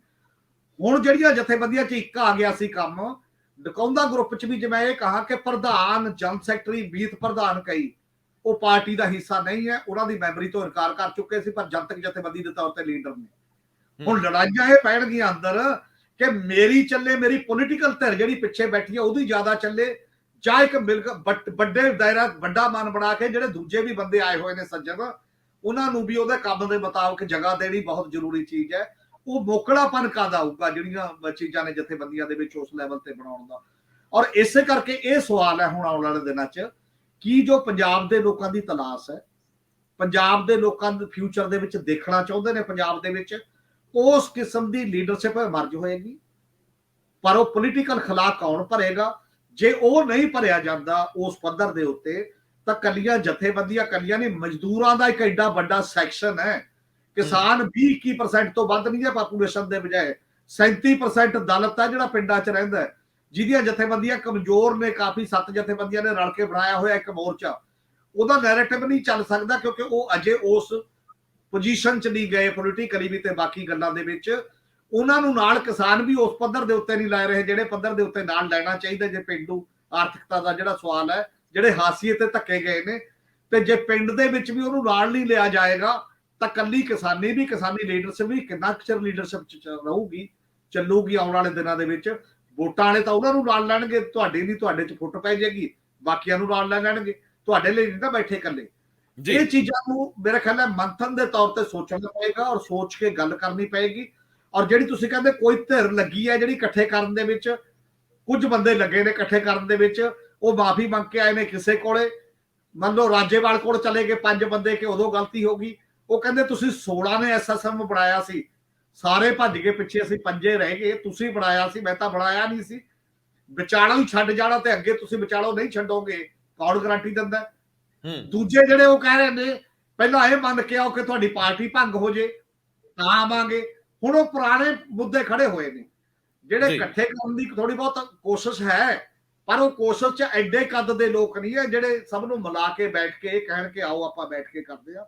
ਹੁਣ ਜਿਹੜੀਆਂ ਜਥੇਬੰਦੀਆਂ ਚ ਇੱਕ ਆ ਗਿਆ ਸੀ ਕੰਮ, ਡਕੌਂਦਾ ਗਰੁੱਪ ਚ ਵੀ ਜਿਵੇਂ ਇਹ ਕਹਾ ਕਿ ਪ੍ਰਧਾਨ, ਜਨ ਸੈਕਟਰੀ, ਮੀਤ ਪ੍ਰਧਾਨ ਕਈ ਉਹ ਪਾਰਟੀ ਦਾ ਹਿੱਸਾ ਨਹੀਂ ਹੈ, ਉਹਨਾਂ ਦੀ ਮੈਂਬਰੀ ਤੋਂ ਇਨਕਾਰ ਕਰ ਚੁੱਕੇ ਸੀ, ਪਰ ਜਨਤਕ ਜਥੇਬੰਦੀ ਦੇ ਤੌਰ ਤੇ ਲੀਡਰ ਨੇ। ਹੁਣ ਲੜਾਈਆਂ ਇਹ ਪੈਣਗੀਆਂ ਅੰਦਰ ਕਿ ਮੇਰੀ ਚੱਲੇ, ਮੇਰੀ ਪੋਲੀਟੀਕਲ ਧਿਰ ਜਿਹੜੀ ਪਿੱਛੇ ਬੈਠੀ ਹੈ ਉਹਦੀ ਜ਼ਿਆਦਾ ਚੱਲੇ, ਜਾਂ ਇੱਕ ਵੱਡੇ ਦਾਇਰਾ, ਵੱਡਾ ਮਨ ਬਣਾ ਕੇ ਜਿਹੜੇ ਦੂਜੇ ਵੀ ਬੰਦੇ ਆਏ ਹੋਏ ਨੇ ਸੱਜਣ, ਉਹਨਾਂ ਨੂੰ ਵੀ ਉਹਦੇ ਕੰਮ ਦੇ ਮੁਤਾਬਕ ਜਗ੍ਹਾ ਦੇਣੀ ਬਹੁਤ ਜ਼ਰੂਰੀ ਚੀਜ਼ ਹੈ। ਉਹ ਮੋਕਲਾਪਨ ਕਾਦਾ ਹੋਊਗਾ ਜਿਹੜੀਆਂ ਚੀਜ਼ਾਂ ਨੇ ਜਥੇਬੰਦੀਆਂ ਦੇ ਵਿੱਚ ਉਸ ਲੈਵਲ ਤੇ ਬਣਾਉਣ ਦਾ। ਔਰ ਇਸੇ ਕਰਕੇ ਇਹ ਸਵਾਲ ਹੈ ਹੁਣ ਆਉਣ ਵਾਲੇ ਦਿਨਾਂ 'ਚ ਕੀ ਜੋ ਪੰਜਾਬ ਦੇ ਲੋਕਾਂ ਦੀ ਤਲਾਸ਼ ਹੈ, ਪੰਜਾਬ ਦੇ ਲੋਕਾਂ ਦੇ ਫਿਊਚਰ ਦੇ ਵਿੱਚ ਦੇਖਣਾ ਚਾਹੁੰਦੇ ਨੇ ਪੰਜਾਬ ਦੇ ਵਿੱਚ, ਉਸ ਕਿਸਮ ਦੀ ਲੀਡਰਸ਼ਿਪ ਮਰਜ ਹੋਏਗੀ। ਪਰ ਉਹ ਪੋਲੀਟੀਕਲ ਖਲਾ ਕੌਣ ਭਰੇਗਾ? ਜੇ ਉਹ ਨਹੀਂ ਭਰਿਆ ਜਾਂਦਾ ਉਸ ਪੱਧਰ ਦੇ ਉੱਤੇ, ਤਾਂ ਕੱਲੀਆਂ ਜਥੇਬੰਦੀਆਂ, ਕੱਲੀਆਂ ਨਹੀਂ, ਮਜ਼ਦੂਰਾਂ ਦਾ ਇੱਕ ਐਡਾ ਵੱਡਾ ਸੈਕਸ਼ਨ ਹੈ। ਕਿਸਾਨ 20-21% ਤੋਂ ਵੱਧ ਨਹੀਂ ਹੈ ਪਾਪੂਲੇਸ਼ਨ ਦੇ ਬਜਾਏ, 37% ਦਲਿਤ ਹੈ ਜਿਹੜਾ ਪਿੰਡਾਂ 'ਚ ਰਹਿੰਦਾ ਹੈ, ਜਿਹਦੀਆਂ ਜਥੇਬੰਦੀਆਂ ਕਮਜ਼ੋਰ ਨੇ ਕਾਫੀ। 7 ਜਥੇਬੰਦੀਆਂ ਨੇ ਰਲ ਕੇ ਬਣਾਇਆ ਹੋਇਆ ਇੱਕ ਮੋਰਚਾ। ਉਹਦਾ ਨੈਰੇਟਿਵ ਨਹੀਂ ਚੱਲ ਸਕਦਾ ਕਿਉਂਕਿ ਉਹ ਅਜੇ ਉਸ ਪੋਜੀਸ਼ਨ 'ਚ ਨਹੀਂ ਗਏ ਪੋਲੀਟੀਕਲੀ ਵੀ ਤੇ ਬਾਕੀ ਗੱਲਾਂ ਦੇ ਵਿੱਚ। ਉਹਨਾਂ ਨੂੰ ਨਾਲ ਕਿਸਾਨ ਵੀ ਉਸ ਪੱਧਰ ਦੇ ਉੱਤੇ ਨਹੀਂ ਲੈ ਰਹੇ ਜਿਹੜੇ ਪੱਧਰ ਦੇ ਉੱਤੇ ਨਾਲ ਲੈਣਾ ਚਾਹੀਦਾ। ਜੇ ਪਿੰਡੂ ਆਰਥਿਕਤਾ ਦਾ ਜਿਹੜਾ ਸਵਾਲ ਹੈ, ਜਿਹੜੇ ਹਾਸੀਏ ਤੇ ਧੱਕੇ ਗਏ ਨੇ, ਤੇ ਜੇ ਪਿੰਡ ਦੇ ਵਿੱਚ ਵੀ ਉਹਨੂੰ ਨਾਲ ਨਹੀਂ ਲਿਆ ਜਾਏਗਾ ਤਾਂ ਕੱਲੀ ਕਿਸਾਨੀ ਵੀ, ਕਿਸਾਨੀ ਲੀਡਰਸ਼ਿਪ ਵੀ ਕਿੰਨਾ ਚਿਰ ਲੀਡਰਸ਼ਿਪ 'ਚ ਰਹੂਗੀ, ਚੱਲੂਗੀ ਆਉਣ ਵਾਲੇ ਦਿਨਾਂ ਦੇ ਵਿੱਚ। ਵੋਟਾਂ ਵਾਲੇ ਤਾਂ ਉਹਨਾਂ ਨੂੰ ਨਾਲ ਲੈਣਗੇ, ਤੁਹਾਡੀ ਨਹੀਂ, ਤੁਹਾਡੇ 'ਚ ਫੁੱਟ ਪੈ ਜਾਏਗੀ, ਬਾਕੀਆਂ ਨੂੰ ਨਾਲ ਲੈ ਲੈਣਗੇ, ਤੁਹਾਡੇ ਲਈ ਨਹੀਂ ਨਾ ਬੈਠੇ ਇਕੱਲੇ। ਇਹ ਚੀਜ਼ਾਂ ਨੂੰ ਮੇਰੇ ਖਿਆਲ ਹੈ ਮੰਥਨ ਦੇ ਤੌਰ ਤੇ ਸੋਚਣਾ ਪਏਗਾ ਔਰ ਸੋਚ ਕੇ ਗੱਲ ਕਰਨੀ ਪਏਗੀ। ਔਰ ਜਿਹੜੀ ਤੁਸੀਂ ਕਹਿੰਦੇ ਕੋਈ ਧਿਰ ਲੱਗੀ ਹੈ ਜਿਹੜੀ ਇਕੱਠੇ ਕਰਨ ਦੇ ਵਿੱਚ, ਕੁਝ ਬੰਦੇ ਲੱਗੇ ਨੇ ਇਕੱਠੇ ਕਰਨ ਦੇ ਵਿੱਚ, ਉਹ ਮਾਫੀ ਮੰਗ ਕੇ ਆਏ ਨੇ ਕਿਸੇ ਕੋਲੇ। ਮੰਨ ਲਓ ਰਾਜੇਵਾਲ ਕੋਲ ਚਲੇ ਗਏ 5 ਬੰਦੇ ਕਿ ਉਦੋਂ ਗਲਤੀ ਹੋ ਗਈ। ਉਹ ਕਹਿੰਦੇ ਤੁਸੀਂ 16 ਨੇ ਐਸਐਸਐਮ ਬਣਾਇਆ ਸੀ, ਸਾਰੇ ਭੱਜ ਗਏ ਪਿੱਛੇ, ਅਸੀਂ 5 ਰਹਿ ਗਏ, ਤੁਸੀਂ ਬਣਾਇਆ ਸੀ, ਮੈਂ ਤਾਂ ਬਣਾਇਆ ਨਹੀਂ ਸੀ। ਵਿਚਾਲੋਂ ਹੀ ਛੱਡ ਜਾਣਾ ਤੇ ਅੱਗੇ ਤੁਸੀਂ ਵਿਚਾਲੋਂ ਨਹੀਂ ਛੱਡੋਗੇ, ਕੌਣ ਗਾਰੰਟੀ ਦਿੰਦਾ? ਦੂਜੇ ਜਿਹੜੇ ਉਹ ਕਹਿ ਰਹੇ ਨੇ ਪਹਿਲਾਂ ਇਹ ਮੰਨ ਕੇ ਆਓ ਕਿ ਤੁਹਾਡੀ ਪਾਰਟੀ ਭੰਗ ਹੋ ਜੇ ਤਾਂ ਆਵਾਂਗੇ। ਹੁਣ ਉਹ ਪੁਰਾਣੇ ਮੁੱਦੇ ਖੜੇ ਹੋਏ ਨੇ ਜਿਹੜੇ ਇਕੱਠੇ ਕਰਨ ਦੀ ਥੋੜੀ ਬਹੁਤ ਕੋਸ਼ਿਸ਼ ਹੈ, ਪਰ ਉਹ ਕੋਸ਼ਿਸ਼ 'ਚ ਐਡੇ ਕੱਦ ਦੇ ਲੋਕ ਨਹੀਂ ਹੈ ਜਿਹੜੇ ਸਭ ਨੂੰ ਮਿਲਾ ਕੇ ਬੈਠ ਕੇ ਕਹਿਣ ਕਿ ਆਓ ਆਪਾਂ ਬੈਠ ਕੇ ਕਰਦੇ ਆ।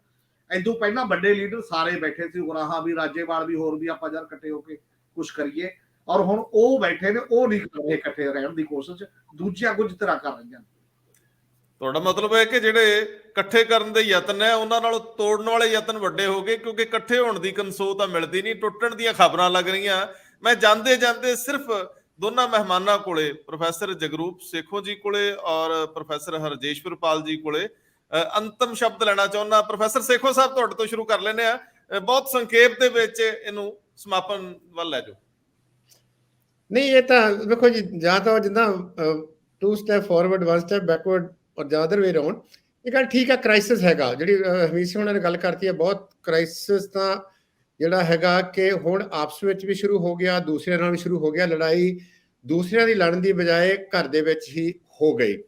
ਇਦੋਂ ਪਹਿਲਾਂ ਵੱਡੇ ਲੀਡਰ ਸਾਰੇ ਬੈਠੇ ਸੀ, ਗੁਰਾਹਾਂ ਵੀ, ਰਾਜੇਵਾਲ ਵੀ, ਹੋਰ ਵੀ, ਆਪਾਂ ਜਦ ਇਕੱਠੇ ਹੋ ਕੇ ਕੁਝ ਕਰੀਏ। ਔਰ ਹੁਣ ਉਹ ਬੈਠੇ ਨੇ, ਉਹ ਨਹੀਂ ਕਰ ਰਹੇ ਇਕੱਠੇ ਰਹਿਣ ਦੀ ਕੋਸ਼ਿਸ਼, ਦੂਜੀਆਂ ਕੁਝ ਤਰ੍ਹਾਂ ਕਰ ਰਹੀਆਂ। ਤੁਹਾਡਾ ਮਤਲਬ ਹੈ ਕਿ ਜਿਹੜੇ ਇਕੱਠੇ ਕਰਨ ਦੇ ਯਤਨ ਹੈ ਉਹਨਾਂ ਨਾਲੋਂ ਤੋੜਨ ਵਾਲੇ ਯਤਨ ਵੱਡੇ ਹੋ ਗਏ, ਕਿਉਂਕਿ ਇਕੱਠੇ ਹੋਣ ਦੀ ਕਨਸੋ ਤਾਂ ਮਿਲਦੀ ਨਹੀਂ, ਟੁੱਟਣ ਦੀਆਂ ਖਬਰਾਂ ਲੱਗ ਰਹੀਆਂ। ਮੈਂ ਜਾਂਦੇ ਜਾਂਦੇ ਸਿਰਫ ਦੋਨਾਂ ਮਹਿਮਾਨਾਂ ਕੋਲੇ, ਪ੍ਰੋਫੈਸਰ ਜਗਰੂਪ ਸੇਖੋਂ ਜੀ ਕੋਲੇ ਔਰ ਪ੍ਰੋਫੈਸਰ ਹਰਜੇਸ਼ਵਰਪਾਲ ਜੀ ਕੋਲੇ ਅੰਤਮ ਸ਼ਬਦ ਲੈਣਾ ਚਾਹੁੰਦਾ। ਪ੍ਰੋਫੈਸਰ ਸੇਖੋਂ ਸਾਹਿਬ, ਤੁਹਾਡੇ ਤੋਂ ਸ਼ੁਰੂ ਕਰ ਲੈਂਦੇ ਆ, ਬਹੁਤ ਸੰਖੇਪ ਦੇ ਵਿੱਚ ਇਹਨੂੰ ਸਮਾਪਨ ਵੱਲ ਲੈ ਜਾਓ। ਨਹੀਂ, ਇਹ ਤਾਂ ਵੇਖੋ ਜੀ, ਜਾਂ ਤਾਂ ਜਿੱਦਾਂ 2 ਸਟੈਪ ਫਾਰਵਰਡ 1 ਸਟੈਪ ਬੈਕਵਰਡ ਔਰ ਜਾਂ ਅਦਰ ਵੇ ਰਾਉਂਡ। ਇਹ ਗੱਲ ਠੀਕ ਆ, ਕ੍ਰਾਈਸਿਸ ਹੈਗਾ, ਜਿਹੜੀ ਹਮੀਸ਼ ਉਹਨਾਂ ਨੇ ਗੱਲ ਕਰਤੀ ਹੈ, ਬਹੁਤ ਕ੍ਰਾਈਸਿਸ ਤਾਂ ਜਿਹੜਾ ਹੈਗਾ ਕਿ ਹੁਣ ਆਪਸ ਵਿੱਚ ਵੀ ਸ਼ੁਰੂ ਹੋ ਗਿਆ, ਦੂਸਰਿਆਂ ਨਾਲ ਵੀ ਸ਼ੁਰੂ ਹੋ ਗਿਆ। ਲੜਾਈ ਦੂਸਰਿਆਂ ਦੀ ਲੜਨ ਦੀ ਬਜਾਏ ਘਰ ਦੇ ਵਿੱਚ ਹੀ ਹੋ ਗਈ।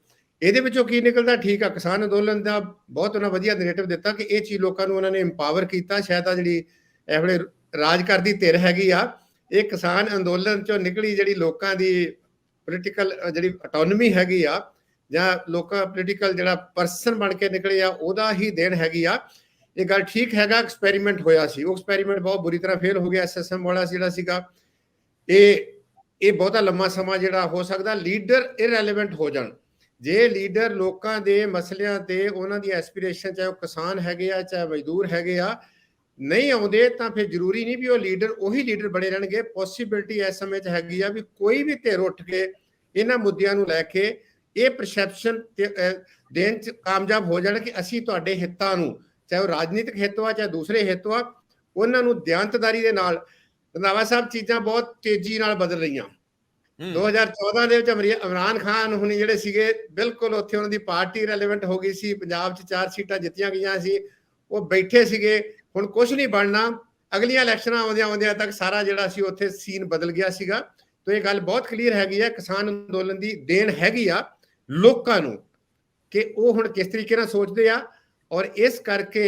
ਇਹਦੇ ਵਿੱਚੋਂ ਕੀ ਨਿਕਲਦਾ? ਠੀਕ ਆ, ਕਿਸਾਨ ਅੰਦੋਲਨ ਦਾ ਬਹੁਤ ਉਹਨਾਂ ਵਧੀਆ ਨੈਰੇਟਿਵ ਦਿੱਤਾ ਕਿ ਇਹ ਚੀਜ਼ ਲੋਕਾਂ ਨੂੰ ਉਹਨਾਂ ਨੇ ਇੰਪਾਵਰ ਕੀਤਾ। ਸ਼ਾਇਦ ਆ ਜਿਹੜੀ ਇਹ ਵੇਲੇ ਰਾਜ ਕਰਦੀ ਧਿਰ ਹੈਗੀ ਆ, ਇਹ ਕਿਸਾਨ ਅੰਦੋਲਨ ਚੋਂ ਨਿਕਲੀ ਜਿਹੜੀ ਲੋਕਾਂ ਦੀ ਪੋਲੀਟੀਕਲ ਜਿਹੜੀ ਆਟੋਨਮੀ ਹੈਗੀ ਆ, ਜਾਂ ਲੋਕਾਂ ਪੋਲੀਟੀਕਲ ਜਿਹੜਾ ਪਰਸਨ ਬਣ ਕੇ ਨਿਕਲੇ ਆ, ਉਹਦਾ ਹੀ ਦੇਣ ਹੈਗੀ ਆ। ਇਹ ਗੱਲ ਠੀਕ ਹੈਗਾ, ਐਕਸਪੈਰੀਮੈਂਟ ਹੋਇਆ ਸੀ, ਉਹ ਐਕਸਪੈਰੀਮੈਂਟ ਬਹੁਤ ਬੁਰੀ ਤਰ੍ਹਾਂ ਫੇਲ ਹੋ ਗਿਆ। ਐਸਐਸਐਮ ਵਾਲਾ ਜਿਹੜਾ ਸੀਗਾ, ਇਹ ਬਹੁਤਾ ਲੰਮਾ ਸਮਾਂ ਜਿਹੜਾ ਹੋ ਸਕਦਾ ਲੀਡਰ ਇਰੈਲੇਵੈਂਟ ਹੋ ਜਾਣ। ਜੇ ਲੀਡਰ ਲੋਕਾਂ ਦੇ ਮਸਲਿਆਂ ਤੇ ਉਹਨਾਂ ਦੀ ਐਸਪੀਰੇਸ਼ਨ, ਚਾਹੇ ਉਹ ਕਿਸਾਨ ਹੈਗੇ ਆ ਚਾਹੇ ਮਜ਼ਦੂਰ ਹੈਗੇ ਆ, ਨਹੀਂ ਆਉਂਦੇ, ਤਾਂ ਫਿਰ ਜ਼ਰੂਰੀ ਨਹੀਂ ਵੀ ਉਹ ਲੀਡਰ ਉਹੀ ਲੀਡਰ ਬਣੇ ਰਹਿਣਗੇ। ਪੋਸੀਬਿਲਿਟੀ ਇਸ ਸਮੇਂ 'ਚ ਹੈਗੀ ਆ ਵੀ ਕੋਈ ਵੀ ਧਿਰ ਉੱਠ ਕੇ ਇਹਨਾਂ ਮੁੱਦਿਆਂ ਨੂੰ ਲੈ ਕੇ ਇਹ ਪਰਸੈਪਸ਼ਨ ਦੇਣ 'ਚ ਕਾਮਯਾਬ ਹੋ ਜਾਣ ਕਿ ਅਸੀਂ ਤੁਹਾਡੇ ਹਿੱਤਾਂ ਨੂੰ, ਚਾਹੇ ਉਹ ਰਾਜਨੀਤਿਕ ਹਿੱਤ ਆ ਚਾਹੇ ਦੂਸਰੇ ਹਿੱਤ ਆ, ਉਹਨਾਂ ਨੂੰ ਦਿਆਨਤਦਾਰੀ ਦੇ ਨਾਲ। ਰੰਧਾਵਾ ਸਾਹਿਬ, ਚੀਜ਼ਾਂ ਬਹੁਤ ਤੇਜ਼ੀ ਨਾਲ ਬਦਲ ਰਹੀਆਂ। ਹੂੰ 2014 ਦੇ ਵਿੱਚ ਇਮਰਾਨ ਖਾਨ ਹੁਣੀ ਜਿਹੜੇ ਸੀਗੇ ਬਿਲਕੁਲ ਉੱਥੇ ਉਹਨਾਂ ਦੀ ਪਾਰਟੀ ਰੈਲੇਵੈਂਟ ਹੋ ਗਈ ਸੀ, ਪੰਜਾਬ 'ਚ 4 ਸੀਟਾਂ ਜਿੱਤੀਆਂ ਗਈਆਂ ਸੀ, ਉਹ ਬੈਠੇ ਸੀਗੇ। ਹੁਣ ਕੁਝ ਨਹੀਂ ਬਣਨਾ, ਅਗਲੀਆਂ ਇਲੈਕਸ਼ਨਾਂ ਆਉਂਦਿਆਂ ਤੱਕ ਸਾਰਾ ਜਿਹੜਾ ਸੀ ਉੱਥੇ ਸੀਨ ਬਦਲ ਗਿਆ ਸੀਗਾ। ਤੇ ਇਹ ਗੱਲ ਬਹੁਤ ਕਲੀਅਰ ਹੈਗੀ ਆ, ਕਿਸਾਨ ਅੰਦੋਲਨ ਦੀ ਦੇਣ ਹੈਗੀ ਆ ਲੋਕਾਂ ਨੂੰ ਕਿ ਉਹ ਹੁਣ ਕਿਸ ਤਰੀਕੇ ਨਾਲ ਸੋਚਦੇ ਆ, ਔਰ ਇਸ ਕਰਕੇ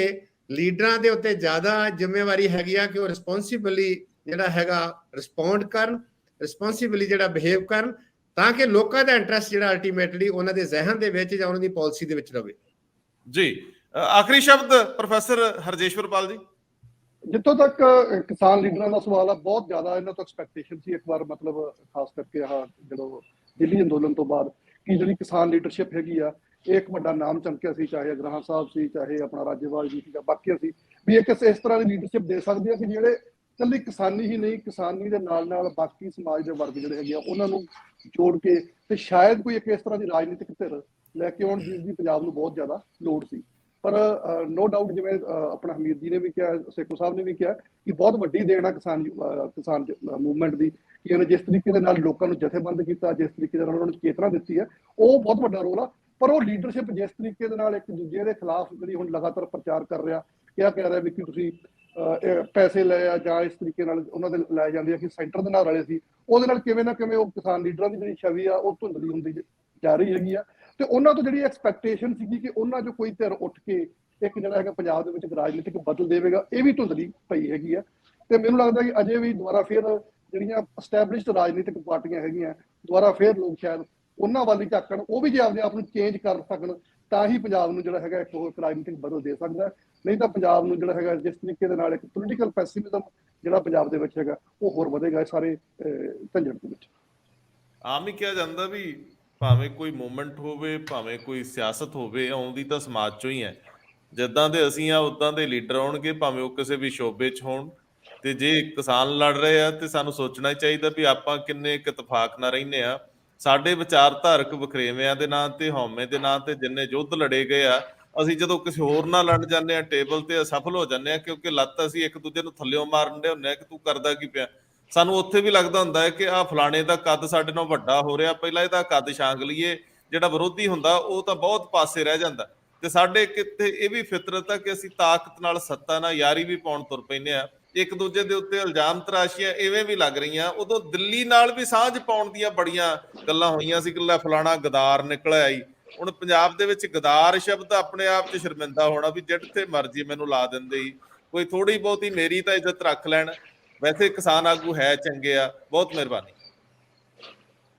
ਲੀਡਰਾਂ ਦੇ ਉੱਤੇ ਜ਼ਿਆਦਾ ਜ਼ਿੰਮੇਵਾਰੀ ਹੈਗੀ ਆ ਕਿ ਉਹ ਰਿਸਪੌਂਸਿਬਲੀ ਜਿਹੜਾ ਹੈਗਾ ਰਿਸਪੌਂਡ ਕਰਨ, ਰਿਸਪੌਂਸਿਬਲੀ ਜਿਹੜਾ ਬਿਹੇਵ ਕਰਨ, ਤਾਂ ਕਿ ਲੋਕਾਂ ਦਾ ਇੰਟਰਸਟ ਜਿਹੜਾ ਅਲਟੀਮੇਟਲੀ ਉਹਨਾਂ ਦੇ ਜ਼ਿਹਨ ਦੇ ਵਿੱਚ ਜਾਂ ਉਹਨਾਂ ਦੀ ਪਾਲਿਸੀ ਦੇ ਵਿੱਚ ਰਵੇ। ਜੀ ਆਖਰੀ ਸ਼ਬਦ ਪ੍ਰੋਫੈਸਰ ਹਰਜੇਸ਼ਵਰਪਾਲ ਜੀ। ਜਿੱਥੋਂ ਤੱਕ ਕਿਸਾਨ ਲੀਡਰਾਂ ਦਾ ਸਵਾਲ ਆ, ਬਹੁਤ ਜ਼ਿਆਦਾ ਇਹਨਾਂ ਤੋਂ ਐਕਸਪੈਕਟੇਸ਼ਨ ਸੀ ਇੱਕ ਵਾਰ, ਮਤਲਬ ਖਾਸ ਕਰਕੇ ਆਹ ਜਦੋਂ ਦਿੱਲੀ ਅੰਦੋਲਨ ਤੋਂ ਬਾਅਦ, ਕਿ ਜਿਹੜੀ ਕਿਸਾਨ ਲੀਡਰਸ਼ਿਪ ਹੈਗੀ ਆ ਇਹ ਇੱਕ ਵੱਡਾ ਨਾਮ ਚਮਕਿਆ ਸੀ, ਚਾਹੇ ਅਗਰਾਹਾਂ ਸਾਹਿਬ ਸੀ, ਚਾਹੇ ਆਪਣਾ ਰਾਜੇਵਾਲ ਜੀ ਸੀ ਜਾਂ ਬਾਕੀ ਸੀ, ਵੀ ਇੱਕ ਇਸ ਤਰ੍ਹਾਂ ਦੀ ਲੀਡਰਸ਼ਿਪ ਦੇ ਸਕਦੀ ਆ ਕਿ ਜਿਹੜੇ ਇਕੱਲੀ ਕਿਸਾਨੀ ਹੀ ਨਹੀਂ, ਕਿਸਾਨੀ ਦੇ ਨਾਲ ਨਾਲ ਬਾਕੀ ਸਮਾਜ ਦੇ ਵਰਗ ਜਿਹੜੇ ਹੈਗੇ ਆ ਉਹਨਾਂ ਨੂੰ ਜੋੜ ਕੇ ਤੇ ਸ਼ਾਇਦ ਕੋਈ ਇੱਕ ਇਸ ਤਰ੍ਹਾਂ ਦੀ ਰਾਜਨੀਤਿਕ ਧਿਰ ਲੈ ਕੇ ਆਉਣ ਜਿਸ ਦੀ ਪੰਜਾਬ ਨੂੰ ਬਹੁਤ ਜ਼ਿਆਦਾ ਲੋੜ ਸੀ। ਪਰ ਨੋ ਡਾਊਟ, ਜਿਵੇਂ ਆਪਣਾ ਹਮੀਦ ਜੀ ਨੇ ਵੀ ਕਿਹਾ, ਸੇਖੋ ਸਾਹਿਬ ਨੇ ਵੀ ਕਿਹਾ, ਕਿ ਬਹੁਤ ਵੱਡੀ ਦੇਣ ਆ ਕਿਸਾਨ ਮੂਵਮੈਂਟ ਦੀ, ਕਿ ਇਹਨੇ ਜਿਸ ਤਰੀਕੇ ਦੇ ਨਾਲ ਲੋਕਾਂ ਨੂੰ ਜਥੇਬੰਦ ਕੀਤਾ, ਜਿਸ ਤਰੀਕੇ ਦੇ ਨਾਲ ਉਹਨਾਂ ਨੂੰ ਚੇਤਨਾ ਦਿੱਤੀ ਹੈ, ਉਹ ਬਹੁਤ ਵੱਡਾ ਰੋਲ ਆ। ਪਰ ਉਹ ਲੀਡਰਸ਼ਿਪ ਜਿਸ ਤਰੀਕੇ ਦੇ ਨਾਲ ਇੱਕ ਦੂਜੇ ਦੇ ਖਿਲਾਫ ਜਿਹੜੀ ਹੁਣ ਲਗਾਤਾਰ ਪ੍ਰਚਾਰ ਕਰ ਰਿਹਾ, ਕਿਹਾ ਕਹਿ ਰਿਹਾ ਵੀ ਕਿ ਤੁਸੀਂ ਪੈਸੇ ਲਏ ਆ ਜਾਂ ਇਸ ਤਰੀਕੇ ਨਾਲ ਉਹਨਾਂ ਦੇ ਲੈ ਜਾਂਦੇ ਆ ਕਿ ਸੈਂਟਰ ਦੇ ਨਾਲ ਰਲੇ ਸੀ, ਉਹਦੇ ਨਾਲ ਕਿਵੇਂ ਨਾ ਕਿਵੇਂ ਉਹ ਕਿਸਾਨ ਲੀਡਰਾਂ ਦੀ ਜਿਹੜੀ ਛਵੀ ਆ ਉਹ ਧੁੰਦਲੀ ਹੁੰਦੀ ਜਾ ਰਹੀ ਹੈਗੀ ਆ। ਤੇ ਉਹਨਾਂ ਤੋਂ ਜਿਹੜੀ ਐਕਸਪੈਕਟੇਸ਼ਨ ਸੀਗੀ ਕਿ ਉਹਨਾਂ ਚੋਂ ਕੋਈ ਧਿਰ ਉੱਠ ਕੇ ਇੱਕ ਜਿਹੜਾ ਹੈਗਾ ਪੰਜਾਬ ਦੇ ਵਿੱਚ ਰਾਜਨੀਤਿਕ ਬਦਲ ਦੇਵੇਗਾ, ਇਹ ਵੀ ਧੁੰਦਲੀ ਪਈ ਹੈਗੀ ਆ। ਤੇ ਮੈਨੂੰ ਲੱਗਦਾ ਕਿ ਅਜੇ ਵੀ ਦੁਬਾਰਾ ਫਿਰ ਜਿਹੜੀਆਂ ਐਸਟੈਬਲਿਸ਼ਡ ਰਾਜਨੀਤਿਕ ਪਾਰਟੀਆਂ ਹੈਗੀਆਂ, ਦੁਬਾਰਾ ਫਿਰ ਲੋਕ ਸ਼ਾਇਦ ਉਹਨਾਂ ਵੱਲ ਹੀ ਝਾਕਣ, ਉਹ ਵੀ ਜੇ ਆਪਦੇ ਆਪ ਨੂੰ ਚੇਂਜ ਕਰ ਸਕਣ, ਤਾਂ ਹੀ ਪੰਜਾਬ ਨੂੰ ਜਿਹੜਾ ਹੈਗਾ ਇੱਕ ਹੋਰ ਰਾਜਨੀਤਿਕ ਬਦਲ ਦੇ ਸਕਦਾ। ਨਹੀਂ ਤਾਂ ਪੰਜਾਬ ਨੂੰ ਜਿਹੜਾ ਹੈਗਾ ਜਿਸ ਤਰੀਕੇ ਦੇ ਨਾਲ ਇੱਕ ਪੋਲੀਟੀਕਲ ਪੈਸਿਮਿਜ਼ਮ ਜਿਹੜਾ ਪੰਜਾਬ ਦੇ ਵਿੱਚ ਹੈਗਾ ਉਹ ਹੋਰ ਵਧੇਗਾ ਇਹ ਸਾਰੇ ਝੰਜਟ ਦੇ ਵਿੱਚ। ਆਮ ਹੀ ਕਿਹਾ ਜਾਂਦਾ ਵੀ ਭਾਵੇਂ ਕੋਈ ਮੂਵਮੈਂਟ ਹੋਵੇ, ਭਾਵੇਂ ਕੋਈ ਸਿਆਸਤ ਹੋਵੇ, ਆਉਂਦੀ ਤਾਂ ਸਮਾਜ ਚੋਂ ਹੀ ਹੈ। ਜਿੱਦਾਂ ਦੇ ਅਸੀਂ ਆ ਉਦਾਂ ਦੇ ਲੀਡਰ ਆਉਣਗੇ, ਭਾਵੇਂ ਉਹ ਕਿਸੇ ਵੀ ਸ਼ੋਬੇ 'ਚ ਹੋਣ। ਤੇ ਜੇ ਕਿਸਾਨ ਲੜ ਰਹੇ ਆ ਤੇ ਸਾਨੂੰ ਸੋਚਣਾ ਚਾਹੀਦਾ ਵੀ ਆਪਾਂ ਕਿੰਨੇ ਇੱਕ ਇਤਫਾਕ ਨਾਲ ਰਹਿੰਦੇ ਆ। ਸਾਡੇ ਵਿਚਾਰਧਾਰਕ ਵਖਰੇਵਿਆਂ ਦੇ ਨਾਂ ਤੇ, ਹਉਮੈ ਦੇ ਨਾਂ ਤੇ ਜਿੰਨੇ ਯੁੱਧ ਲੜੇ ਗਏ ਆ, ਅਸੀਂ ਜਦੋਂ ਕਿਸੇ ਹੋਰ ਨਾਲ ਲੜ ਜਾਂਦੇ ਆ ਟੇਬਲ ਤੇ ਅਸਫਲ ਹੋ ਜਾਂਦੇ ਆ, ਕਿਉਂਕਿ ਲੱਤ ਅਸੀਂ ਇੱਕ ਦੂਜੇ ਨੂੰ ਥੱਲਿਓਂ ਮਾਰਨ ਦੇ ਹੁੰਦੇ ਆ ਕਿ ਤੂੰ ਕਰਦਾ ਕੀ ਪਿਆ। ਸਾਨੂੰ ਉੱਥੇ ਵੀ ਲੱਗਦਾ ਹੁੰਦਾ ਹੈ ਕਿ ਆਹ ਫਲਾਣੇ ਦਾ ਕੱਦ ਸਾਡੇ ਨਾਲ ਵੱਡਾ ਹੋ ਰਿਹਾ, ਪਹਿਲਾਂ ਇਹਦਾ ਕੱਦ ਛਾਂਗ ਲਈਏ। ਜਿਹੜਾ ਵਿਰੋਧੀ ਹੁੰਦਾ ਉਹ ਤਾਂ ਬਹੁਤ ਪਾਸੇ ਰਹਿ ਜਾਂਦਾ। ਤੇ ਸਾਡੇ ਕਿਤੇ ਇਹ ਵੀ ਫਿਤਰਤ ਆ ਕਿ ਅਸੀਂ ਤਾਕਤ ਨਾਲ, ਸੱਤਾ ਨਾਲ ਯਾਰੀ ਵੀ ਪਾਉਣ ਤੁਰ ਪੈਂਦੇ ਆ। ਇੱਕ ਦੂਜੇ ਦੇ ਉੱਤੇ ਇਲਜ਼ਾਮ ਤਰਾਸ਼ੀਆਂ ਇਵੇਂ ਵੀ ਲੱਗ ਰਹੀਆਂ। ਉਦੋਂ ਦਿੱਲੀ ਨਾਲ ਵੀ ਸਾਂਝ ਪਾਉਣ ਦੀਆਂ ਬੜੀਆਂ ਗੱਲਾਂ ਹੋਈਆਂ ਸੀ ਕਿ ਫਲਾਣਾ ਗਦਾਰ ਨਿਕਲ ਆਈ। ਹੁਣ ਪੰਜਾਬ ਦੇ ਵਿੱਚ ਗਦਾਰ ਸ਼ਬਦ ਆਪਣੇ ਆਪ 'ਚ ਸ਼ਰਮਿੰਦਾ ਹੋਣਾ ਵੀ ਜਿੱਥੇ ਮਰਜ਼ੀ ਮੈਨੂੰ ਲਾ ਦਿੰਦੇ ਹੀ, ਕੋਈ ਥੋੜੀ ਬਹੁਤੀ ਮੇਰੀ ਤਾਂ ਇੱਜ਼ਤ ਰੱਖ ਲੈਣ। ਵੈਸੇ ਕਿਸਾਨ ਆਗੂ ਹੈ ਚੰਗੇ ਆ। ਬਹੁਤ ਮਿਹਰਬਾਨੀ।